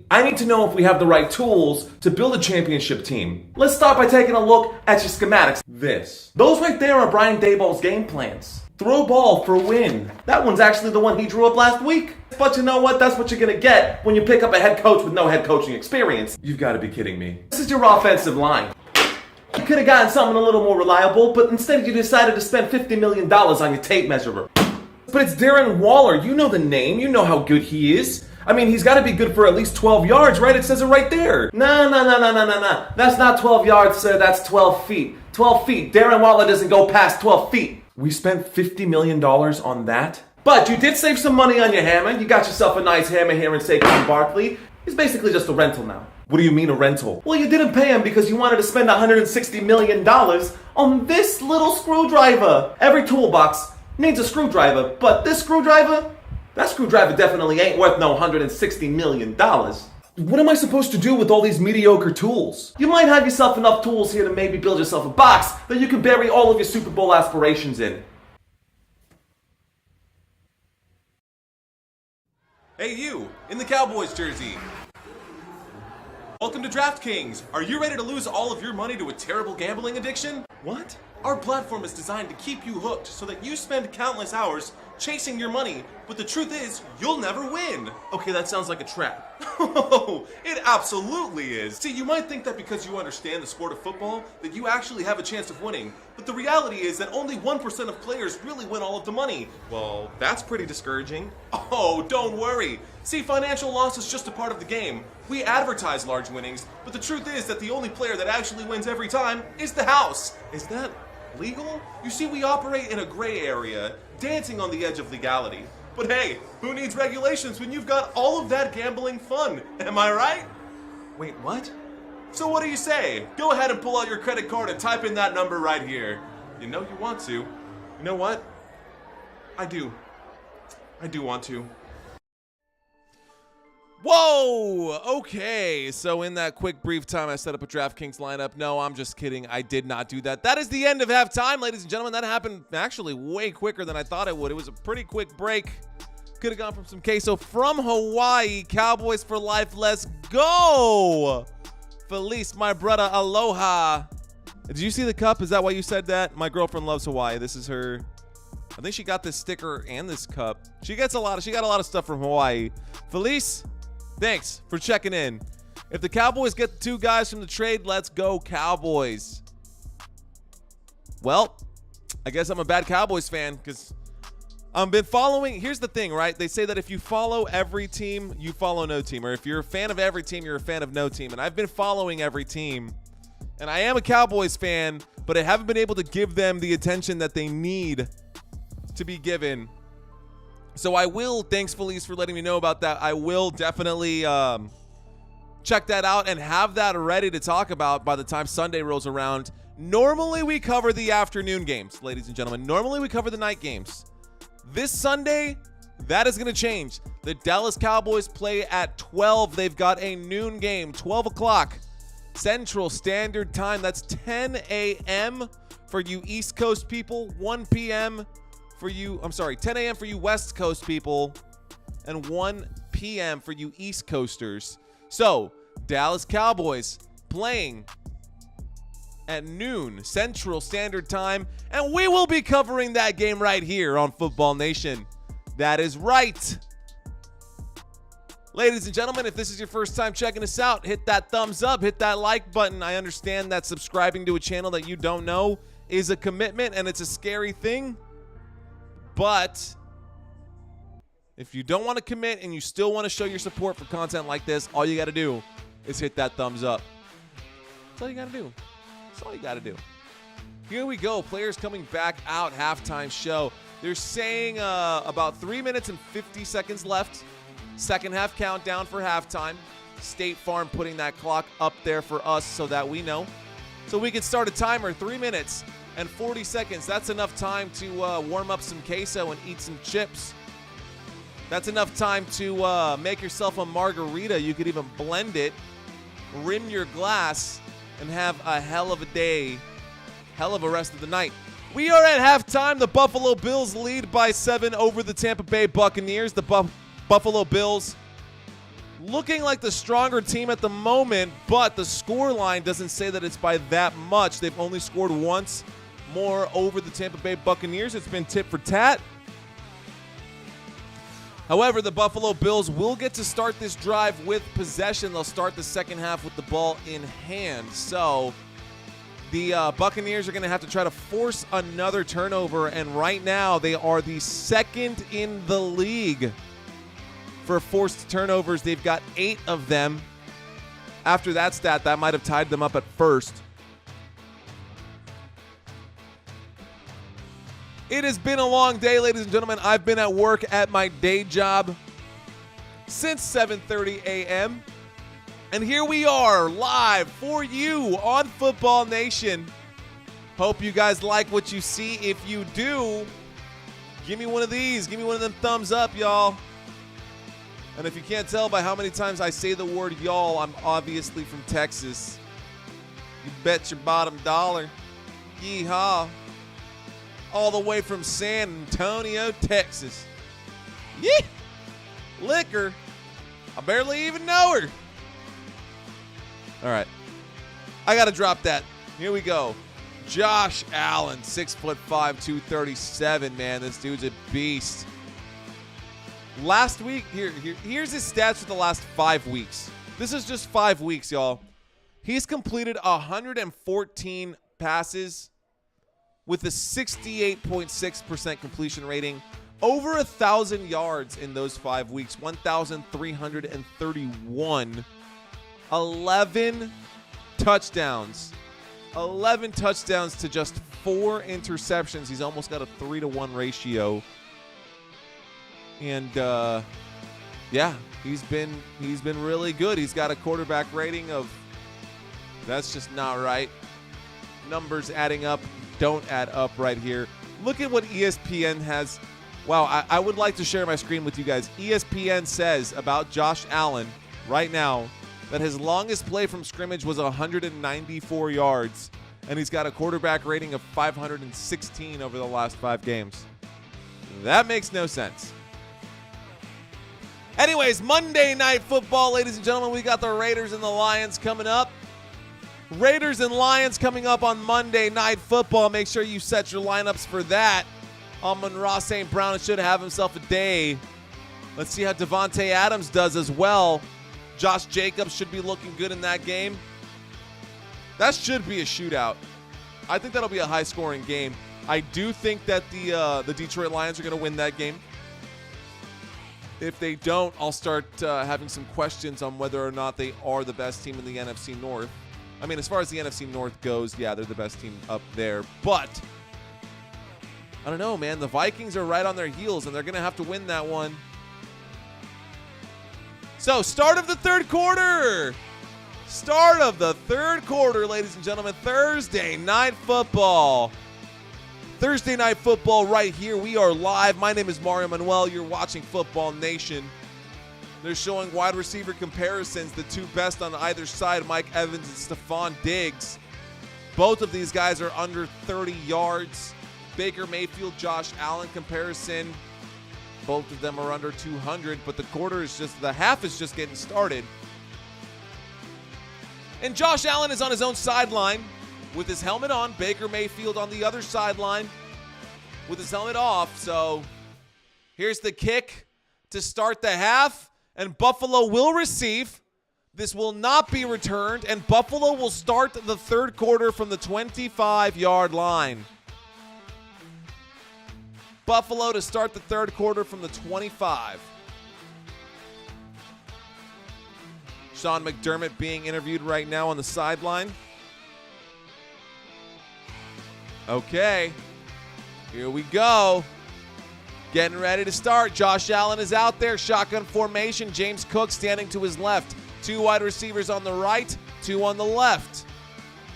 I need to know if we have the right tools to build a championship team. Let's start by taking a look at your schematics. Those right there are Brian Daboll's game plans. Throw ball for win. That one's actually the one he drew up last week. But you know what? That's what you're gonna get when you pick up a head coach with no head coaching experience. You've got to be kidding me. This is your offensive line. You could have gotten something a little more reliable, but instead you decided to spend $50 million on your tape measurer. But it's Darren Waller. You know the name. You know how good he is. I mean, he's got to be good for at least 12 yards, right? It says it right there. No. That's not 12 yards, sir. That's 12 feet. 12 feet. Darren Waller doesn't go past 12 feet. We spent $50 million on that. But you did save some money on your hammer. You got yourself a nice hammer here in Saquon Barkley. He's basically just a rental now. What do you mean a rental? Well, you didn't pay him because you wanted to spend $160 million on this little screwdriver. Every toolbox needs a screwdriver, but this screwdriver, that screwdriver definitely ain't worth no $160 million. What am I supposed to do with all these mediocre tools? You might have yourself enough tools here to maybe build yourself a box that you can bury all of your Super Bowl aspirations in. Hey you, in the Cowboys jersey. Welcome to DraftKings. Are you ready to lose all of your money to a terrible gambling addiction? What? Our platform is designed to keep you hooked so that you spend countless hours chasing your money, but the truth is, you'll never win. Okay, that sounds like a trap. It absolutely is. See, you might think that because you understand the sport of football, that you actually have a chance of winning, but the reality is that only 1% of players really win all of the money. Well, that's pretty discouraging. Oh, don't worry. See, financial loss is just a part of the game. We advertise large winnings, but the truth is that the only player that actually wins every time is the house. Is that legal? You see, we operate in a gray area, dancing on the edge of legality. But hey, who needs regulations when you've got all of that gambling fun? Am I right? Wait, what? So what do you say? Go ahead and pull out your credit card and type in that number right here. You know you want to. You know what? I do want to. Whoa! Okay, so in that quick, brief time, I set up a DraftKings lineup. No, I'm just kidding. I did not do that. That is the end of halftime, ladies and gentlemen. That happened actually way quicker than I thought it would. It was a pretty quick break. Could have gone from some queso from Hawaii. Cowboys for life. Let's go! Feliz, my brother. Aloha. Did you see the cup? Is that why you said that? My girlfriend loves Hawaii. This is her. I think she got this sticker and this cup. She got a lot of stuff from Hawaii. Feliz, thanks for checking in. If the Cowboys get the 2 guys from the trade, let's go Cowboys. Well, I guess I'm a bad Cowboys fan because I've been following. Here's the thing, right? They say that if you follow every team, you follow no team. Or if you're a fan of every team, you're a fan of no team. And I've been following every team. And I am a Cowboys fan, but I haven't been able to give them the attention that they need to be given. So I will, thanks Felice for letting me know about that. I will definitely check that out and have that ready to talk about by the time Sunday rolls around. Normally we cover the afternoon games, ladies and gentlemen. Normally we cover the night games. This Sunday, that is going to change. The Dallas Cowboys play at 12. They've got a noon game, 12 o'clock Central Standard Time. That's 10 a.m. for you East Coast people, 1 p.m. for you, 10 a.m. for you West Coast people, and 1 p.m. for you East Coasters. So, Dallas Cowboys playing at noon Central Standard Time, and we will be covering that game right here on Football Nation. That is right. Ladies and gentlemen, if this is your first time checking us out, hit that thumbs up, hit that like button. I understand that subscribing to a channel that you don't know is a commitment, and it's a scary thing. But if you don't want to commit and you still want to show your support for content like this, all you got to do is hit that thumbs up. That's all you got to do. That's all you got to do. Here we go. Players coming back out. Halftime show. They're saying about 3 minutes and 50 seconds left. Second half countdown for halftime. State Farm putting that clock up there for us so that we know. So we can start a timer. 3 minutes and 40 seconds. That's enough time to warm up some queso and eat some chips. That's enough time to make yourself a margarita. You could even blend it, rim your glass, and have a hell of a day, hell of a rest of the night. We are at halftime. The Buffalo Bills lead by 7 over the Tampa Bay Buccaneers. The Buffalo Bills looking like the stronger team at the moment, but the score line doesn't say that it's by that much. They've only scored once more over the Tampa Bay Buccaneers. It's been tit for tat. However, the Buffalo Bills will get to start this drive with possession. They'll start the second half with the ball in hand. So the Buccaneers are going to have to try to force another turnover, and right now they are the second in the league for forced turnovers. They've got 8 of them. After that stat, that might have tied them up at first. It has been a long day, ladies and gentlemen. I've been at work at my day job since 7:30 a.m. And here we are live for you on Football Nation. Hope you guys like what you see. If you do, give me one of these. Give me one of them thumbs up, y'all. And if you can't tell by how many times I say the word y'all, I'm obviously from Texas. You bet your bottom dollar. Yeehaw. All the way from San Antonio, Texas. Yeah. Liquor. I barely even know her. All right. I got to drop that. Here we go. Josh Allen, 6'5", 237, man. This dude's a beast. Last week, here's his stats for the last 5 weeks. This is just 5 weeks, y'all. He's completed 114 passes with a 68.6% completion rating. Over 1,000 yards in those 5 weeks, 1,331. 11 touchdowns. 11 touchdowns to just 4 interceptions. He's almost got a 3-to-1 ratio. And yeah, he's been really good. He's got a quarterback rating of, that's just not right. Numbers adding up don't add up right here. Look at what ESPN has. Wow, I would like to share my screen with you guys. ESPN says about Josh Allen right now that his longest play from scrimmage was 194 yards, and he's got a quarterback rating of 516 over the last 5 games. That makes no sense. Anyways, Monday Night Football, ladies and gentlemen, we got the Raiders and the Lions coming up. Raiders and Lions coming up on Monday Night Football. Make sure you set your lineups for that. Amon-Ra St. Brown should have himself a day. Let's see how Devontae Adams does as well. Josh Jacobs should be looking good in that game. That should be a shootout. I think that'll be a high-scoring game. I do think that the Detroit Lions are going to win that game. If they don't, I'll start having some questions on whether or not they are the best team in the NFC North. I mean, as far as the NFC North goes, yeah, they're the best team up there. But I don't know, man. The Vikings are right on their heels, and they're going to have to win that one. So, start of the third quarter. Start of the third quarter, ladies and gentlemen. Thursday Night Football. Thursday Night Football right here. We are live. My name is Mario Manuel. You're watching Football Nation. They're showing wide receiver comparisons, the 2 best on either side, Mike Evans and Stephon Diggs. Both of these guys are under 30 yards. Baker Mayfield, Josh Allen comparison. Both of them are under 200, but the half is just getting started. And Josh Allen is on his own sideline with his helmet on. Baker Mayfield on the other sideline with his helmet off. So here's the kick to start the half, and Buffalo will receive. This will not be returned, and Buffalo will start the third quarter from the 25-yard line. Buffalo to start the third quarter from the 25. Sean McDermott being interviewed right now on the sideline. Okay, here we go. Getting ready to start. Josh Allen is out there. Shotgun formation. James Cook standing to his left. 2 wide receivers on the right, 2 on the left.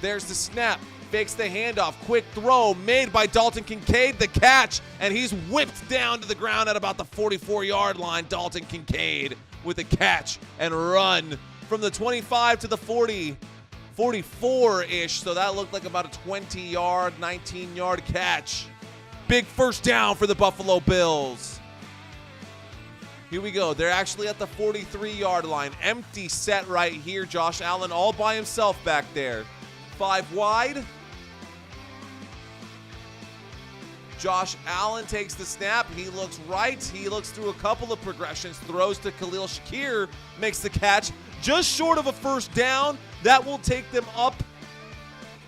There's the snap. Fakes the handoff. Quick throw made by Dalton Kincaid. The catch, and he's whipped down to the ground at about the 44-yard line. Dalton Kincaid with a catch and run from the 25 to the 40. 44-ish, so that looked like about a 20-yard, 19-yard catch. Big first down for the Buffalo Bills. Here we go. They're actually at the 43-yard line. Empty set right here. Josh Allen all by himself back there. 5 wide. Josh Allen takes the snap. He looks right. He looks through a couple of progressions. Throws to Khalil Shakir. Makes the catch. Just short of a first down. That will take them up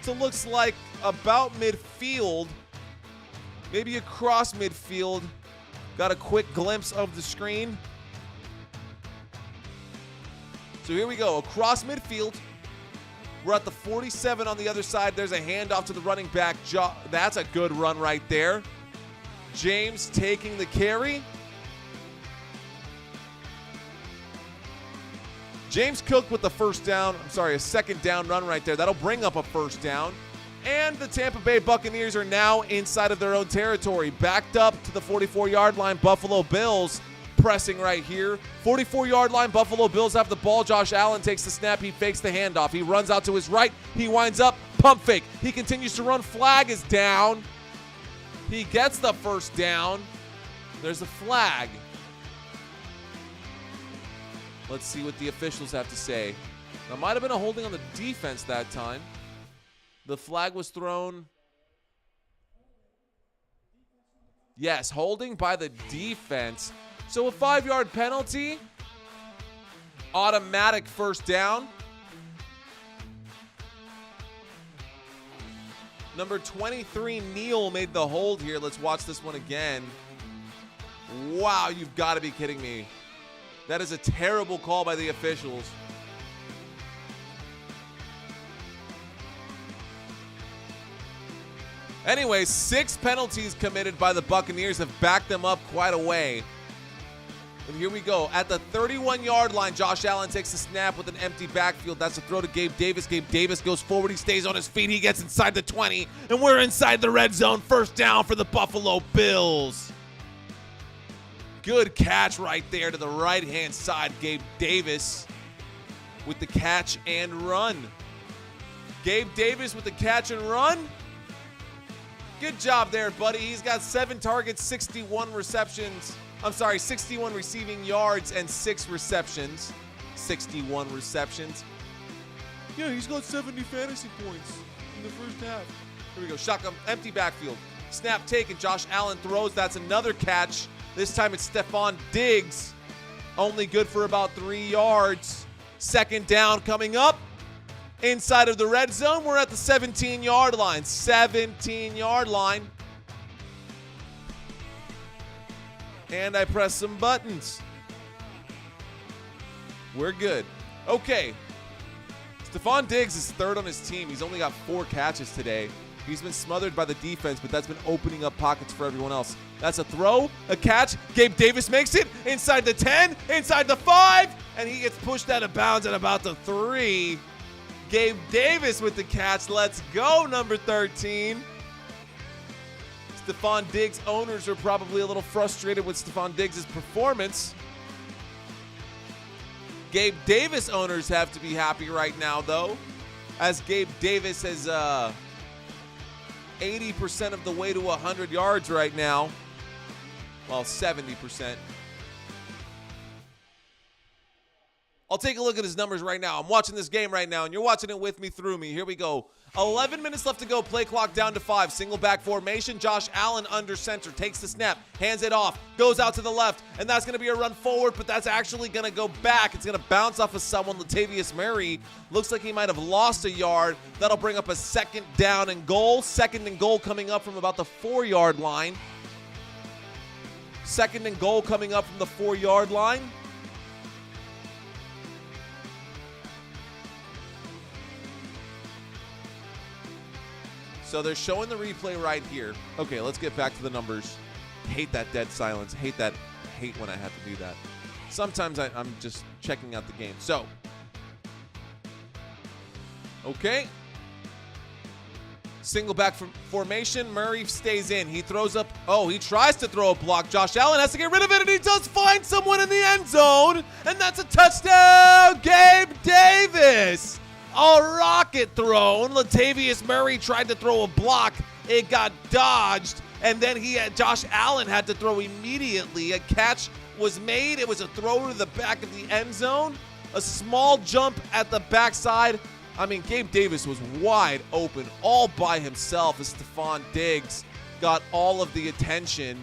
to looks like about midfield. Maybe across midfield. Got a quick glimpse of the screen. So here we go. Across midfield. We're at the 47 on the other side. There's a handoff to the running back. That's a good run right there. James taking the carry. James Cook with the first down. A second down run right there. That'll bring up a first down. And the Tampa Bay Buccaneers are now inside of their own territory. Backed up to the 44-yard line. Buffalo Bills pressing right here. 44-yard line. Buffalo Bills have the ball. Josh Allen takes the snap. He fakes the handoff. He runs out to his right. He winds up. Pump fake. He continues to run. Flag is down. He gets the first down. There's a flag. Let's see what the officials have to say. There might have been a holding on the defense that time. The flag was thrown Yes, holding by the defense. So a 5-yard penalty. Automatic first down. Number 23, Neal, made the hold here. Let's watch this one again. Wow, you've got to be kidding me. That is a terrible call by the officials. Anyway, 6 penalties committed by the Buccaneers have backed them up quite a way. And here we go. At the 31-yard line, Josh Allen takes the snap with an empty backfield. That's a throw to Gabe Davis. Gabe Davis goes forward. He stays on his feet. He gets inside the 20, and we're inside the red zone. First down for the Buffalo Bills. Good catch right there to the right-hand side. Gabe Davis with the catch and run. Gabe Davis with the catch and run. Good job there, buddy. He's got 7 targets, 61 receptions. 61 receiving yards and 6 receptions. 61 receptions. Yeah, he's got 70 fantasy points in the first half. Here we go. Shotgun, empty backfield. Snap taken. Josh Allen throws. That's another catch. This time it's Stefon Diggs. Only good for about 3 yards. Second down coming up. Inside of the red zone, we're at the 17-yard line. 17-yard line. And I press some buttons. We're good. Okay. Stefon Diggs is third on his team. He's only got 4 catches today. He's been smothered by the defense, but that's been opening up pockets for everyone else. That's a throw, a catch. Gabe Davis makes it inside the 10, inside the 5, and he gets pushed out of bounds at about the 3. Gabe Davis with the catch. Let's go, number 13. Stefon Diggs owners are probably a little frustrated with Stefon Diggs' performance. Gabe Davis owners have to be happy right now, though, as Gabe Davis is 80% of the way to 100 yards right now. Well, 70%. I'll take a look at his numbers right now. I'm watching this game right now, and you're watching it with me, through me. Here we go. 11 minutes left to go. Play clock down to 5. Single back formation. Josh Allen under center. Takes the snap. Hands it off. Goes out to the left. And that's going to be a run forward, but that's actually going to go back. It's going to bounce off of someone. Latavius Murray looks like he might have lost a yard. That'll bring up a second down and goal. Second and goal coming up from about the 4-yard line. Second and goal coming up from the 4-yard line. So they're showing the replay right here. Okay, let's get back to the numbers. Hate that dead silence. Hate when I have to do that. Sometimes I'm just checking out the game. So, okay. Single back formation. Murray stays in. He throws up. Oh, he tries to throw a block. Josh Allen has to get rid of it, and he does find someone in the end zone. And that's a touchdown, Gabe Davis. A rocket thrown. Latavius Murray tried to throw a block. It got dodged. And then Josh Allen had to throw immediately. A catch was made. It was a throw to the back of the end zone. A small jump at the backside. I mean, Gabe Davis was wide open all by himself as Stefon Diggs got all of the attention.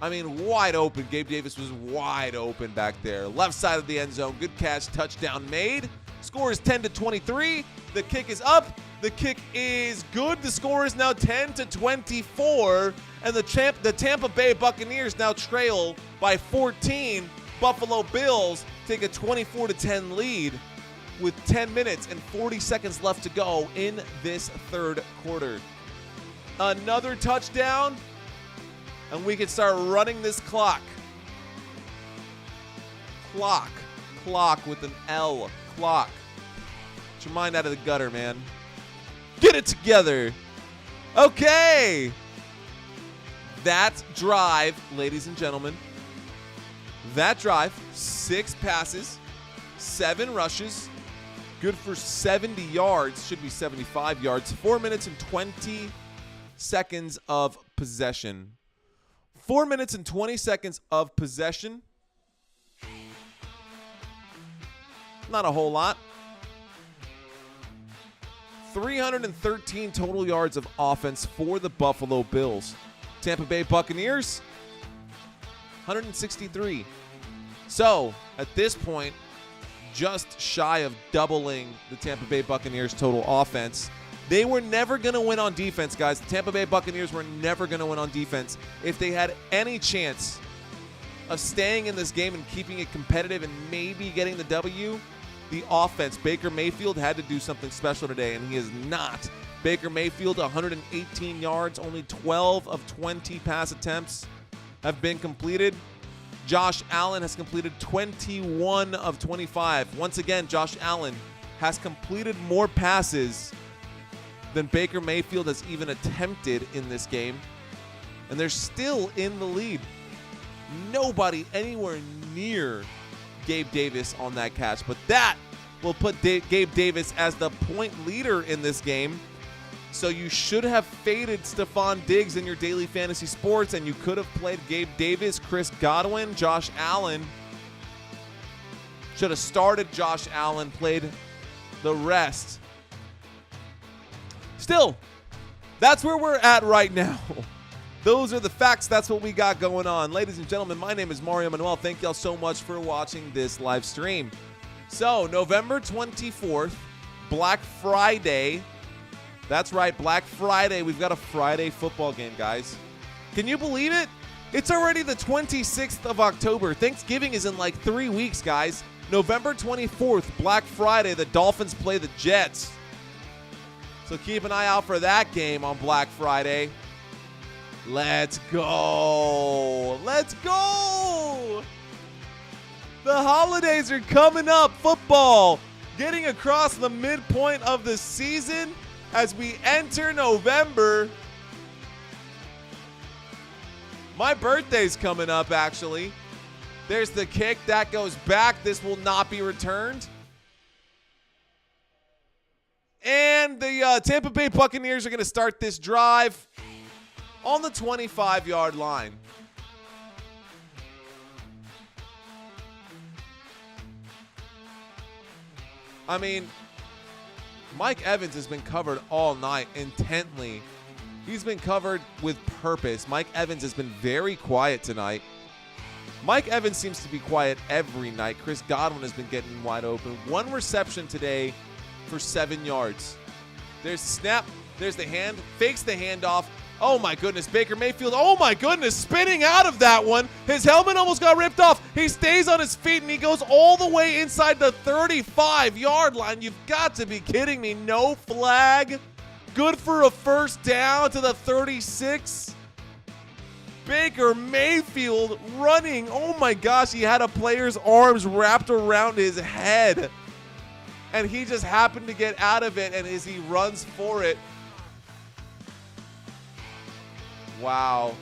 I mean, wide open. Gabe Davis was wide open back there. Left side of the end zone. Good catch. Touchdown made. Score is 10-23. The kick is up. The kick is good. The score is now 10-24. And the Tampa Bay Buccaneers now trail by 14. Buffalo Bills take a 24-10 lead with 10 minutes and 40 seconds left to go in this third quarter. Another touchdown, and we can start running this clock. Clock with an L. Clock. Get your mind out of the gutter, man. Get it together. Okay. That drive, ladies and gentlemen, 6 passes, 7 rushes, good for 70 yards, should be 75 yards, 4 minutes and 20 seconds of possession. 4 minutes and 20 seconds of possession. Not a whole lot. 313 total yards of offense for the Buffalo Bills. Tampa Bay Buccaneers, 163. So, at this point, just shy of doubling the Tampa Bay Buccaneers' total offense. They were never going to win on defense, guys. The Tampa Bay Buccaneers were never going to win on defense. If they had any chance of staying in this game and keeping it competitive and maybe getting the W, the offense, Baker Mayfield had to do something special today, and he is not. Baker Mayfield, 118 yards, only 12 of 20 pass attempts have been completed. Josh Allen has completed 21 of 25. Once again, Josh Allen has completed more passes than Baker Mayfield has even attempted in this game, and they're still in the lead. Nobody anywhere near Gabe Davis on that catch, but that will put Gabe Davis as the point leader in this game. So you should have faded Stephon Diggs in your daily fantasy sports, and you could have played Gabe Davis, Chris Godwin, Josh Allen. Should have started Josh Allen, played the rest. Still, that's where we're at right now. Those are the facts. That's what we got going on. Ladies and gentlemen, my name is Mario Manuel. Thank y'all so much for watching this live stream. So, November 24th, Black Friday. That's right, Black Friday. We've got a Friday football game, guys. Can you believe it? It's already the 26th of October. Thanksgiving is in like 3 weeks, guys. November 24th, Black Friday, the Dolphins play the Jets. So keep an eye out for that game on Black Friday. Let's go. Let's go. The holidays are coming up. Football getting across the midpoint of the season as we enter November. My birthday's coming up, actually. There's the kick. That goes back. This will not be returned. And the Tampa Bay Buccaneers are going to start this drive on the 25-yard line. I mean, Mike Evans has been covered all night intently. He's been covered with purpose. Mike Evans has been very quiet tonight. Mike Evans seems to be quiet every night. Chris Godwin has been getting wide open. One reception today for 7 yards. There's the snap. There's the hand. Fakes the handoff. Oh, my goodness. Baker Mayfield. Oh, my goodness. Spinning out of that one. His helmet almost got ripped off. He stays on his feet, and he goes all the way inside the 35-yard line. You've got to be kidding me. No flag. Good for a first down to the 36. Baker Mayfield running. Oh, my gosh. He had a player's arms wrapped around his head. And he just happened to get out of it, and as he runs for it. Wow.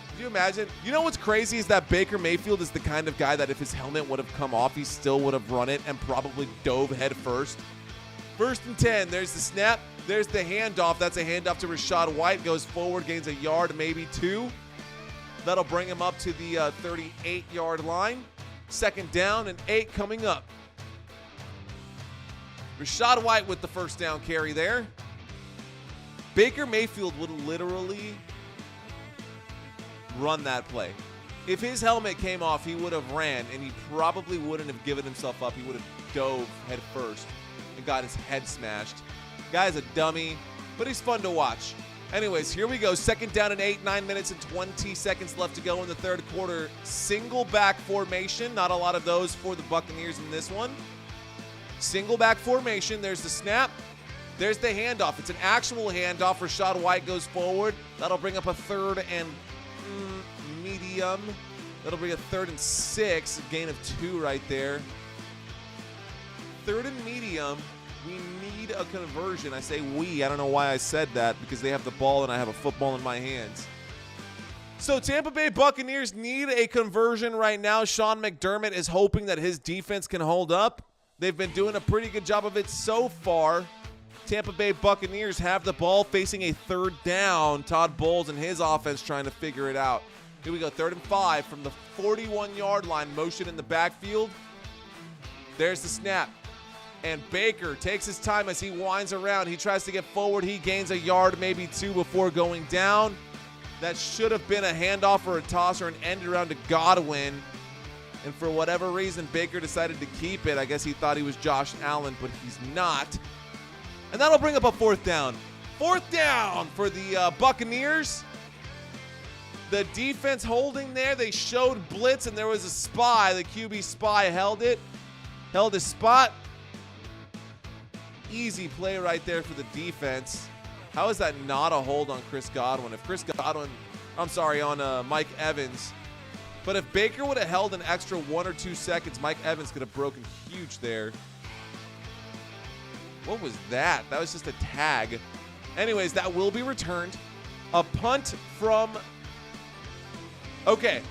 Could you imagine? You know what's crazy is that Baker Mayfield is the kind of guy that if his helmet would have come off, he still would have run it and probably dove head first. 1st and 10. There's the snap. There's the handoff. That's a handoff to Rachaad White. Goes forward, gains a yard, maybe 2. That'll bring him up to the 38-yard line. 2nd down and 8 coming up. Rachaad White with the first down carry there. Baker Mayfield would literally run that play. If his helmet came off, he would have ran, and he probably wouldn't have given himself up. He would have dove head first and got his head smashed. Guy's a dummy, but he's fun to watch. Anyways, here we go. 2nd down and 8, 9 minutes and 20 seconds left to go in the third quarter. Single back formation. Not a lot of those for the Buccaneers in this one. Single back formation. There's the snap. There's the handoff. It's an actual handoff. Rachaad White goes forward. That'll bring up a 3rd and medium. That'll bring a 3rd and 6. A gain of 2 right there. 3rd and medium. We need a conversion. I say we. I don't know why I said that, because they have the ball and I have a football in my hands. So Tampa Bay Buccaneers need a conversion right now. Sean McDermott is hoping that his defense can hold up. They've been doing a pretty good job of it so far. Tampa Bay Buccaneers have the ball facing a 3rd down. Todd Bowles and his offense trying to figure it out. Here we go, 3rd and 5 from the 41-yard line. Motion in the backfield. There's the snap. And Baker takes his time as he winds around. He tries to get forward. He gains a yard, maybe 2 before going down. that should have been a handoff or a toss or an end around to Godwin. And for whatever reason, Baker decided to keep it. I guess he thought he was Josh Allen, but he's not. And that'll bring up a fourth down. Fourth down for the Buccaneers. The defense holding there. They showed blitz, and there was a spy. The QB spy held it. Held his spot. Easy play right there for the defense. How is that not a hold on Chris Godwin? If Chris Godwin, on Mike Evans. But if Baker would have held an extra 1 or 2 seconds, Mike Evans could have broken huge there. What was that? That was just a tag. Anyways, that will be returned. A punt from... Okay.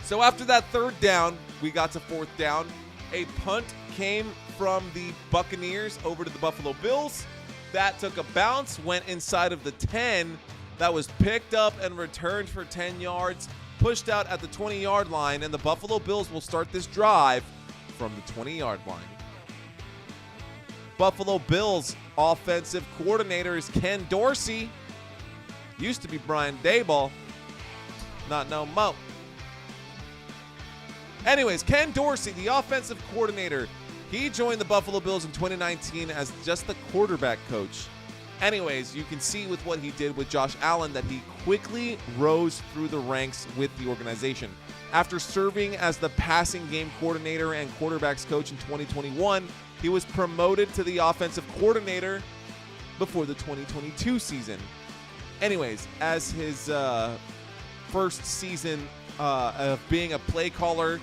So after that third down, we got to fourth down. A punt came from the Buccaneers over to the Buffalo Bills. That took a bounce, went inside of the 10. That was picked up and returned for 10 yards, pushed out at the 20-yard line, and the Buffalo Bills will start this drive from the 20-yard line. Buffalo Bills offensive coordinator is Ken Dorsey. Used to be Brian Daboll. Not no mo. Anyways, Ken Dorsey, the offensive coordinator, he joined the Buffalo Bills in 2019 as just the quarterback coach. Anyways, you can see with what he did with Josh Allen that he quickly rose through the ranks with the organization. After serving as the passing game coordinator and quarterbacks coach in 2021, he was promoted to the offensive coordinator before the 2022 season. Anyways, as his first season of being a play caller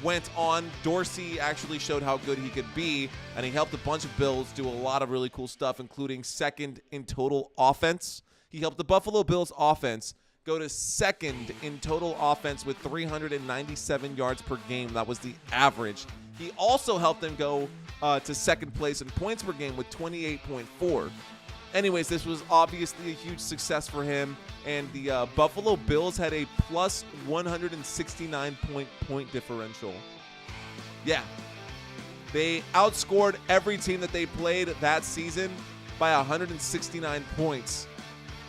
went on, Dorsey actually showed how good he could be, and he helped a bunch of Bills do a lot of really cool stuff, including second in total offense. He helped the Buffalo Bills offense go to second in total offense with 397 yards per game. That was the average. He also helped them go to second place in points per game with 28.4. Anyways, this was obviously a huge success for him, and the Buffalo Bills had a plus 169 point differential. Yeah. They outscored every team that they played that season by 169 points.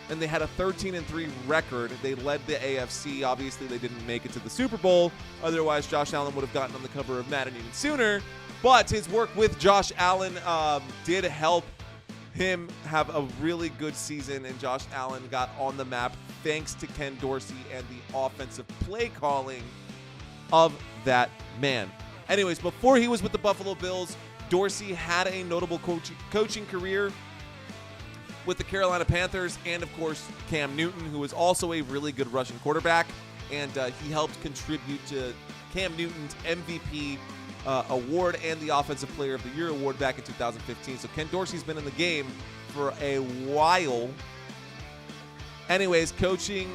And they had a 13-3 record. They led the AFC. Obviously, they didn't make it to the Super Bowl. Otherwise, Josh Allen would have gotten on the cover of Madden even sooner. But his work with Josh Allen did help him have a really good season, and Josh Allen got on the map thanks to Ken Dorsey and the offensive play calling of that man. Anyways, before he was with the Buffalo Bills, Dorsey had a notable coaching career with the Carolina Panthers and, of course, Cam Newton, who was also a really good rushing quarterback, and he helped contribute to Cam Newton's MVP award and the Offensive Player of the Year award back in 2015. So Ken Dorsey's been in the game for a while. Anyways, coaching,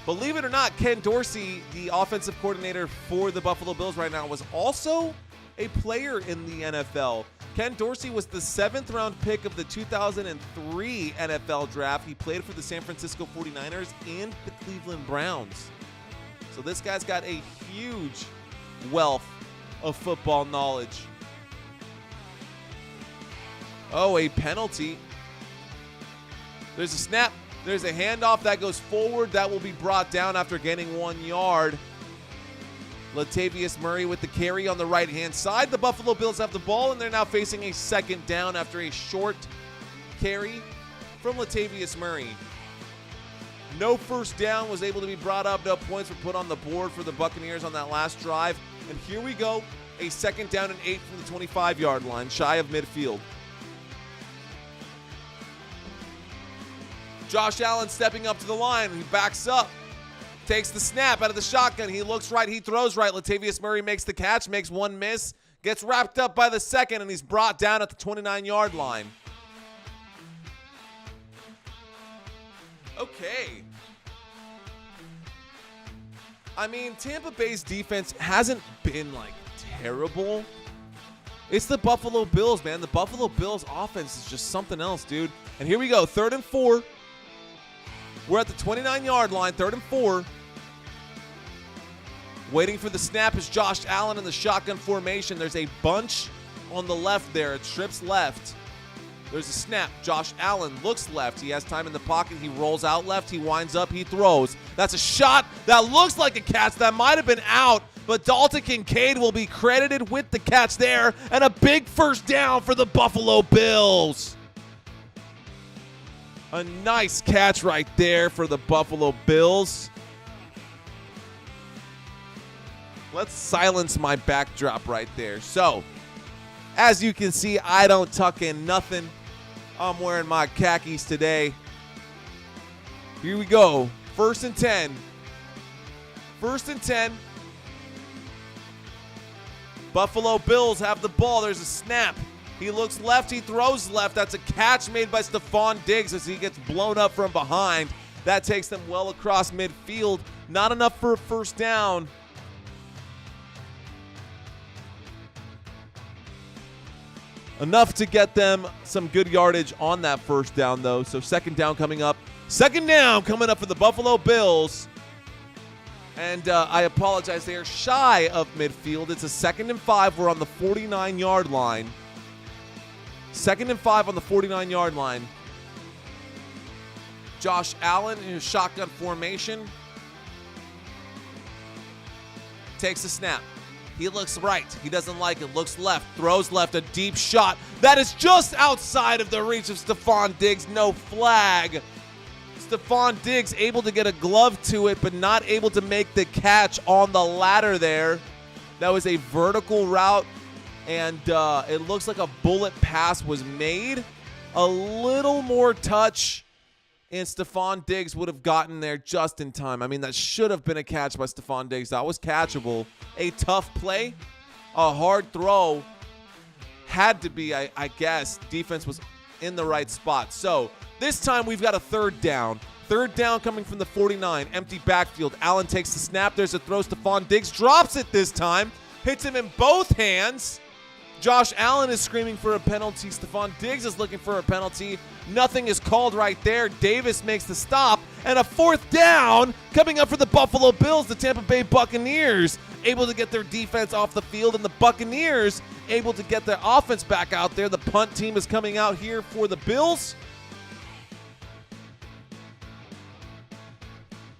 believe it or not, Ken Dorsey, the offensive coordinator for the Buffalo Bills right now, was also a player in the NFL. Ken Dorsey was the 7th-round pick of the 2003 NFL draft. He played for the San Francisco 49ers and the Cleveland Browns. So this guy's got a huge wealth of football knowledge. Oh, a penalty. There's a snap. There's a handoff that goes forward. That will be brought down after gaining 1 yard. Latavius Murray with the carry on the right-hand side. The Buffalo Bills have the ball, and they're now facing a second down after a short carry from Latavius Murray. No first down was able to be brought up. No points were put on the board for the Buccaneers on that last drive. And here we go, a second down and 8 from the 25-yard line, shy of midfield. Josh Allen stepping up to the line. He backs up, takes the snap out of the shotgun. He looks right, he throws right. Latavius Murray makes the catch, makes one miss, gets wrapped up by the second, and he's brought down at the 29-yard line. Okay. I mean, Tampa Bay's defense hasn't been, like, terrible. It's the Buffalo Bills, man. The Buffalo Bills offense is just something else, dude. And here we go, 3rd and 4. We're at the 29-yard line, 3rd and 4. Waiting for the snap is Josh Allen in the shotgun formation. There's a bunch on the left there. It trips left. There's a snap. Josh Allen looks left. He has time in the pocket. He rolls out left. He winds up. He throws. That's a shot that looks like a catch. That might have been out, but Dalton Kincaid will be credited with the catch there, and a big first down for the Buffalo Bills. A nice catch right there for the Buffalo Bills. Let's silence my backdrop right there. So, as you can see, I don't tuck in nothing. I'm wearing my khakis today. Here we go. 1st and 10. 1st and 10. Buffalo Bills have the ball. There's a snap. He looks left. He throws left. That's a catch made by Stephon Diggs as he gets blown up from behind. That takes them well across midfield. Not enough for a first down. Enough to get them some good yardage on that first down, though. So 2nd down coming up. 2nd down coming up for the Buffalo Bills. And I apologize, they are shy of midfield. It's a 2nd and 5. We're on the 49-yard line. 2nd and 5 on the 49-yard line. Josh Allen in his shotgun formation. Takes a snap. He looks right. He doesn't like it. Looks left. Throws left. A deep shot. That is just outside of the reach of Stephon Diggs. No flag. Stephon Diggs able to get a glove to it, but not able to make the catch on the ladder there. That was a vertical route, and it looks like a bullet pass was made. A little more touch, and Stephon Diggs would have gotten there just in time. I mean, that should have been a catch by Stephon Diggs. That was catchable. A tough play, a hard throw. Had to be, I guess. Defense was in the right spot. So this time we've got a 3rd down. 3rd down coming from the 49. Empty backfield. Allen takes the snap. There's a throw. Stephon Diggs drops it this time. Hits him in both hands. Josh Allen is screaming for a penalty. Stephon Diggs is looking for a penalty. Nothing is called right there. Davis makes the stop. And a 4th down coming up for the Buffalo Bills. The Tampa Bay Buccaneers able to get their defense off the field, and the Buccaneers able to get their offense back out there. The punt team is coming out here for the Bills.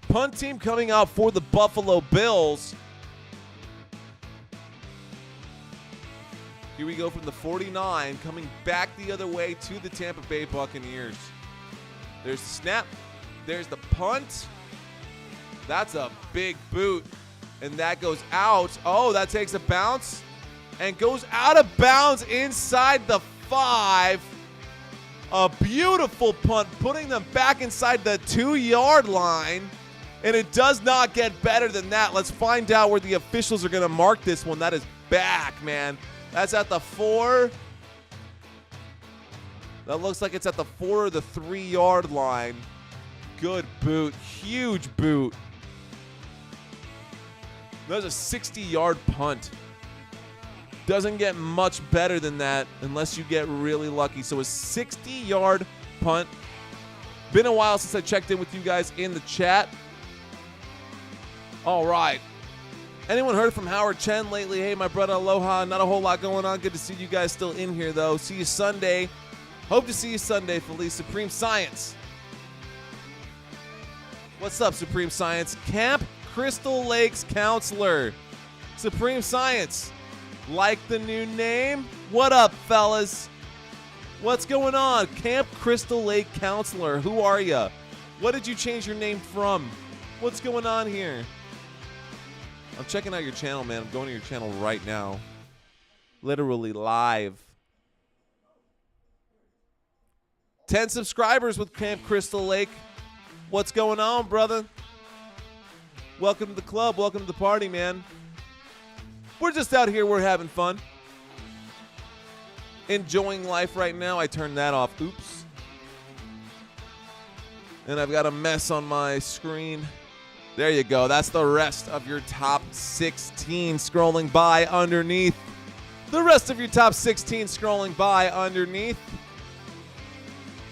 Punt team coming out for the Buffalo Bills. Here we go from the 49, coming back the other way to the Tampa Bay Buccaneers. There's the snap. There's the punt. That's a big boot, and that goes out. Oh, that takes a bounce and goes out of bounds inside the 5. A beautiful punt, putting them back inside the 2-yard line, and it does not get better than that. Let's find out where the officials are going to mark this one. That is back, man. That's at the 4. That looks like it's at the 4 or the 3-yard line. Good boot. Huge boot. That was a 60-yard punt. Doesn't get much better than that unless you get really lucky. So a 60-yard punt. Been a while since I checked in with you guys in the chat. All right. Anyone heard from Howard Chen lately? Hey, my brother, aloha. Not a whole lot going on. Good to see you guys still in here, though. See you Sunday. Hope to see you Sunday, Felice. Supreme Science. What's up, Supreme Science? Camp Crystal Lakes Counselor. Supreme Science. Like the new name? What up, fellas? What's going on? Camp Crystal Lake Counselor. Who are you? What did you change your name from? What's going on here? I'm checking out your channel, man. I'm going to your channel right now. Literally live. 10 subscribers with Camp Crystal Lake. What's going on, brother? Welcome to the club. Welcome to the party, man. We're just out here. We're having fun. Enjoying life right now. I turned that off. Oops. And I've got a mess on my screen. There you go. That's the rest of your top 16 scrolling by underneath. The rest of your top 16 scrolling by underneath.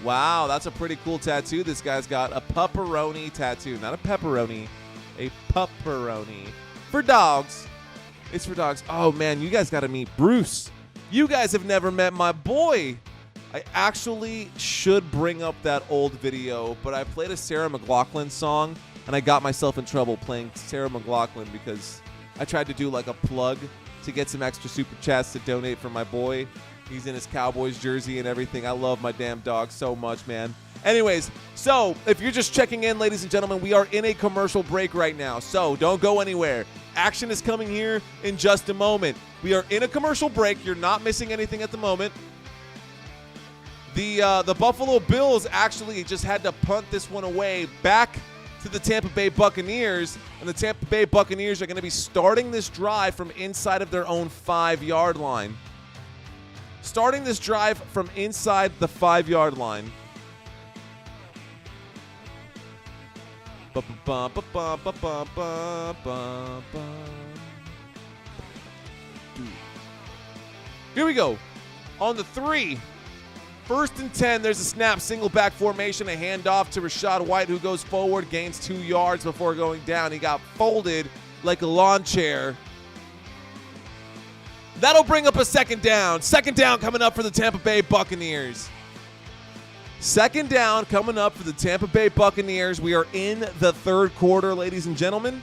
Wow, that's a pretty cool tattoo. This guy's got a pepperoni tattoo. Not a pepperoni, a pepperoni. For dogs. It's for dogs. Oh, man, you guys got to meet Bruce. You guys have never met my boy. I actually should bring up that old video, but I played a Sarah McLachlan song, and I got myself in trouble playing Sarah McLachlan because I tried to do like a plug to get some extra super chats to donate for my boy. He's in his Cowboys jersey and everything. I love my damn dog so much, man. Anyways, so if you're just checking in, ladies and gentlemen, we are in a commercial break right now, so don't go anywhere. Action is coming here in just a moment. We are in a commercial break. You're not missing anything at the moment. The Buffalo Bills actually just had to punt this one away back to the Tampa Bay Buccaneers, and the Tampa Bay Buccaneers are going to be starting this drive from inside of their own 5-yard line. Starting this drive from inside the 5-yard line. Here we go. On the 3. 1st and 10, there's a snap, single back formation, a handoff to Rachaad White, who goes forward, gains 2 yards before going down. He got folded like a lawn chair. That'll bring up a 2nd down. 2nd down coming up for the Tampa Bay Buccaneers. 2nd down coming up for the Tampa Bay Buccaneers. We are in the 3rd quarter, ladies and gentlemen.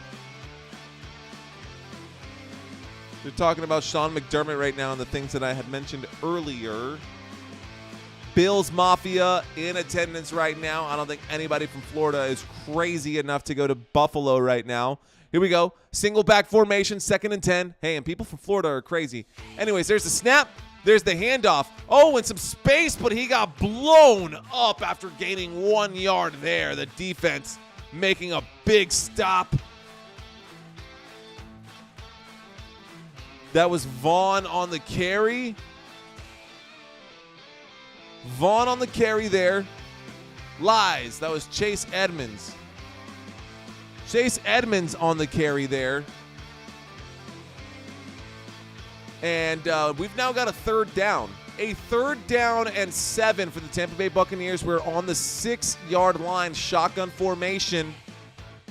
They're talking about Sean McDermott right now and the things that I had mentioned earlier. Bills Mafia in attendance right now. I don't think anybody from Florida is crazy enough to go to Buffalo right now. Here we go. Single back formation, 2nd and 10. Hey, and people from Florida are crazy. Anyways, there's the snap. There's the handoff. Oh, and some space, but he got blown up after gaining 1 yard there. The defense making a big stop. That was Vaughn on the carry. Vaughn on the carry there. Lies. That was Chase Edmonds. Chase Edmonds on the carry there. And we've now got a 3rd down. A 3rd down and 7 for the Tampa Bay Buccaneers. We're on the 6-yard line. Shotgun formation.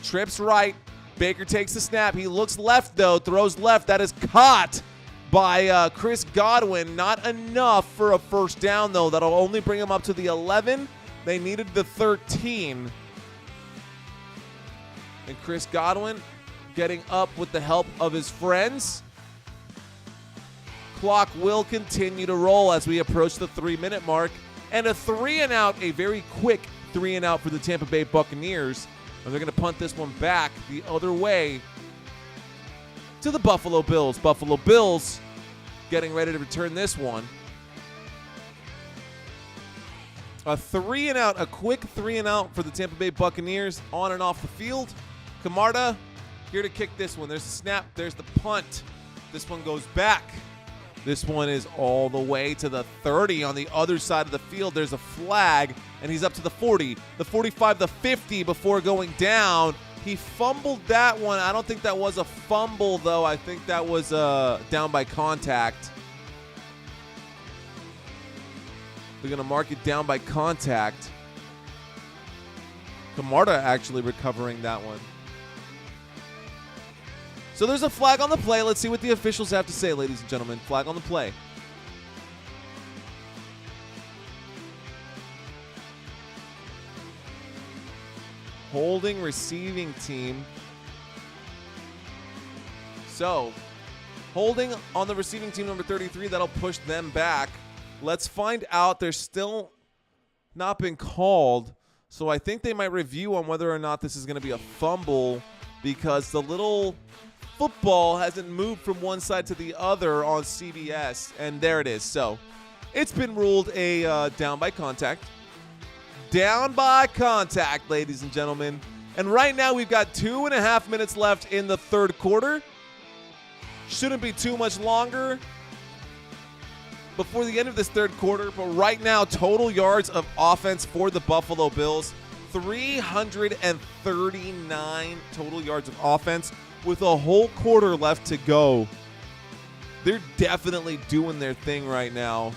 Trips right. Baker takes the snap. He looks left, though. Throws left. That is caught by Chris Godwin. Not enough for a 1st down, though. That'll only bring him up to the 11. They needed the 13. And Chris Godwin getting up with the help of his friends. Clock will continue to roll as we approach the 3-minute mark. And a 3-and-out, a very quick 3-and-out for the Tampa Bay Buccaneers. And they're going to punt this one back the other way to the Buffalo Bills. Buffalo Bills getting ready to return this one. A 3-and-out, a quick 3-and-out for the Tampa Bay Buccaneers on and off the field. Camarda here to kick this one. There's the snap. There's the punt. This one goes back. This one is all the way to the 30 on the other side of the field. There's a flag, and he's up to the 40, the 45, the 50 before going down. He fumbled that one. I don't think that was a fumble, though. I think that was down by contact. They're going to mark it down by contact. Camarda actually recovering that one. So there's a flag on the play. Let's see what the officials have to say, ladies and gentlemen. Flag on the play. Holding receiving team. So, holding on the receiving team number 33. That'll push them back. Let's find out. They're still not been called. So I think they might review on whether or not this is going to be a fumble because the little football hasn't moved from one side to the other on CBS, and there it is. So it's been ruled a down by contact. Down by contact, ladies and gentlemen. And right now we've got 2.5 minutes left in the 3rd quarter. Shouldn't be too much longer before the end of this 3rd quarter, but right now total yards of offense for the Buffalo Bills, 339 total yards of offense with a whole quarter left to go. They're definitely doing their thing right now.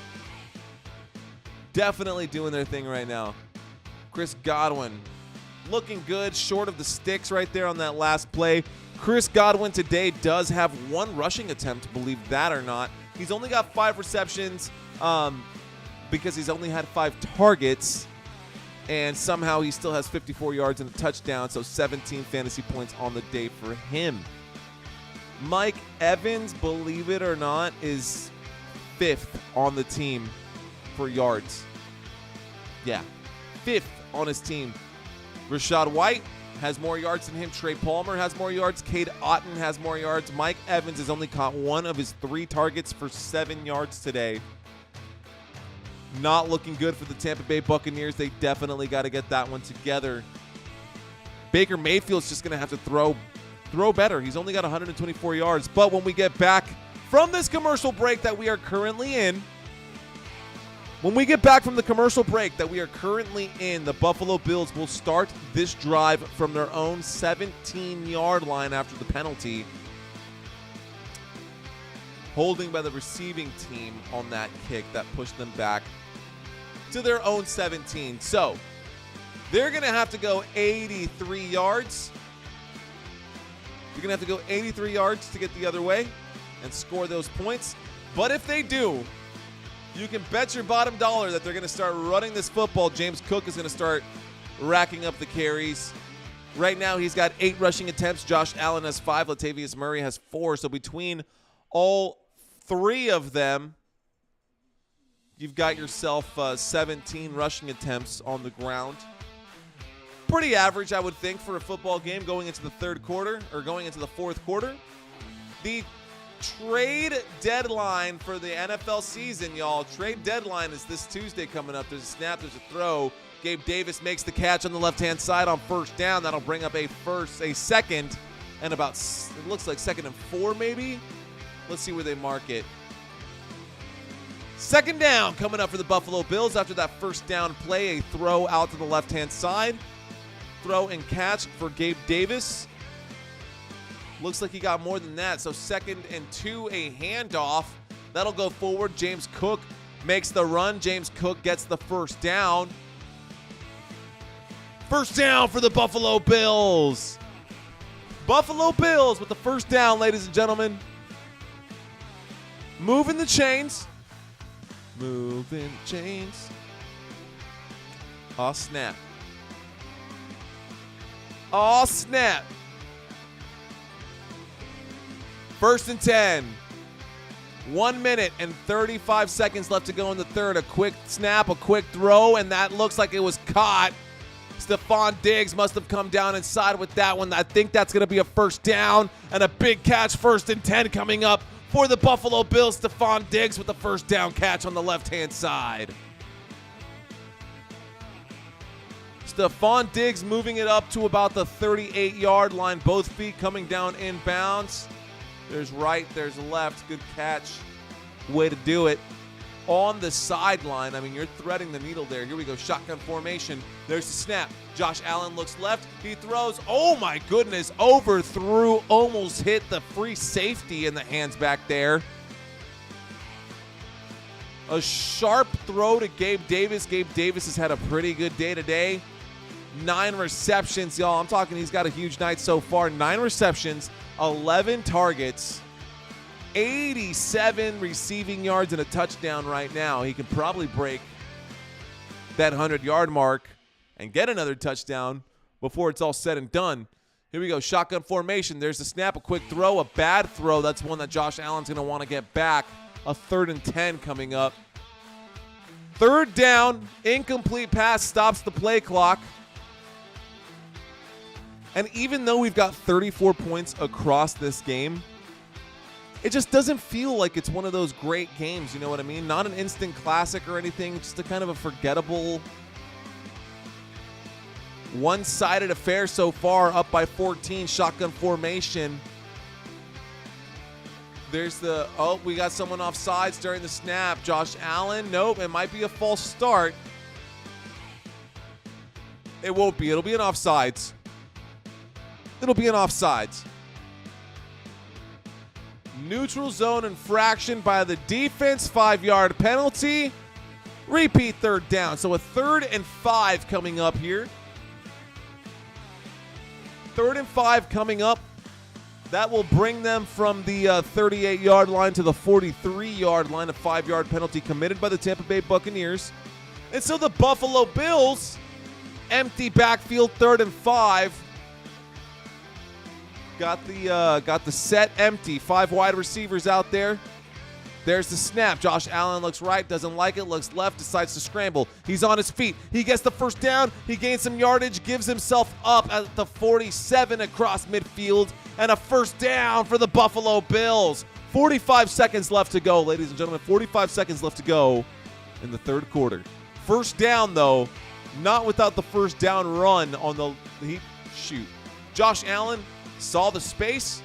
Definitely doing their thing right now. Chris Godwin looking good, short of the sticks right there on that last play. Chris Godwin today does have 1 rushing attempt, believe that or not. He's only got 5 receptions. because he's only had 5 targets, and somehow he still has 54 yards and a touchdown, so 17 fantasy points on the day for him. Mike Evans, believe it or not, is 5th on the team for yards. Yeah, 5th on his team. Rachaad White has more yards than him. Trey Palmer has more yards. Cade Otton has more yards. Mike Evans has only caught 1 of his 3 targets for 7 yards today. Not looking good for the Tampa Bay Buccaneers. They definitely got to get that one together. Baker Mayfield's just going to have to throw better. He's only got 124 yards. But when we get back from this commercial break that we are currently in, the Buffalo Bills will start this drive from their own 17-yard line after the penalty, holding by the receiving team on that kick that pushed them back to their own 17. So they're going to have to go 83 yards. You're going to have to go 83 yards to get the other way and score those points. But if they do, you can bet your bottom dollar that they're going to start running this football. James Cook is going to start racking up the carries. Right now, he's got 8 rushing attempts. Josh Allen has 5. Latavius Murray has 4. So between all 3 of them, you've got yourself 17 rushing attempts on the ground. Pretty average, I would think, for a football game going into the third quarter or going into the fourth quarter. The trade deadline for the NFL season, y'all. Trade deadline is this Tuesday coming up. There's a snap, there's a throw. Gabe Davis makes the catch on the left-hand side on first down. That'll bring up a second, and about, it looks like 2nd and 4 maybe. Let's see where they mark it. 2nd down coming up for the Buffalo Bills after that first down play. A throw out to the left-hand side. Throw and catch for Gabe Davis. Looks like he got more than that. So 2nd and 2, a handoff. That'll go forward. James Cook makes the run. James Cook gets the first down. First down for the Buffalo Bills. Buffalo Bills with the first down, ladies and gentlemen. Moving the chains. Moving chains. Oh, snap. Oh, snap. 1st and 10. 1 minute and 35 seconds left to go in the third. A quick snap, a quick throw, and that looks like it was caught. Stephon Diggs must have come down inside with that one. I think that's going to be a first down and a big catch. 1st and 10 coming up for the Buffalo Bills. Stephon Diggs with the first down catch on the left-hand side. Stephon Diggs moving it up to about the 38-yard line. Both feet coming down inbounds. There's right, there's left. Good catch. Way to do it. On the sideline, I mean, you're threading the needle there. Here we go, shotgun formation. There's the snap. Josh Allen looks left. He throws. Oh, my goodness. Overthrew. Almost hit the free safety in the hands back there. A sharp throw to Gabe Davis. Gabe Davis has had a pretty good day today. 9 receptions, y'all. I'm talking he's got a huge night so far. 9 receptions, 11 targets, 87 receiving yards and a touchdown right now. He can probably break that 100-yard mark and get another touchdown before it's all said and done. Here we go, shotgun formation. There's the snap, a quick throw, a bad throw. That's one that Josh Allen's going to want to get back. A 3rd and 10 coming up. 3rd down, incomplete pass stops the play clock. And even though we've got 34 points across this game, it just doesn't feel like it's one of those great games, you know what I mean? Not an instant classic or anything, just a kind of a forgettable, one-sided affair so far, up by 14, shotgun formation. There's the, oh, we got someone off sides during the snap. Josh Allen, nope, it might be a false start. It won't be, it'll be an offsides. It'll be an offsides. Neutral zone infraction by the defense, 5-yard penalty. Repeat 3rd down. So a 3rd and 5 coming up here. 3rd and 5 coming up That will bring them from the 38-yard line to the 43-yard line, a 5-yard penalty committed by the Tampa Bay Buccaneers. And so the Buffalo Bills, empty backfield, 3rd and 5. Got the set empty. 5 wide receivers out there. There's the snap. Josh Allen looks right, doesn't like it, looks left, decides to scramble. He's on his feet. He gets the first down. He gains some yardage, gives himself up at the 47 across midfield, and a first down for the Buffalo Bills. 45 seconds left to go, ladies and gentlemen. 45 seconds left to go in the 3rd quarter. First down, though, not without the first down run on the shoot. Josh Allen saw the space,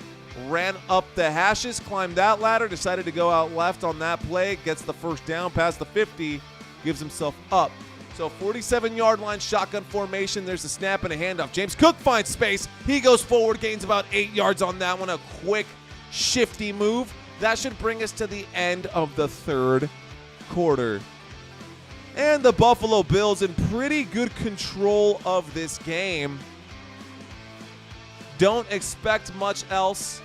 ran up the hashes, climbed that ladder, decided to go out left on that play, gets the first down past the 50, gives himself up. So 47-yard line, shotgun formation. There's a snap and a handoff. James Cook finds space. He goes forward, gains about 8 yards on that one. A quick, shifty move. That should bring us to the end of the 3rd quarter. And the Buffalo Bills in pretty good control of this game. Don't expect much else.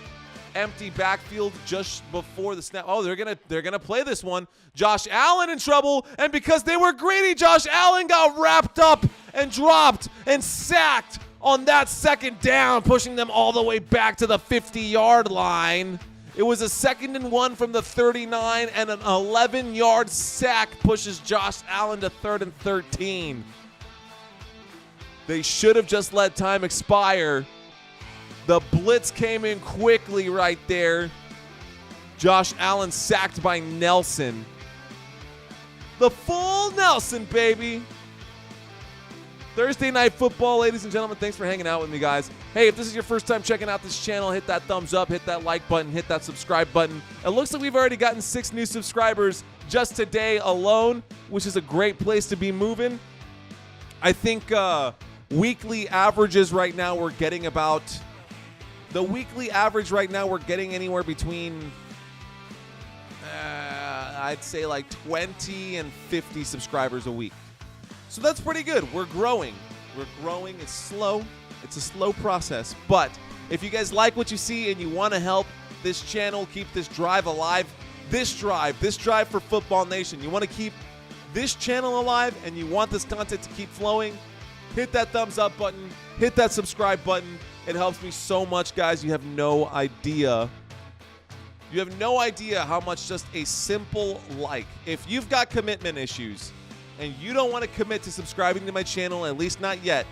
Empty backfield just before the snap. Oh, they're gonna play this one. Josh Allen in trouble, and because they were greedy, Josh Allen got wrapped up and dropped and sacked on that 2nd down, pushing them all the way back to the 50-yard line. It was a 2nd and 1 from the 39, and an 11-yard sack pushes Josh Allen to 3rd and 13. They should have just let time expire. The blitz came in quickly right there. Josh Allen sacked by Nelson. The full Nelson, baby. Thursday Night Football, ladies and gentlemen. Thanks for hanging out with me, guys. Hey, if this is your first time checking out this channel, hit that thumbs up, hit that like button, hit that subscribe button. It looks like we've already gotten 6 new subscribers just today alone, which is a great place to be moving. I think weekly averages right now we're getting about... The weekly average right now, we're getting anywhere between, I'd say like 20 and 50 subscribers a week. So that's pretty good. We're growing. It's slow. It's a slow process. But if you guys like what you see and you want to help this channel keep this drive alive, this drive for Football Nation, you want to keep this channel alive and you want this content to keep flowing, hit that thumbs up button, hit that subscribe button. It helps me so much, guys. You have no idea. You have no idea how much just a simple like. If you've got commitment issues and you don't want to commit to subscribing to my channel, at least not yet,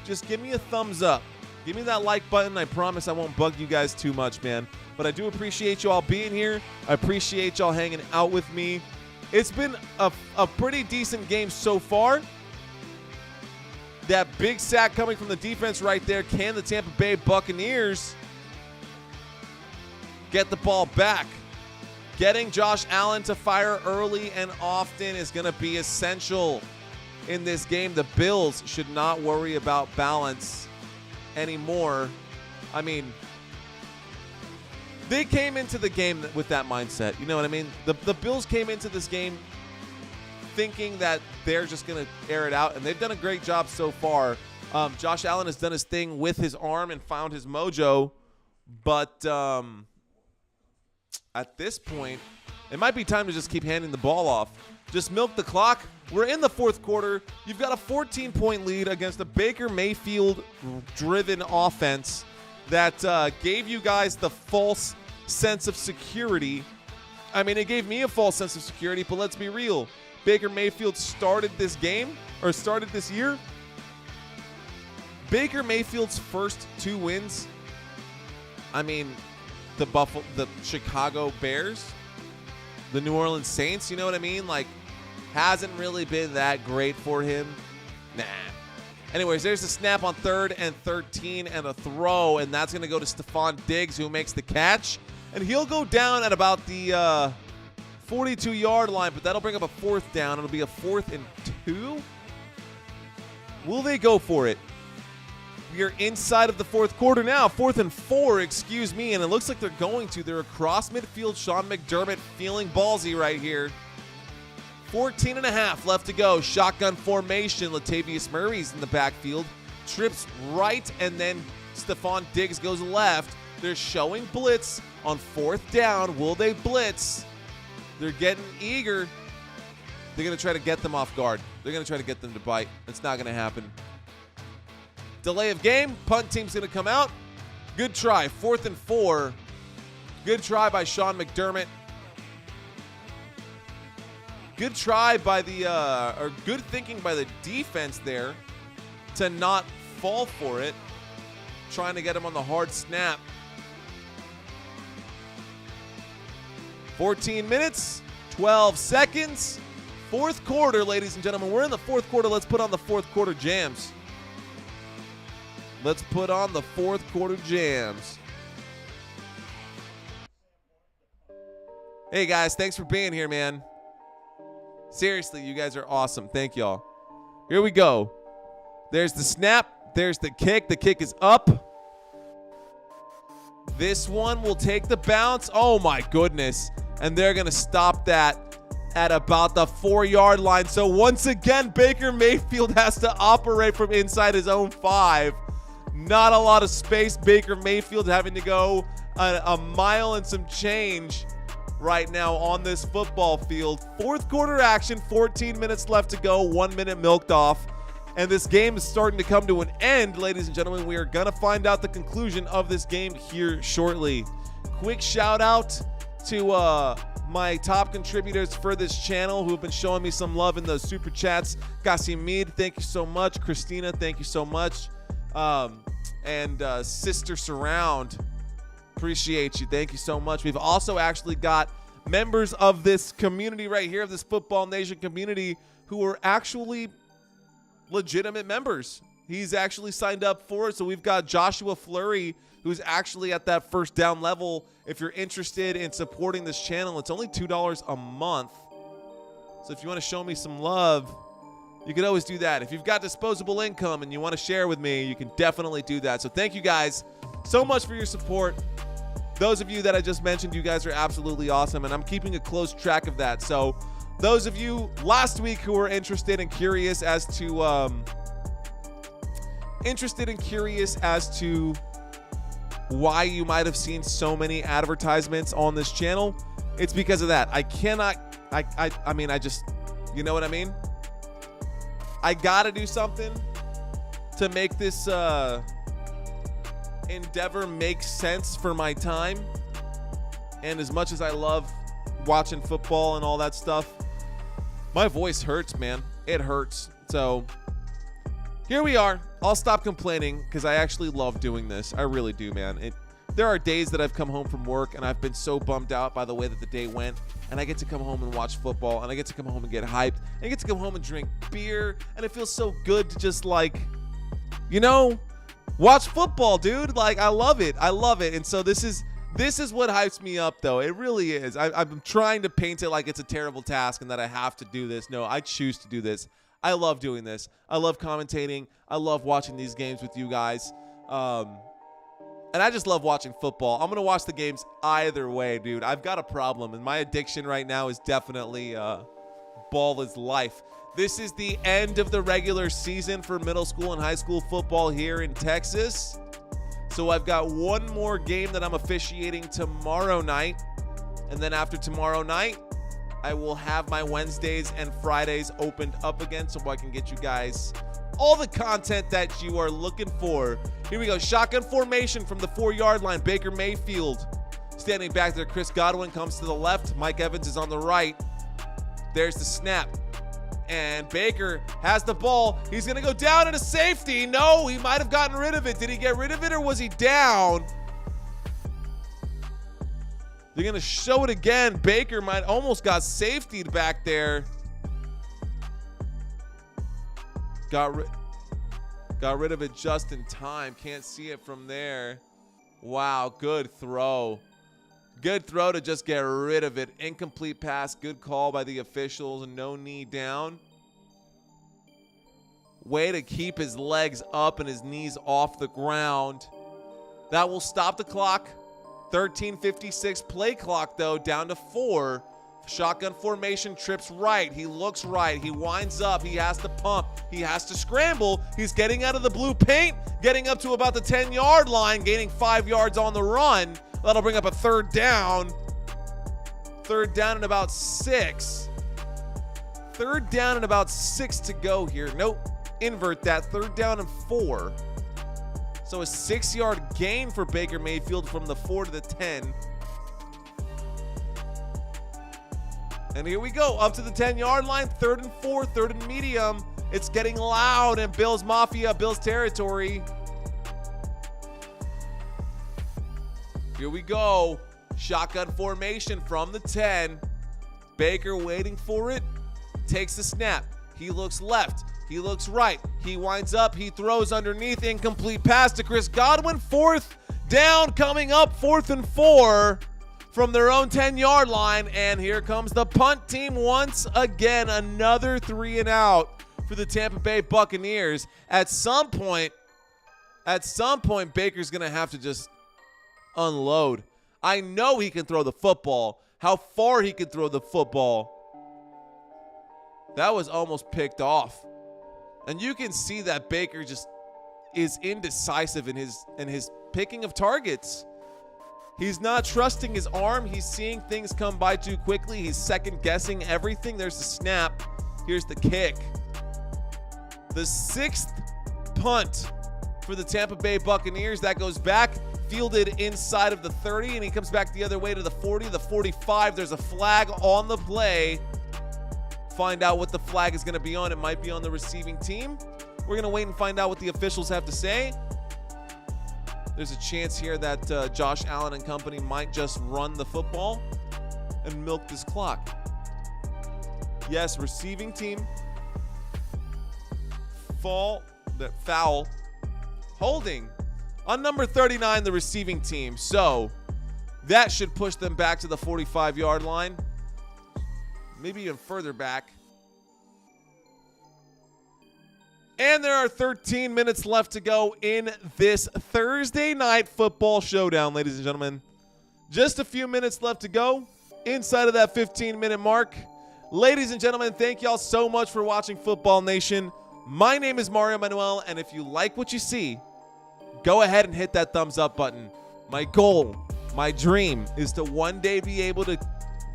just give me a thumbs up. Give me that like button. I promise I won't bug you guys too much, man. But I do appreciate you all being here. I appreciate y'all hanging out with me. It's been a pretty decent game so far. That big sack coming from the defense right there. Can the Tampa Bay Buccaneers get the ball back? Getting Josh Allen to fire early and often is going to be essential in this game. The Bills should not worry about balance anymore. I mean, they came into the game with that mindset. You know what I mean? The Bills came into this game thinking that they're just going to air it out, and they've done a great job so far. Josh Allen has done his thing with his arm and found his mojo, but at this point, it might be time to just keep handing the ball off. Just milk the clock. We're in the 4th quarter. You've got a 14-point lead against a Baker Mayfield-driven offense that gave you guys the false sense of security. I mean, it gave me a false sense of security, but let's be real. Baker Mayfield started this game, or started this year. Baker Mayfield's first 2 wins, I mean, the Chicago Bears, the New Orleans Saints, you know what I mean? Like, hasn't really been that great for him. Nah. Anyways, there's a snap on 3rd and 13 and a throw, and that's going to go to Stefon Diggs, who makes the catch. And he'll go down at about the 42-yard line, but that'll bring up a 4th down. It'll be a 4th and 2. Will they go for it? We are inside of the 4th quarter now. 4th and 4, excuse me, and it looks like they're going to. They're across midfield. Sean McDermott feeling ballsy right here. 14 and a half left to go. Shotgun formation. Latavius Murray's in the backfield. Trips right, and then Stefon Diggs goes left. They're showing blitz on 4th down. Will they blitz? They're getting eager. They're going to try to get them off guard. They're going to try to get them to bite. It's not going to happen. Delay of game. Punt team's going to come out. Good try. 4th and 4. Good try by Sean McDermott. Good try by the, or good thinking by the defense there to not fall for it. Trying to get him on the hard snap. 14 minutes, 12 seconds. 4th quarter, ladies and gentlemen. We're in the 4th quarter. Let's put on the 4th quarter jams. Let's put on the 4th quarter jams. Hey, guys. Thanks for being here, man. Seriously, you guys are awesome. Thank y'all. Here we go. There's the snap. There's the kick. The kick is up. This one will take the bounce. Oh, my goodness. And they're going to stop that at about the 4-yard line. So once again, Baker Mayfield has to operate from inside his own 5. Not a lot of space. Baker Mayfield having to go a mile and some change right now on this football field. 4th quarter action, 14 minutes left to go, 1 minute milked off. And this game is starting to come to an end, ladies and gentlemen. We are going to find out the conclusion of this game here shortly. Quick shout out to my top contributors for this channel who have been showing me some love in those super chats. Gasimid, thank you so much. Christina, thank you so much. And Sister Surround, appreciate you. Thank you so much. We've also actually got members of this community right here, of this Football Nation community, who are actually legitimate members. He's actually signed up for it. So we've got Joshua Fleury, who's actually at that 1st down level. If you're interested in supporting this channel, it's only $2 a month. So if you want to show me some love, you can always do that. If you've got disposable income and you want to share with me, you can definitely do that. So thank you guys so much for your support. Those of you that I just mentioned, you guys are absolutely awesome, and I'm keeping a close track of that. So those of you last week who were interested and curious as to why you might have seen so many advertisements on this channel, it's because of that. I mean, you know what I mean? I gotta do something to make this endeavor make sense for my time. And as much as I love watching football and all that stuff, my voice hurts, man. It hurts. So here we are. I'll stop complaining because I actually love doing this. I really do, man. There are days that I've come home from work and I've been so bummed out by the way that the day went, and I get to come home and watch football, and I get to come home and get hyped, and I get to come home and drink beer, and it feels so good to just, like, you know, watch football, dude. Like, I love it. I love it. And so this is what hypes me up, though. It really is. I'm trying to paint it like it's a terrible task and that I have to do this. No, I choose to do this. I love doing this. I love commentating. I love watching these games with you guys. And I just love watching football. I'm going to watch the games either way, dude. I've got a problem, and my addiction right now is definitely ball is life. This is the end of the regular season for middle school and high school football here in Texas. So I've got one more game that I'm officiating tomorrow night. And then after tomorrow night, I will have my Wednesdays and Fridays opened up again so I can get you guys all the content that you are looking for. Here we go. Shotgun formation from the 4-yard line. Baker Mayfield standing back there. Chris Godwin comes to the left. Mike Evans is on the right. There's the snap. And Baker has the ball. He's going to go down into safety. No, he might have gotten rid of it. Did he get rid of it, or was he down? They're going to show it again. Baker might almost got safetied back there. Got rid of it just in time. Can't see it from there. Wow, good throw. Good throw to just get rid of it. Incomplete pass. Good call by the officials. No knee down. Way to keep his legs up and his knees off the ground. That will stop the clock. 13:56 play clock, though, down to 4. Shotgun formation, trips right. He looks right. He winds up. He has to pump. He has to scramble. He's getting out of the blue paint, getting up to about the 10-yard line, gaining 5 yards on the run. That'll bring up a third down. Third down and about 6. Third down and about 6 to go here. Nope. Invert that. Third down and 4. So a 6-yard gain for Baker Mayfield from the 4 to the 10. And here we go, up to the 10-yard line, 3rd and 4, 3rd and medium. It's getting loud in Bills Mafia, Bills territory. Here we go. Shotgun formation from the 10. Baker waiting for it. Takes the snap. He looks left. He looks right. He winds up. He throws underneath. Incomplete pass to Chris Godwin. 4th down coming up. 4th and 4 from their own 10-yard line. And here comes the punt team once again. Another 3 and out for the Tampa Bay Buccaneers. At some point, Baker's going to have to just unload. I know he can throw the football. How far he can throw the football. That was almost picked off. And you can see that Baker just is indecisive in his picking of targets. He's not trusting his arm. He's seeing things come by too quickly. He's second guessing everything. There's the snap. Here's the kick. The 6th punt for the Tampa Bay Buccaneers. That goes back, fielded inside of the 30, and he comes back the other way to the 40, the 45. There's a flag on the play. Find out what the flag is going to be on. It might be on the receiving team. We're going to wait and find out what the officials have to say. There's a chance here that Josh Allen and company might just run the football and milk this clock. Yes, receiving team. Foul. Holding on number 39, the receiving team. So that should push them back to the 45-yard line. Maybe even further back. And there are 13 minutes left to go in this Thursday night football showdown, ladies and gentlemen. Just a few minutes left to go inside of that 15-minute mark. Ladies and gentlemen, thank y'all so much for watching Football Nation. My name is Mario Manuel, and if you like what you see, go ahead and hit that thumbs up button. My goal, my dream is to one day be able to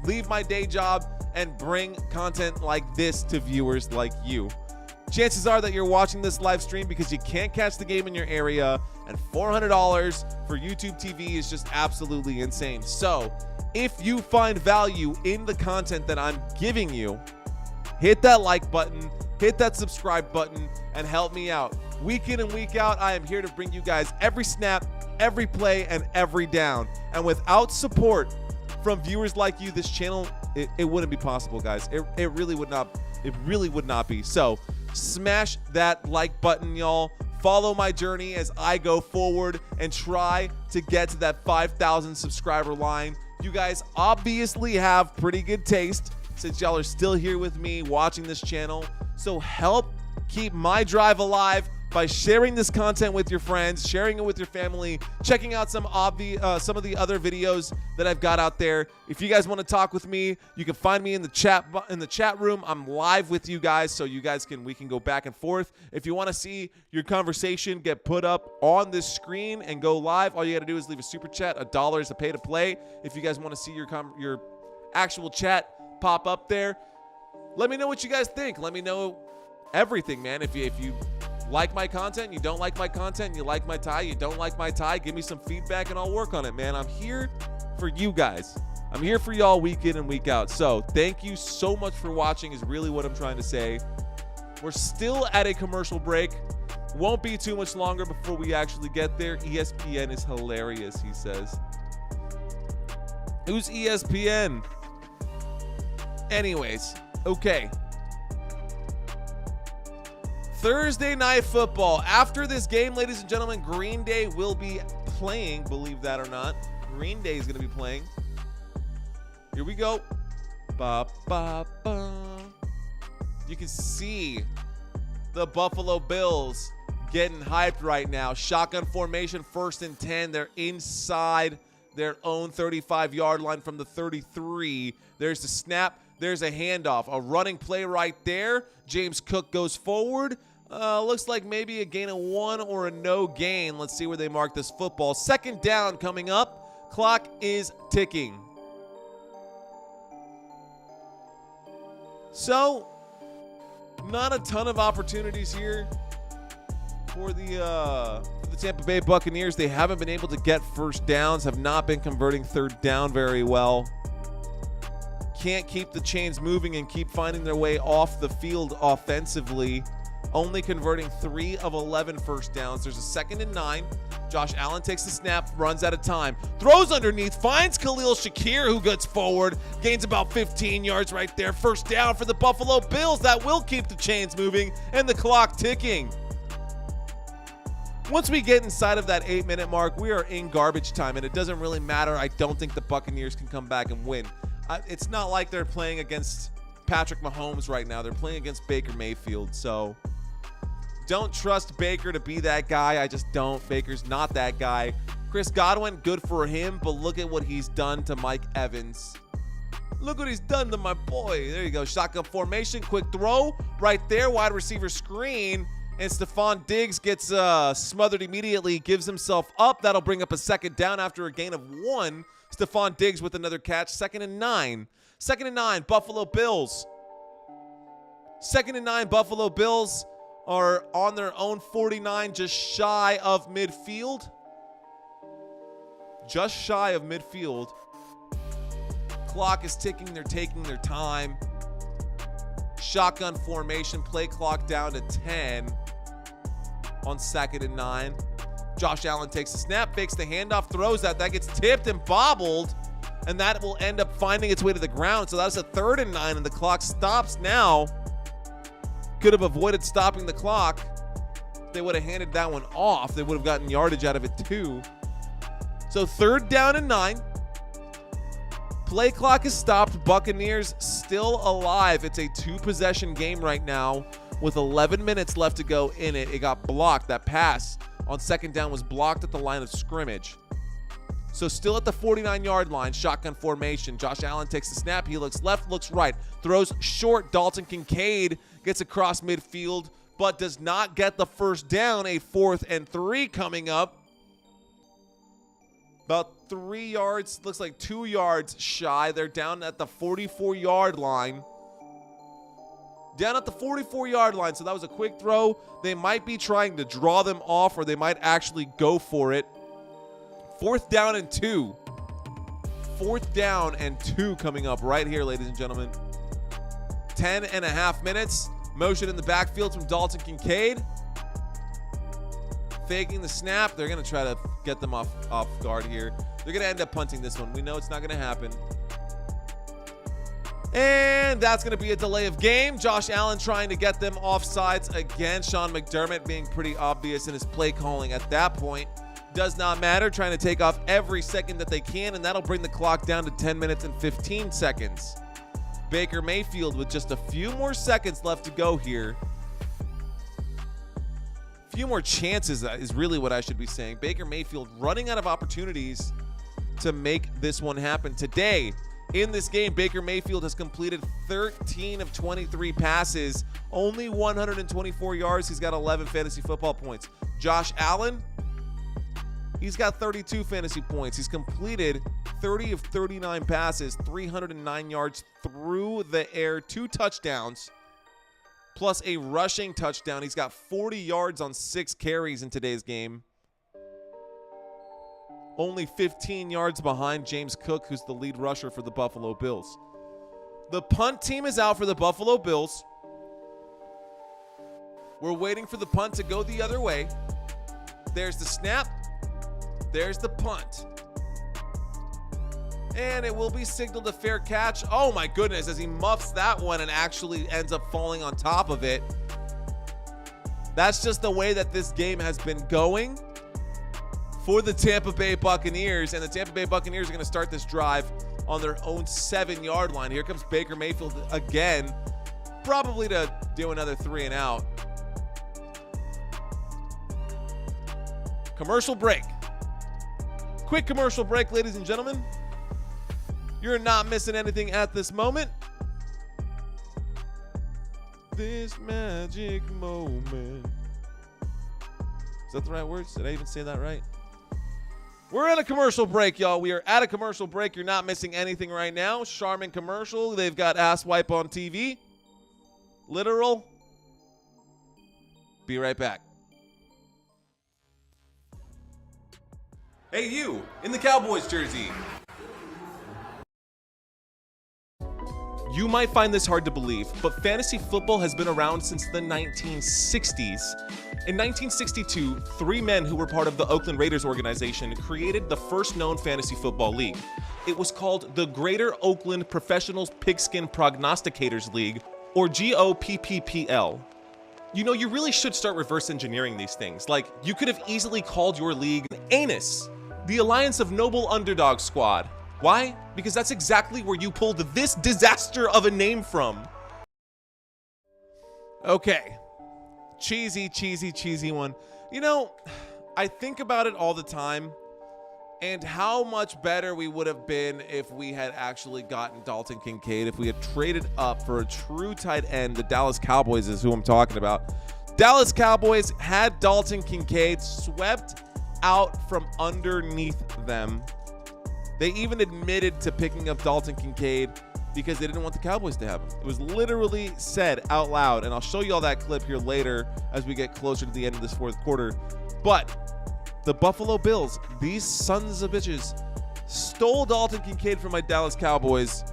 leave my day job and bring content like this to viewers like you. Chances are that you're watching this live stream because you can't catch the game in your area, and $400 for YouTube TV is just absolutely insane. So if you find value in the content that I'm giving you, hit that like button, hit that subscribe button, and help me out. Week in and week out, I am here to bring you guys every snap, every play, and every down. And without support from viewers like you, this channel, it wouldn't be possible, guys. It really would not. It really would not be. So smash that like button, y'all. Follow my journey as I go forward and try to get to that 5,000 subscriber line. You guys obviously have pretty good taste since y'all are still here with me watching this channel. So help keep my drive alive by sharing this content with your friends, sharing it with your family, checking out some of the other videos that I've got out there. If you guys want to talk with me, you can find me in the chat room. I'm live with you guys, so we can go back and forth. If you want to see your conversation get put up on this screen and go live, all you got to do is leave a super chat. $1 is a pay to play. If you guys want to see your actual chat pop up there, let me know what you guys think. Let me know everything, man. If you like my content, you don't like my content, you like my tie, you don't like my tie, give me some feedback and I'll work on it, man. I'm here for you guys. I'm here for y'all week in and week out. So thank you so much for watching is really what I'm trying to say. We're still at a commercial break. Won't be too much longer before we actually get there. ESPN is hilarious, he says. Who's ESPN? Anyways, okay. Thursday night football. After this game, ladies and gentlemen, Green Day will be playing, believe that or not. Green Day is going to be playing. Here we go. Ba, ba, ba. You can see the Buffalo Bills getting hyped right now. Shotgun formation, 1st and 10. They're inside their own 35-yard line from the 33. There's the snap. There's a handoff. A running play right there. James Cook goes forward. Looks like maybe a gain of 1 or a no gain. Let's see where they mark this football. Second down coming up. Clock is ticking. So, not a ton of opportunities here for the Tampa Bay Buccaneers. They haven't been able to get first downs, have not been converting third down very well. Can't keep the chains moving and keep finding their way off the field offensively. Only converting 3 of 11 first downs. There's a 2nd and 9. Josh Allen takes the snap, runs out of time, throws underneath, finds Khalil Shakir, who gets forward, gains about 15 yards right there. First down for the Buffalo Bills. That will keep the chains moving and the clock ticking. Once we get inside of that 8-minute mark, we are in garbage time, and it doesn't really matter. I don't think the Buccaneers can come back and win. It's not like they're playing against Patrick Mahomes right now. They're playing against Baker Mayfield, so don't trust Baker to be that guy. I just don't. Baker's not that guy. Chris Godwin, good for him, but look at what he's done to Mike Evans. Look what he's done to my boy. There you go. Shotgun formation, quick throw right there. Wide receiver screen, and Stephon Diggs gets smothered immediately, gives himself up. That'll bring up a 2nd down after a gain of 1. Stephon Diggs with another catch. 2nd and 9. 2nd and 9, Buffalo Bills. 2nd and 9, Buffalo Bills are on their own 49, just shy of midfield. Just shy of midfield. Clock is ticking. They're taking their time. Shotgun formation. Play clock down to 10 on 2nd and 9. Josh Allen takes the snap, fakes the handoff, throws that. That gets tipped and bobbled, and that will end up finding its way to the ground. So that's a 3rd and 9, and the clock stops now. Could have avoided stopping the clock. They would have handed that one off. They would have gotten yardage out of it too. So 3rd down and 9. Play clock is stopped. Buccaneers still alive. It's a 2-possession game right now with 11 minutes left to go in it. It got blocked. That pass on 2nd down was blocked at the line of scrimmage. So still at the 49-yard line, shotgun formation. Josh Allen takes the snap. He looks left, looks right. Throws short. Dalton Kincaid gets across midfield, but does not get the first down. A 4th and 3 coming up. About 3 yards, looks like 2 yards shy. They're down at the 44-yard line. Down at the 44-yard line, so that was a quick throw. They might be trying to draw them off, or they might actually go for it. 4th down and 2. 4th down and 2 coming up right here, ladies and gentlemen. 10.5 minutes. Motion in the backfield from Dalton Kincaid. Faking the snap. They're going to try to get them off guard here. They're going to end up punting this one. We know it's not going to happen. And that's going to be a delay of game. Josh Allen trying to get them off sides again. Sean McDermott being pretty obvious in his play calling at that point. Does not matter. Trying to take off every second that they can, and that'll bring the clock down to 10 minutes and 15 seconds. Baker Mayfield with just a few more seconds left to go here. A few more chances is really what I should be saying. Baker Mayfield running out of opportunities to make this one happen. Today, in this game, Baker Mayfield has completed 13 of 23 passes, only 124 yards. He's got 11 fantasy football points. Josh Allen, he's got 32 fantasy points. He's completed 30 of 39 passes, 309 yards through the air, 2 touchdowns, plus a rushing touchdown. He's got 40 yards on 6 carries in today's game. Only 15 yards behind James Cook, who's the lead rusher for the Buffalo Bills. The punt team is out for the Buffalo Bills. We're waiting for the punt to go the other way. There's the snap. There's the punt. And it will be signaled a fair catch. Oh my goodness, as he muffs that one and actually ends up falling on top of it. That's just the way that this game has been going for the Tampa Bay Buccaneers. And the Tampa Bay Buccaneers are going to start this drive on their own 7-yard line. Here comes Baker Mayfield again, probably to do another 3 and out. Commercial break. Quick commercial break, ladies and gentlemen. You're not missing anything at this moment. This magic moment. Is that the right words? Did I even say that right? We're in a commercial break, y'all. We are at a commercial break. You're not missing anything right now. Charmin commercial. They've got ass wipe on TV. Literal. Be right back. Hey, you in the Cowboys jersey. You might find this hard to believe, but fantasy football has been around since the 1960s. In 1962, 3 men who were part of the Oakland Raiders organization created the first known fantasy football league. It was called the Greater Oakland Professional Pigskin Prognosticators League, or GOPPPL. You know, you really should start reverse engineering these things. Like, you could have easily called your league ANUS, the Alliance of Noble Underdog Squad. Why? Because that's exactly where you pulled this disaster of a name from. Okay. Cheesy one. You know, I think about it all the time and how much better we would have been if we had actually gotten Dalton Kincaid, if we had traded up for a true tight end. The Dallas Cowboys is who I'm talking about. Dallas Cowboys had Dalton Kincaid swept out from underneath them. They even admitted to picking up Dalton Kincaid because they didn't want the Cowboys to have him. It was literally said out loud, and I'll show you all that clip here later as we get closer to the end of this fourth quarter. But the Buffalo Bills, these sons of bitches, stole Dalton Kincaid from my Dallas Cowboys,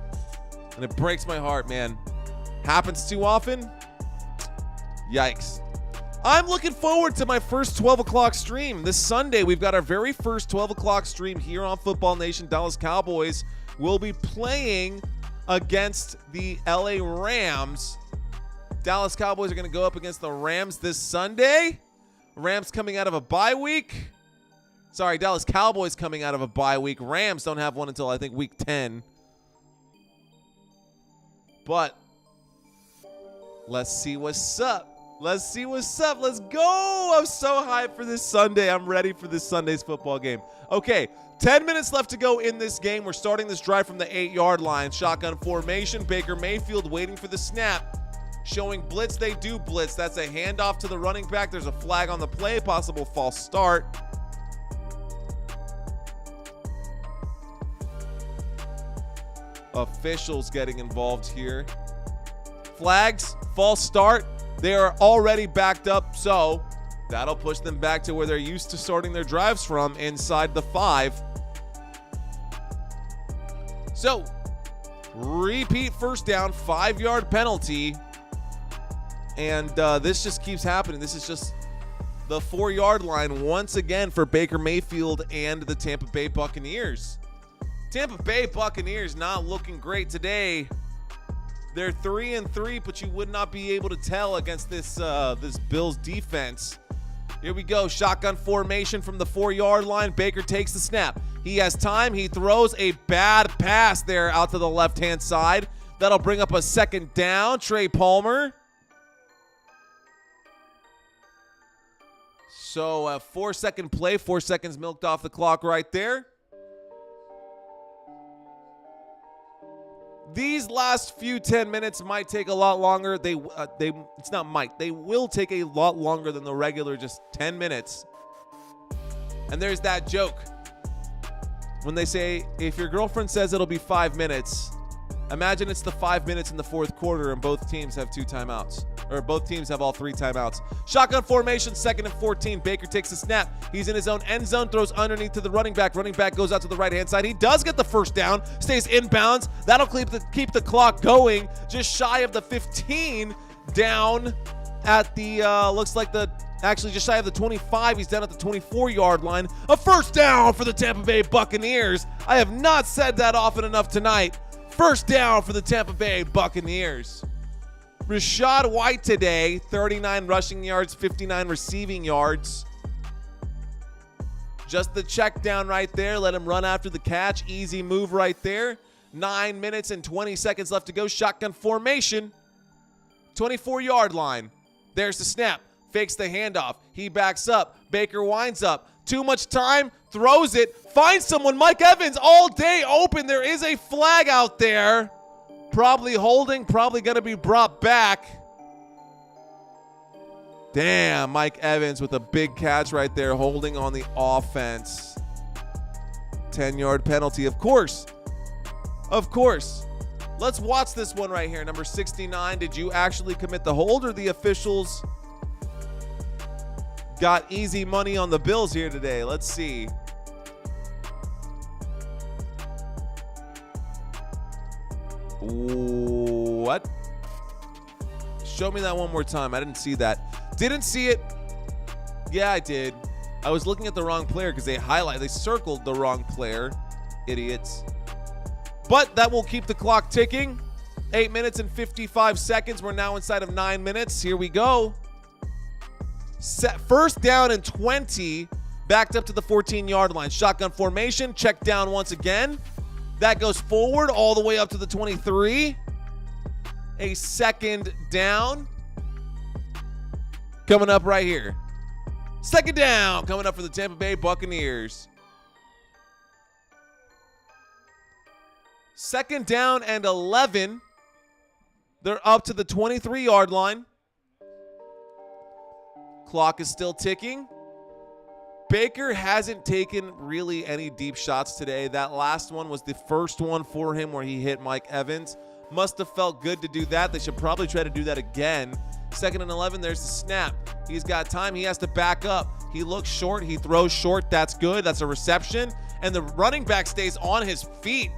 and it breaks my heart, man. Happens too often? Yikes. I'm looking forward to my first 12 o'clock stream. This Sunday, we've got our very first 12 o'clock stream here on Football Nation. Dallas Cowboys will be playing against the LA Rams. Dallas Cowboys are going to go up against the Rams this Sunday. Rams coming out of a bye week. Sorry, Dallas Cowboys coming out of a bye week. Rams don't have one until, I think, week 10. But let's see what's up. Let's see what's up. Let's go. I'm so hyped for this Sunday. I'm ready for this Sunday's football game. Okay, 10 minutes left to go in this game. We're starting this drive from the 8-yard line. Shotgun formation. Baker Mayfield waiting for the snap. Showing blitz. They do blitz. That's a handoff to the running back. There's a flag on the play. Possible false start. Officials getting involved here. Flags. False start. They are already backed up, so that'll push them back to where they're used to starting their drives from, inside the 5. So, repeat first down, 5-yard penalty. And this just keeps happening. This is just the 4-yard line once again for Baker Mayfield and the Tampa Bay Buccaneers. Tampa Bay Buccaneers not looking great today. They're 3-3, but you would not be able to tell against this Bills defense. Here we go. Shotgun formation from the 4-yard line. Baker takes the snap. He has time. He throws a bad pass there out to the left-hand side. That'll bring up a second down. Trey Palmer. So a 4-second play. 4 seconds milked off the clock right there. These last few 10 minutes might take a lot longer. They will take a lot longer than the regular just 10 minutes. And there's that joke. When they say, if your girlfriend says it'll be 5 minutes, imagine it's the 5 minutes in the fourth quarter and both teams have 2 timeouts. Or both teams have all 3 timeouts. Shotgun formation, 2nd and 14. Baker takes the snap. He's in his own end zone, throws underneath to the running back. Running back goes out to the right-hand side. He does get the first down, stays inbounds. That'll keep the clock going. Just shy of the 15, down at the, just shy of the 25. He's down at the 24-yard line. A first down for the Tampa Bay Buccaneers. I have not said that often enough tonight. First down for the Tampa Bay Buccaneers. Rachaad White today, 39 rushing yards, 59 receiving yards. Just the check down right there. Let him run after the catch. Easy move right there. 9 minutes and 20 seconds left to go. Shotgun formation. 24-yard line. There's the snap. Fakes the handoff. He backs up. Baker winds up. Too much time. Throws it. Find someone. Mike Evans all day open. There is a flag out there. Probably holding. Probably going to be brought back. Damn, Mike Evans with a big catch right there, holding on the offense. 10-yard penalty, of course. Of course. Let's watch this one right here. Number 69, did you actually commit the hold, or the officials got easy money on the Bills here today? Let's see. What? Show me that one more time. I didn't see that. Didn't see it. Yeah, I did. I was looking at the wrong player because they circled the wrong player. Idiots. But that will keep the clock ticking. 8 minutes and 55 seconds. We're now inside of 9 minutes. Here we go. First down and 20. Backed up to the 14-yard line. Shotgun formation. Check down once again. That goes forward all the way up to the 23. A second down. Coming up right here. Second down coming up for the Tampa Bay Buccaneers. Second down and 11. They're up to the 23-yard line. Clock is still ticking. Baker hasn't taken really any deep shots today. That last one was the first one for him where he hit Mike Evans. Must have felt good to do that. They should probably try to do that again. Second and 11, there's the snap. He's got time. He has to back up. He looks short. He throws short. That's good. That's a reception. And the running back stays on his feet.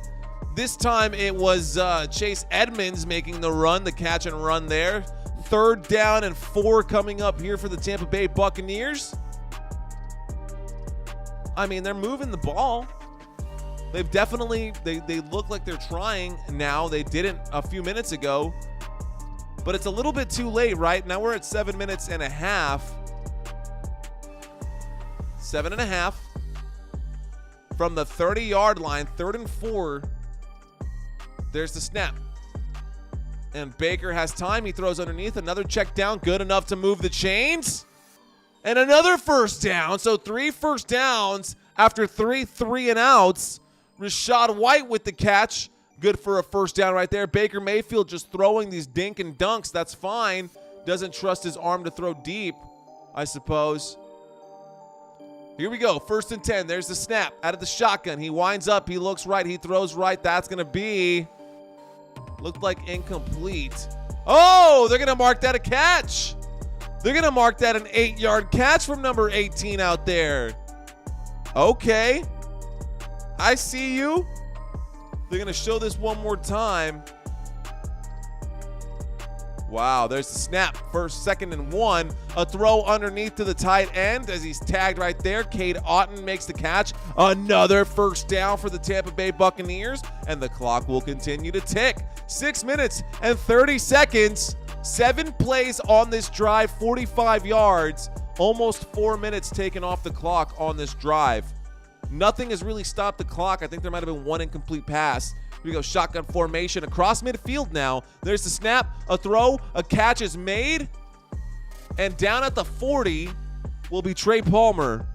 This time it was Chase Edmonds making the run, the catch and run there. Third down and 4 coming up here for the Tampa Bay Buccaneers. I mean, they're moving the ball. They've definitely, they look like they're trying now. They didn't a few minutes ago. But it's a little bit too late, right? Now we're at 7 minutes and a half. 7.5. From the 30-yard line, 3rd and 4. There's the snap. And Baker has time. He throws underneath. Another check down. Good enough to move the chains. And another first down. So 3 first downs after 3 3-and-outs. Rachaad White with the catch. Good for a first down right there. Baker Mayfield just throwing these dink and dunks. That's fine. Doesn't trust his arm to throw deep, I suppose. Here we go. 1st and 10. There's the snap out of the shotgun. He winds up. He looks right. He throws right. That's going to be, looked like incomplete. Oh, they're going to mark that a catch. They're going to mark that an 8-yard catch from number 18 out there. Okay. I see you. They're going to show this one more time. Wow, there's the snap. 2nd and 1. A throw underneath to the tight end as he's tagged right there. Cade Otton makes the catch. Another first down for the Tampa Bay Buccaneers. And the clock will continue to tick. 6 minutes and 30 seconds. 7 plays on this drive, 45 yards. Almost 4 minutes taken off the clock on this drive. Nothing has really stopped the clock. I think there might have been one incomplete pass. Here we go, shotgun formation across midfield now. There's the snap, a throw, a catch is made. And down at the 40 will be Trey Palmer.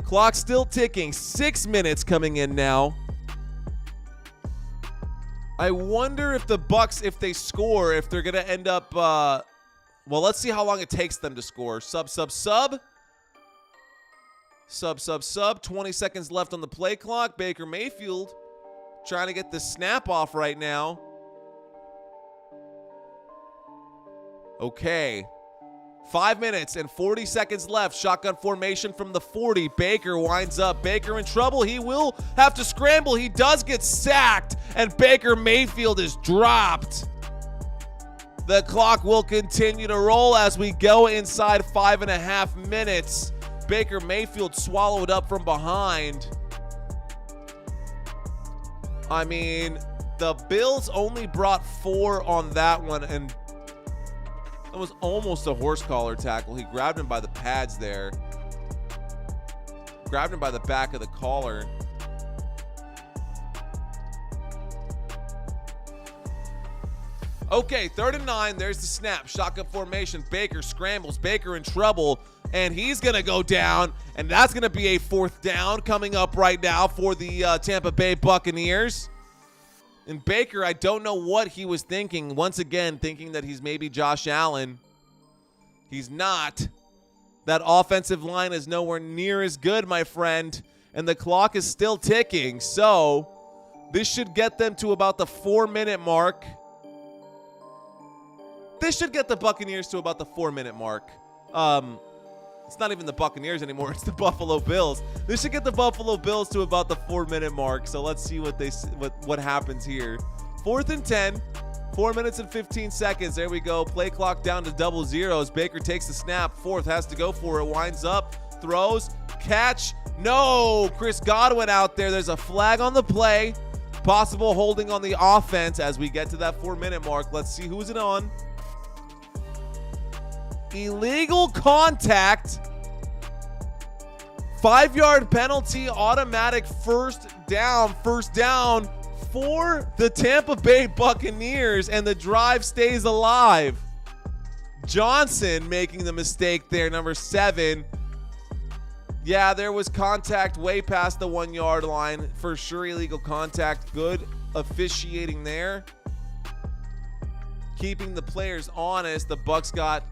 Clock still ticking. 6 minutes coming in now. I wonder if the Bucs, if they score, if they're going to end up, well, let's see how long it takes them to score. Sub. 20 seconds left on the play clock. Baker Mayfield trying to get the snap off right now. Okay. 5 minutes and 40 seconds left. Shotgun formation from the 40. Baker winds up. Baker in trouble. He will have to scramble. He does get sacked, and Baker Mayfield is dropped. The clock will continue to roll as we go inside 5.5 minutes. Baker Mayfield swallowed up from behind. I mean, the Bills only brought 4 on that one, and that was almost a horse collar tackle. He grabbed him by the pads there. Grabbed him by the back of the collar. Okay, 3rd and 9. There's the snap. Shotgun formation. Baker scrambles. Baker in trouble. and he's going to go down, and that's going to be a 4th down coming up right now for the Tampa Bay Buccaneers. And Baker, I don't know what he was thinking. Once again, thinking that he's maybe Josh Allen. He's not. That offensive line is nowhere near as good, my friend, and the clock is still ticking. So this should get them to about the 4-minute mark. This should get the Buccaneers to about the 4-minute mark. It's not even the Buccaneers anymore. It's the Buffalo Bills. This should get the Buffalo Bills to about the 4-minute mark. So let's see what happens here. 4th and 10. 4 minutes and 15 seconds. There we go. Play clock down to double zeros. Baker takes the snap. 4th, has to go for it. Winds up. Throws. Catch. No. Chris Godwin out there. There's a flag on the play. Possible holding on the offense as we get to that 4-minute mark. Let's see who's it on. Illegal contact. 5-yard penalty. Automatic first down. First down for the Tampa Bay Buccaneers, and the drive stays alive. Johnson making the mistake there, number 7. Yeah, there was contact way past the 1-yard line. For sure, illegal contact. Good officiating there. Keeping the players honest. The Bucs got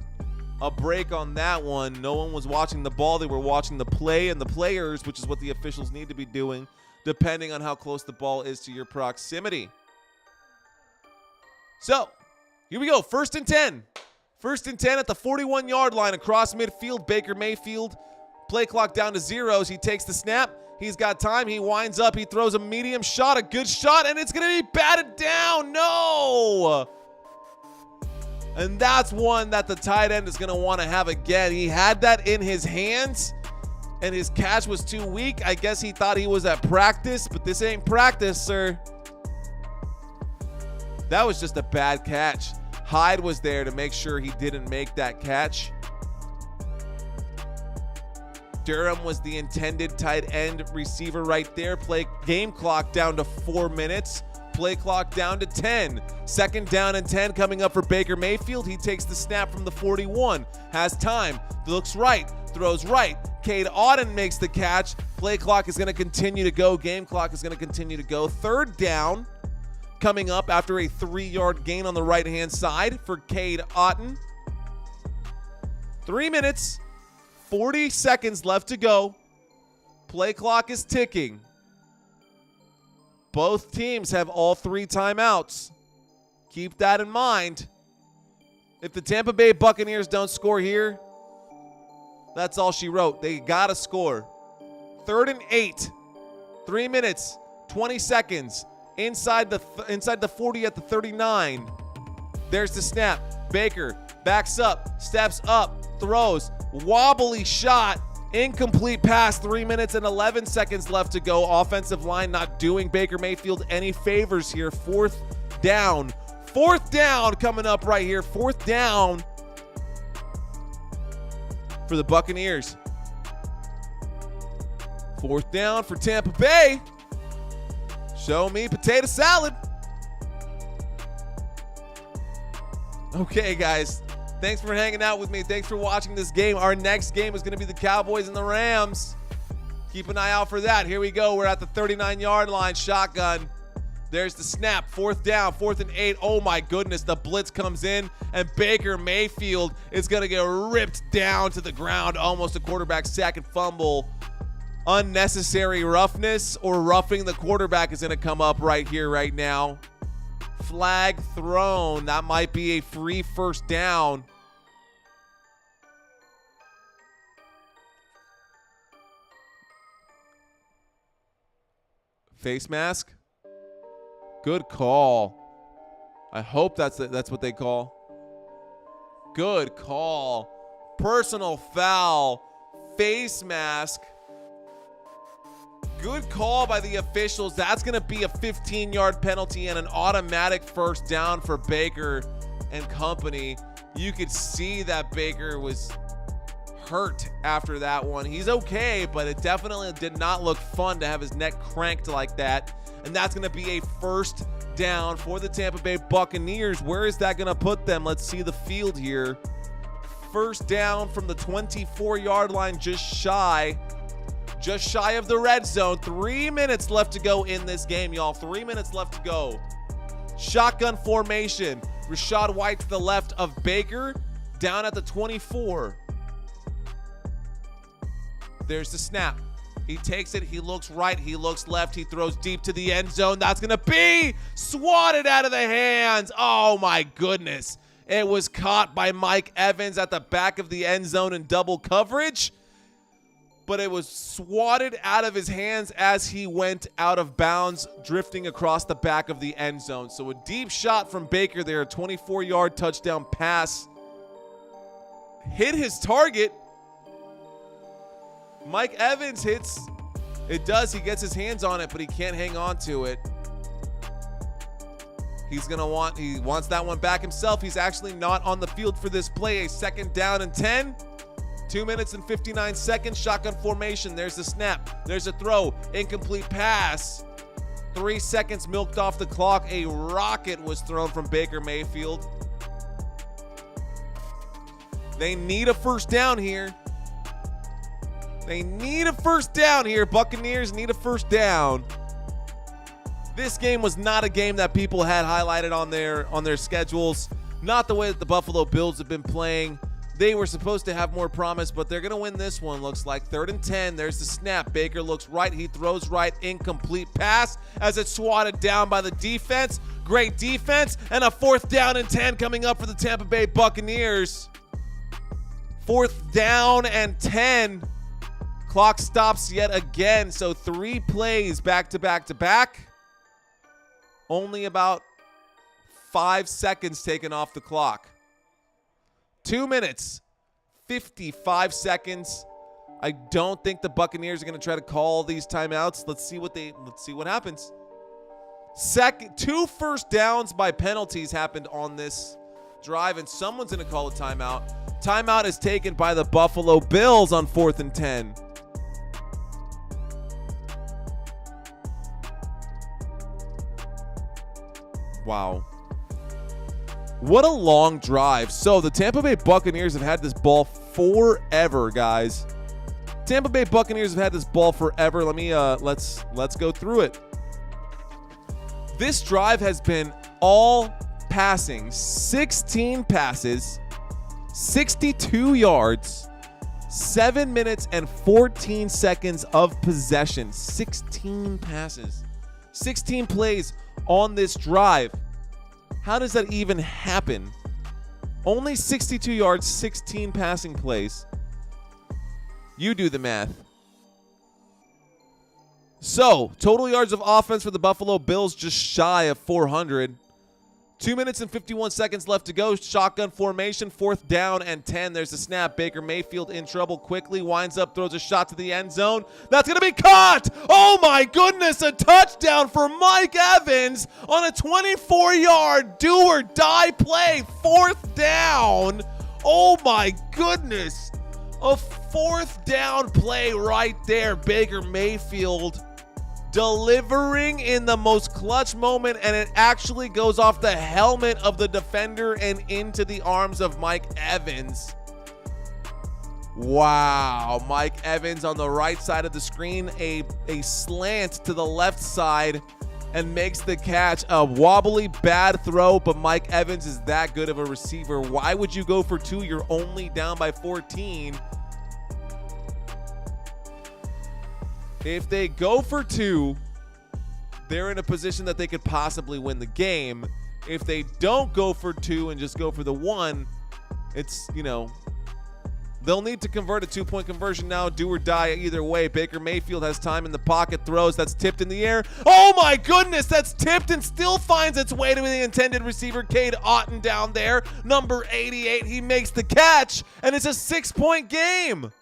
a break on that one. No one was watching the ball. They were watching the play and the players, which is what the officials need to be doing, depending on how close the ball is to your proximity. So, here we go. 1st and 10. 1st and 10 at the 41-yard line across midfield. Baker Mayfield, play clock down to zeros. He takes the snap. He's got time. He winds up. He throws a medium shot, a good shot, and it's going to be batted down. No! And that's one that the tight end is going to want to have again. He had that in his hands, and his catch was too weak. I guess he thought he was at practice, but this ain't practice, sir. That was just a bad catch. Hyde was there to make sure he didn't make that catch. Durham was the intended tight end receiver right there. Game clock down to 4 minutes. Play clock down to 10. 2nd down and 10 coming up for Baker Mayfield. He takes the snap from the 41. Has time. Looks right. Throws right. Cade Otton makes the catch. Play clock is going to continue to go. Game clock is going to continue to go. 3rd down coming up after a 3-yard gain on the right-hand side for Cade Otton. 3 minutes, 40 seconds left to go. Play clock is ticking. Both teams have all 3 timeouts. Keep that in mind. If the Tampa Bay Buccaneers don't score here, that's all she wrote. They got to score. 3rd and 8. 3 minutes, 20 seconds. Inside the 40 at the 39. There's the snap. Baker backs up, steps up, throws. Wobbly shot. Incomplete pass. 3 minutes and 11 seconds left to go. Offensive line not doing Baker Mayfield any favors here. 4th down. 4th down coming up right here. 4th down for the Buccaneers. 4th down for Tampa Bay. Show me potato salad. Okay, guys. Thanks for hanging out with me. Thanks for watching this game. Our next game is going to be the Cowboys and the Rams. Keep an eye out for that. Here we go. We're at the 39-yard line. Shotgun. There's the snap. 4th down. 4th and 8. Oh, my goodness. The blitz comes in, and Baker Mayfield is going to get ripped down to the ground. Almost a quarterback sack and fumble. Unnecessary roughness or roughing the quarterback is going to come up right here, right now. Flag thrown. That might be a free 1st down. Face mask. Good call. I hope that's what they call. Good call. Personal foul. Face mask. Good call by the officials. That's going to be a 15-yard penalty and an automatic 1st down for Baker and company. You could see that Baker was hurt after that one. He's okay, but it definitely did not look fun to have his neck cranked like that. And that's going to be a 1st down for the Tampa Bay Buccaneers. Where is that going to put them? Let's see the field here. first down from the 24-yard line, just shy of the red zone. 3 minutes left to go in this game, y'all. 3 minutes left to go. Shotgun formation. Rachaad White to the left of Baker, down at the 24. There's the snap. He takes it. He looks right. He looks left. He throws deep to the end zone. That's going to be swatted out of the hands. Oh, my goodness. It was caught by Mike Evans at the back of the end zone in double coverage, but it was swatted out of his hands as he went out of bounds, drifting across the back of the end zone. So a deep shot from Baker there, a 24-yard touchdown pass. Hit his target. Mike Evans hits. It does. He gets his hands on it, but he can't hang on to it. He wants that one back himself. He's actually not on the field for this play. A second down and 10. 2 minutes and 59 seconds. Shotgun formation. There's the snap. There's a throw. Incomplete pass. 3 seconds milked off the clock. A rocket was thrown from Baker Mayfield. They need a first down here. Buccaneers need a first down. This game was not a game that people had highlighted on their schedules. Not the way that the Buffalo Bills have been playing. They were supposed to have more promise, but they're going to win this one, looks like. 3rd and 10. There's the snap. Baker looks right. He throws right. Incomplete pass as it's swatted down by the defense. Great defense. And a 4th down and 10 coming up for the Tampa Bay Buccaneers. 4th down and 10. Clock stops yet again. So 3 plays back to back to back. Only about 5 seconds taken off the clock. 2 minutes, 55 seconds. I don't think the Buccaneers are going to try to call these timeouts. Let's see what happens. 2 first downs by penalties happened on this drive, and someone's going to call a timeout. Timeout is taken by the Buffalo Bills on 4th and 10. Wow. What a long drive. So the Tampa Bay Buccaneers have had this ball forever, guys. Tampa Bay Buccaneers have had this ball forever. Let me let's go through it. This drive has been all passing. 16 passes, 62 yards, 7 minutes and 14 seconds of possession. 16 passes, 16 plays on this drive. How does that even happen? Only 62 yards, 16 passing plays. You do the math. So, total yards of offense for the Buffalo Bills just shy of 400. 2 minutes and 51 seconds left to go. Shotgun formation, 4th down and 10. There's a snap. Baker Mayfield in trouble quickly. Winds up, throws a shot to the end zone. That's going to be caught. Oh, my goodness. A touchdown for Mike Evans on a 24-yard do-or-die play. 4th down. Oh, my goodness. A 4th down play right there. Baker Mayfield delivering in the most clutch moment, and it actually goes off the helmet of the defender and into the arms of Mike Evans. Wow. Mike Evans on the right side of the screen, a slant to the left side, and makes the catch. A wobbly, bad throw, but Mike Evans is that good of a receiver. Why would you go for 2? You're only down by 14. If they go for 2, they're in a position that they could possibly win the game. If they don't go for 2 and just go for the 1, it's, they'll need to convert a 2-point conversion now, do or die either way. Baker Mayfield has time in the pocket, throws, that's tipped in the air. Oh my goodness, that's tipped and still finds its way to the intended receiver, Cade Otton down there, number 88. He makes the catch, and it's a 6-point game.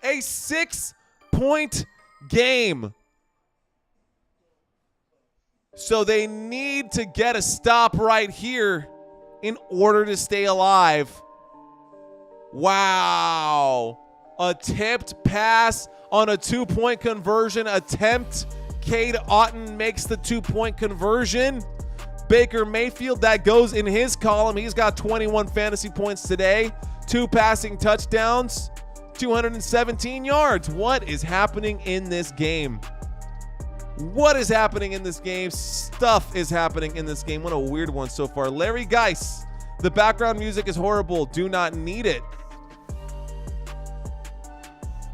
A 6-point game. So they need to get a stop right here in order to stay alive. Wow. A tipped pass on a 2-point conversion attempt. Cade Otton makes the 2-point conversion. Baker Mayfield, that goes in his column. He's got 21 fantasy points today, 2 passing touchdowns, 217 yards. What is happening in this game? What is happening in this game? Stuff is happening in this game. What a weird one so far. Larry Geis, the background music is horrible. Do not need it.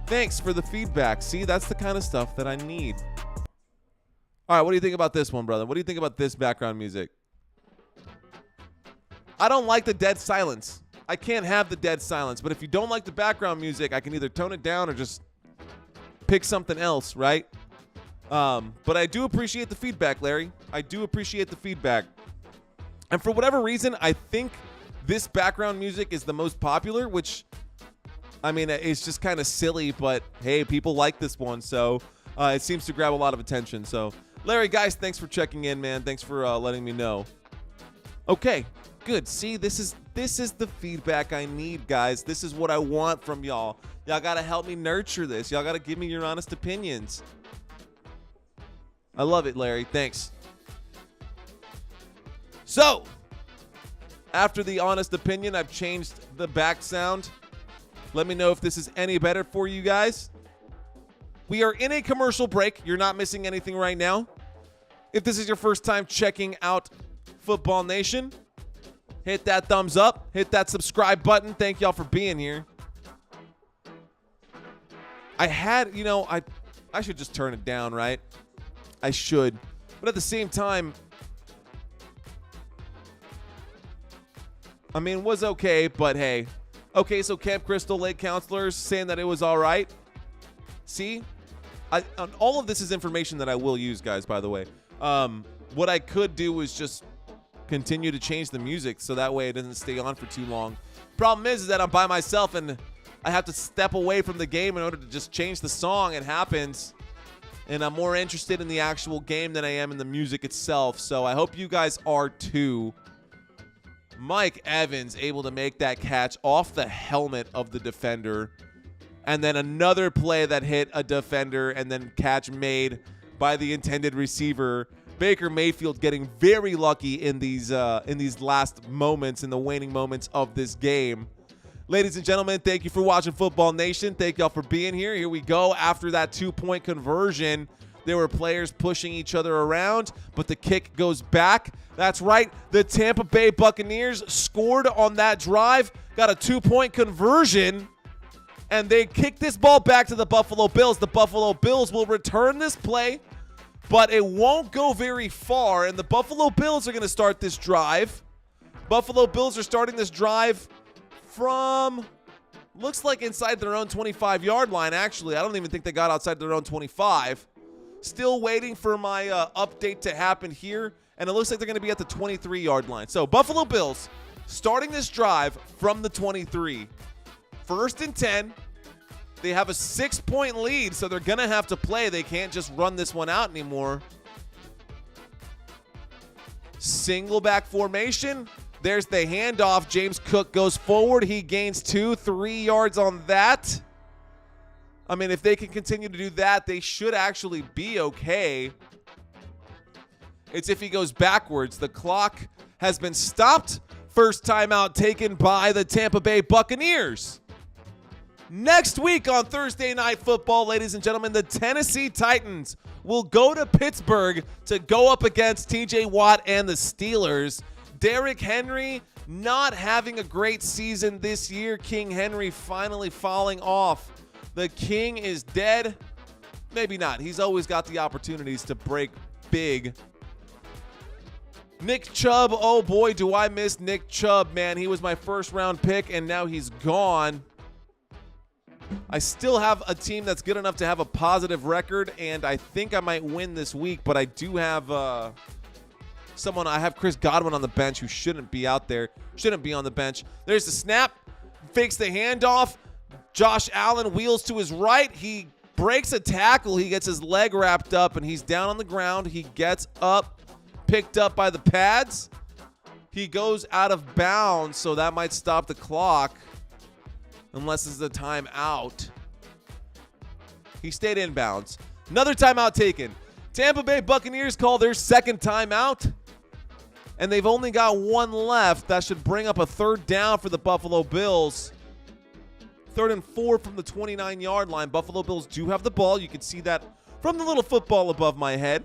Thanks for the feedback. See, that's the kind of stuff that I need. All right, what do you think about this one, brother? What do you think about this background music? I don't like the dead silence. I can't have the dead silence, but if you don't like the background music, I can either tone it down or just pick something else, right? But I do appreciate the feedback, Larry. I do appreciate the feedback. And for whatever reason, I think this background music is the most popular, which, I mean, it's just kind of silly, but hey, people like this one, so it seems to grab a lot of attention. So, Larry, guys, thanks for checking in, man. Thanks for letting me know. Okay, good. See, this is the feedback I need, guys. This is what I want from y'all. Y'all got to help me nurture this. Y'all got to give me your honest opinions. I love it, Larry. Thanks. So, after the honest opinion, I've changed the back sound. Let me know if this is any better for you guys. We are in a commercial break. You're not missing anything right now. If this is your first time checking out Football Nation, hit that thumbs up. Hit that subscribe button. Thank y'all for being here. I had, I should just turn it down, right? I should. But at the same time, I mean, it was okay, but hey. Okay, so Camp Crystal Lake counselors saying that it was all right. See? All of this is information that I will use, guys, by the way. What I could do is just continue to change the music so that way it doesn't stay on for too long. Problem is that I'm by myself and I have to step away from the game in order to just change the song. It happens. And I'm more interested in the actual game than I am in the music itself. So I hope you guys are too. Mike Evans able to make that catch off the helmet of the defender. And then another play that hit a defender and then catch made by the intended receiver. Baker Mayfield getting very lucky in these last moments, in the waning moments of this game. Ladies and gentlemen, thank you for watching Football Nation. Thank y'all for being here. Here we go. After that 2-point conversion, there were players pushing each other around, but the kick goes back. That's right. The Tampa Bay Buccaneers scored on that drive, got a 2-point conversion, and they kicked this ball back to the Buffalo Bills. The Buffalo Bills will return this play, but it won't go very far, and the Buffalo Bills are going to start this drive. Buffalo Bills are starting this drive from, looks like inside their own 25-yard line, actually. I don't even think they got outside their own 25. Still waiting for my update to happen here, and it looks like they're going to be at the 23-yard line. So Buffalo Bills starting this drive from the 23. 1st and 10. They have a 6-point lead, so they're going to have to play. They can't just run this one out anymore. Single back formation. There's the handoff. James Cook goes forward. He gains 3 yards on that. I mean, if they can continue to do that, they should actually be okay. It's if he goes backwards. The clock has been stopped. First timeout taken by the Tampa Bay Buccaneers. Next week on Thursday Night Football, ladies and gentlemen, the Tennessee Titans will go to Pittsburgh to go up against TJ Watt and the Steelers. Derrick Henry not having a great season this year. King Henry finally falling off. The king is dead. Maybe not. He's always got the opportunities to break big. Nick Chubb. Oh, boy, do I miss Nick Chubb, man. He was my first-round pick, and now he's gone. I still have a team that's good enough to have a positive record, and I think I might win this week, but I do have I have Chris Godwin on the bench who shouldn't be out there, shouldn't be on the bench. There's the snap, fakes the handoff. Josh Allen wheels to his right. He breaks a tackle. He gets his leg wrapped up, and he's down on the ground. He gets up, picked up by the pads. He goes out of bounds, so that might stop the clock unless it's a timeout. He stayed in bounds. Another timeout taken. Tampa Bay Buccaneers call their second timeout. and they've only got one left. That should bring up a third down for the Buffalo Bills. 3rd and 4 from the 29-yard line. Buffalo Bills do have the ball. You can see that from the little football above my head.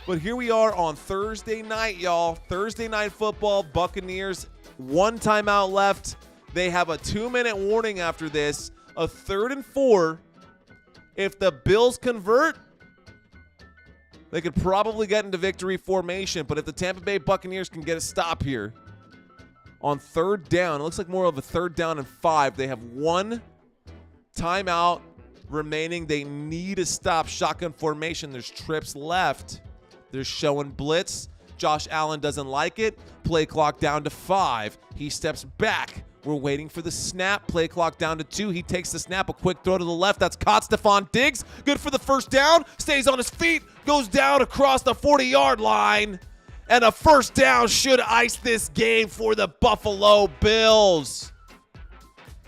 But here we are on Thursday night, y'all. Thursday night football. Buccaneers, 1 timeout left. They have a 2-minute warning after this. A 3rd and 4. If the Bills convert, they could probably get into victory formation. But if the Tampa Bay Buccaneers can get a stop here on 3rd down, it looks like more of a 3rd down and 5. They have 1 timeout remaining. They need to stop shotgun formation. There's trips left. They're showing blitz. Josh Allen doesn't like it. Play clock down to 5. He steps back. We're waiting for the snap. Play clock down to 2. He takes the snap. A quick throw to the left. That's caught. Stephon Diggs. Good for the first down. Stays on his feet. Goes down across the 40-yard line. And a first down should ice this game for the Buffalo Bills.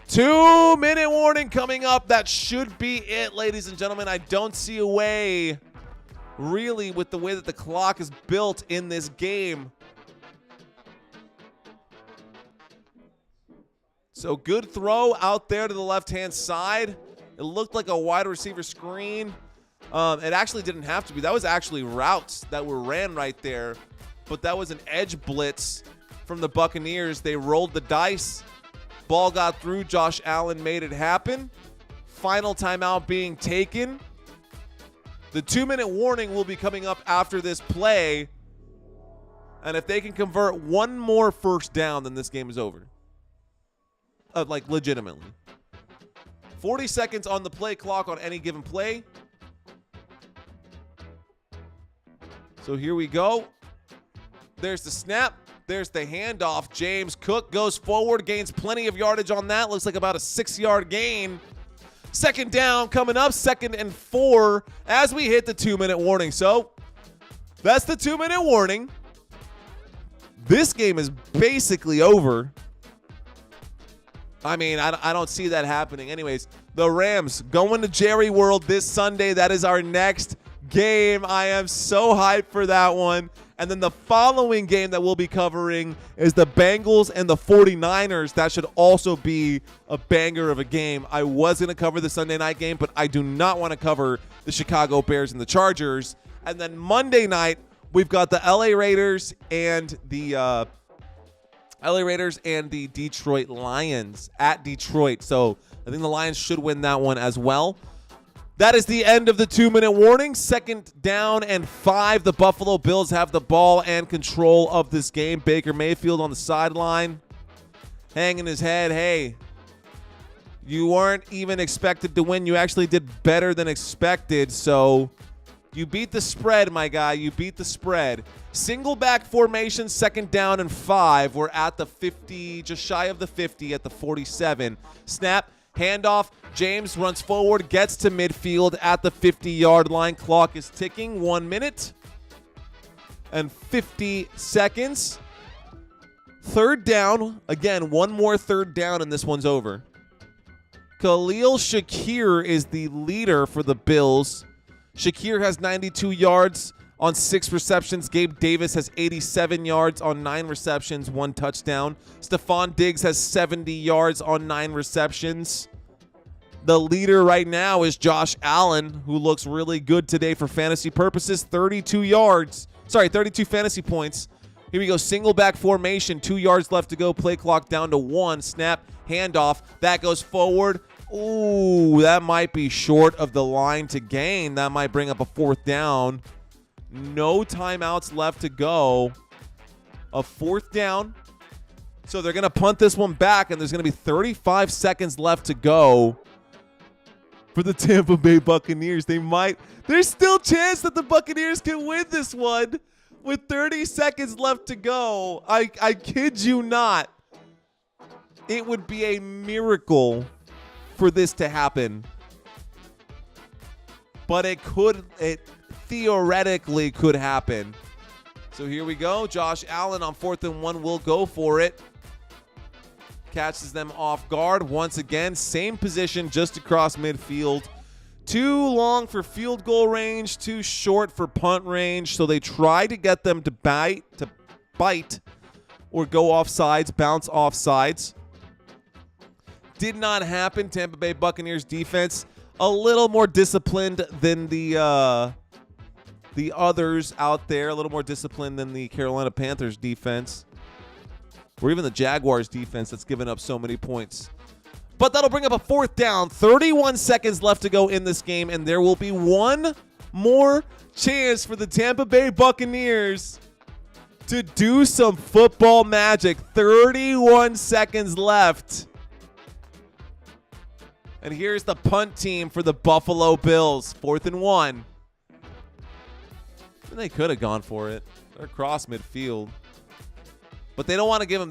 2-minute warning coming up. That should be it, ladies and gentlemen. I don't see a way, really, with the way that the clock is built in this game. So good throw out there to the left-hand side. It looked like a wide receiver screen. It actually didn't have to be. That was actually routes that were ran right there. But that was an edge blitz from the Buccaneers. They rolled the dice. Ball got through. Josh Allen made it happen. Final timeout being taken. The 2-minute warning will be coming up after this play. And if they can convert one more first down, then this game is over. Like, legitimately. 40 seconds on the play clock on any given play. So here we go. There's the snap. There's the handoff. James Cook goes forward, gains plenty of yardage on that. Looks like about a 6-yard gain. 2nd down coming up, 2nd and 4 as we hit the 2-minute warning. So that's the 2-minute warning. This game is basically over. I mean, I don't see that happening. Anyways, the Rams going to Jerry World this Sunday. That is our next game. I am so hyped for that one. And then the following game that we'll be covering is the Bengals and the 49ers. That should also be a banger of a game. I was going to cover the Sunday night game, but I do not want to cover the Chicago Bears and the Chargers. And then Monday night, we've got the LA Raiders and the Detroit Lions at Detroit. So I think the Lions should win that one as well. That is the end of the 2-minute warning. 2nd down and 5. The Buffalo Bills have the ball and control of this game. Baker Mayfield on the sideline, hanging his head. Hey, you weren't even expected to win. You actually did better than expected. So you beat the spread, my guy. You beat the spread. Single back formation, 2nd down and 5. We're at the 50, just shy of the 50 at the 47. Snap, handoff. James runs forward, gets to midfield at the 50-yard line. Clock is ticking. 1 minute and 50 seconds. 3rd down. Again, one more 3rd down, and this one's over. Khalil Shakir is the leader for the Bills. Shakir has 92 yards on 6 receptions. Gabe Davis has 87 yards on 9 receptions, 1 touchdown. Stephon Diggs has 70 yards on 9 receptions. The leader right now is Josh Allen, who looks really good today for fantasy purposes. 32 fantasy points. Here we go, single back formation, 2 yards left to go. Play clock down to 1. Snap, handoff. That goes forward. Ooh, that might be short of the line to gain. That might bring up a 4th down. No timeouts left to go. A 4th down. So they're going to punt this one back, and there's going to be 35 seconds left to go for the Tampa Bay Buccaneers. There's still a chance that the Buccaneers can win this one with 30 seconds left to go. I kid you not. It would be a miracle for this to happen. But it theoretically could happen. So here we go. Josh Allen on 4th and 1 will go for it. Catches them off guard once again. Same position, just across midfield. Too long for field goal range, too short for punt range. So they try to get them to bite or go off sides, bounce off sides. Did not happen. Tampa Bay Buccaneers defense a little more disciplined than the others out there, a little more disciplined than the Carolina Panthers defense, or even the Jaguars defense that's given up so many points. But that'll bring up a 4th down. 31 seconds left to go in this game, and there will be one more chance for the Tampa Bay Buccaneers to do some football magic. 31 seconds left. And here's the punt team for the Buffalo Bills. 4th and 1. And they could have gone for it. They're across midfield. But they don't want to give them.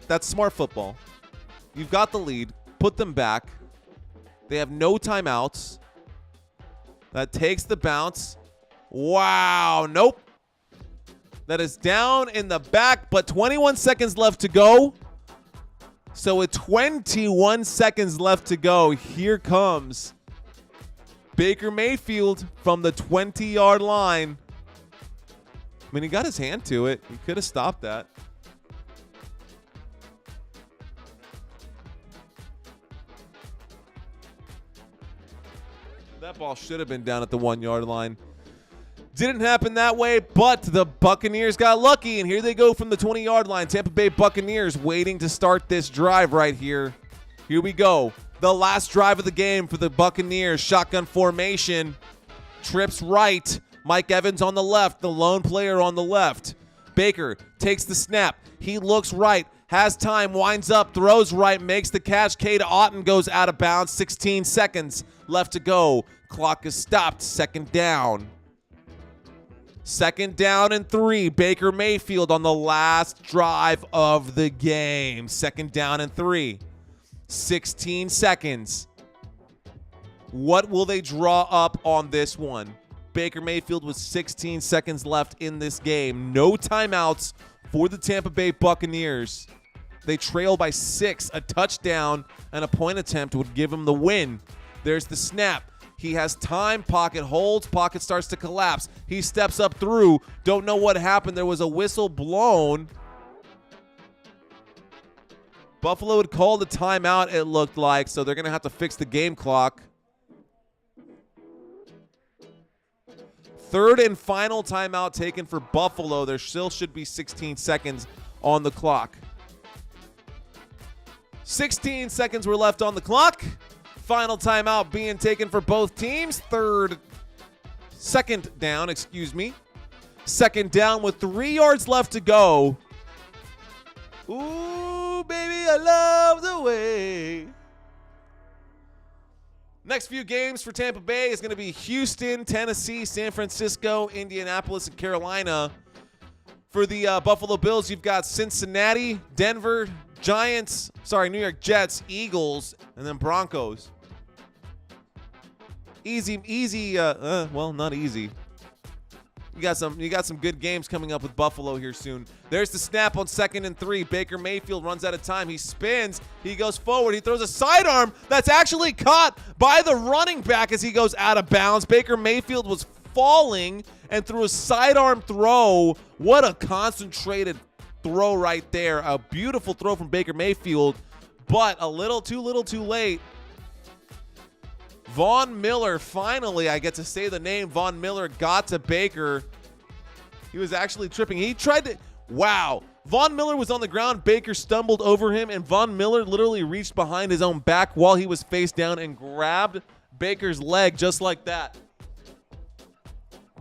That's smart football. You've got the lead. Put them back. They have no timeouts. That takes the bounce. Wow. Nope. That is down in the back, but 21 seconds left to go. So with 21 seconds left to go, here comes Baker Mayfield from the 20-yard line. I mean, he got his hand to it. He could have stopped that. That ball should have been down at the 1-yard line. Didn't happen that way, but the Buccaneers got lucky, and here they go from the 20-yard line. Tampa Bay Buccaneers waiting to start this drive right here. Here we go. The last drive of the game for the Buccaneers. Shotgun formation. Trips right. Mike Evans on the left, the lone player on the left. Baker takes the snap. He looks right, has time, winds up, throws right, makes the catch. Cade Otton goes out of bounds. 16 seconds left to go. Clock is stopped. 2nd down. 2nd down and 3. Baker Mayfield on the last drive of the game. 2nd down and 3. 16 seconds. What will they draw up on this one? Baker Mayfield with 16 seconds left in this game. No timeouts for the Tampa Bay Buccaneers. They trail by 6. A touchdown and a point attempt would give them the win. There's the snap. He has time. Pocket holds. Pocket starts to collapse. He steps up through. Don't know what happened. There was a whistle blown. Buffalo had called a timeout, it looked like, so they're going to have to fix the game clock. 3rd and final timeout taken for Buffalo. There still should be 16 seconds on the clock. 16 seconds were left on the clock. Final timeout being taken for both teams. 2nd down, excuse me. 2nd down with 3 yards left to go. Ooh, baby, I love the way. Next few games for Tampa Bay is going to be Houston, Tennessee, San Francisco, Indianapolis, and Carolina. For the Buffalo Bills, you've got Cincinnati, Denver, New York Jets, Eagles, and then Broncos. Easy, well, not easy. You got some good games coming up with Buffalo here soon. There's the snap on 2nd and 3. Baker Mayfield runs out of time. He spins. He goes forward. He throws a sidearm that's actually caught by the running back as he goes out of bounds. Baker Mayfield was falling and threw a sidearm throw. What a concentrated throw right there. A beautiful throw from Baker Mayfield, but a little too late. Von Miller, finally, I get to say the name. Von Miller got to Baker. He was actually tripping. He tried to, wow. Von Miller was on the ground. Baker stumbled over him, and Von Miller literally reached behind his own back while he was face down and grabbed Baker's leg just like that.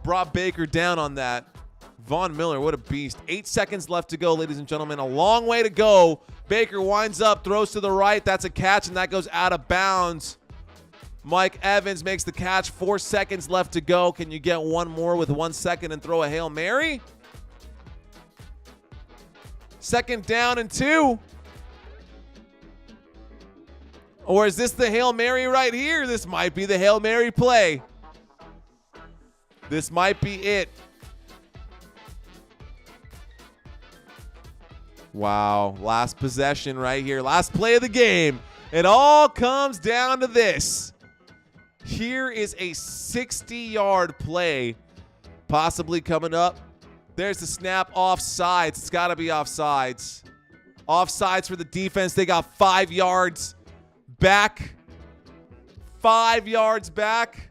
Brought Baker down on that. Von Miller, what a beast. 8 seconds left to go, ladies and gentlemen. A long way to go. Baker winds up, throws to the right. That's a catch, and that goes out of bounds. Mike Evans makes the catch. 4 seconds left to go. Can you get one more with 1 second and throw a Hail Mary? 2nd down and 2. Or is this the Hail Mary right here? This might be the Hail Mary play. This might be it. Wow. Last possession right here. Last play of the game. It all comes down to this. Here is a 60-yard play possibly coming up. There's the snap. Offsides. It's got to be offsides. Offsides for the defense. They got 5 yards back. 5 yards back.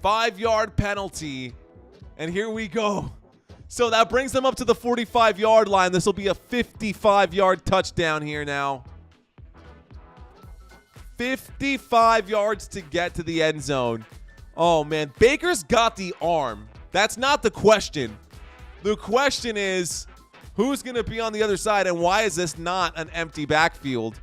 5-yard penalty. And here we go. So that brings them up to the 45-yard line. This will be a 55-yard touchdown here now. 55 yards to get to the end zone. Oh, man. Baker's got the arm. That's not the question. The question is, who's going to be on the other side, and why is this not an empty backfield?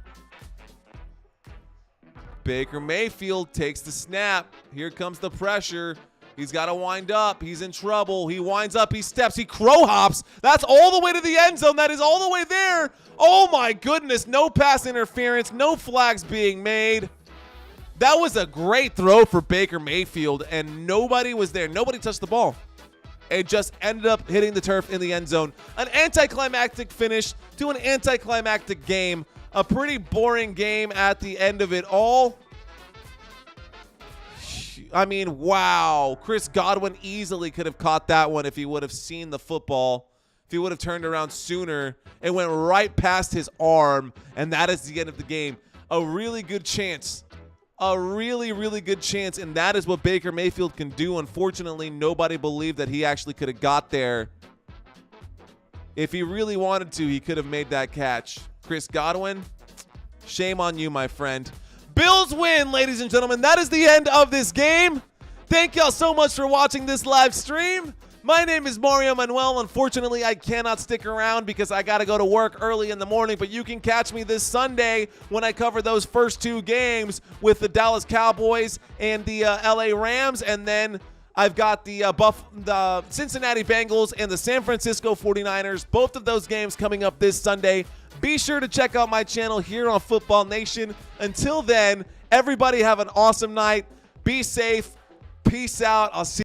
Baker Mayfield takes the snap. Here comes the pressure. He's got to wind up. He's in trouble. He winds up. He steps. He crow hops. That's all the way to the end zone. That is all the way there. Oh, my goodness. No pass interference. No flags being made. That was a great throw for Baker Mayfield, and nobody was there. Nobody touched the ball. It just ended up hitting the turf in the end zone. An anticlimactic finish to an anticlimactic game. A pretty boring game at the end of it all. I mean, wow. Chris Godwin easily could have caught that one if he would have seen the football. If he would have turned around sooner. It went right past his arm, and that is the end of the game. A really good chance. A really, really good chance, and that is what Baker Mayfield can do. Unfortunately, nobody believed that he actually could have got there. If he really wanted to, he could have made that catch. Chris Godwin, shame on you, my friend. Bills win, ladies and gentlemen. That is the end of this game. Thank y'all so much for watching this live stream. My name is Mario Manuel. Unfortunately, I cannot stick around because I got to go to work early in the morning, but you can catch me this Sunday when I cover those first 2 games with the Dallas Cowboys and the LA Rams, and then I've got the Cincinnati Bengals and the San Francisco 49ers, both of those games coming up this Sunday. Be sure to check out my channel here on Football Nation. Until then, everybody have an awesome night. Be safe. Peace out. I'll see you.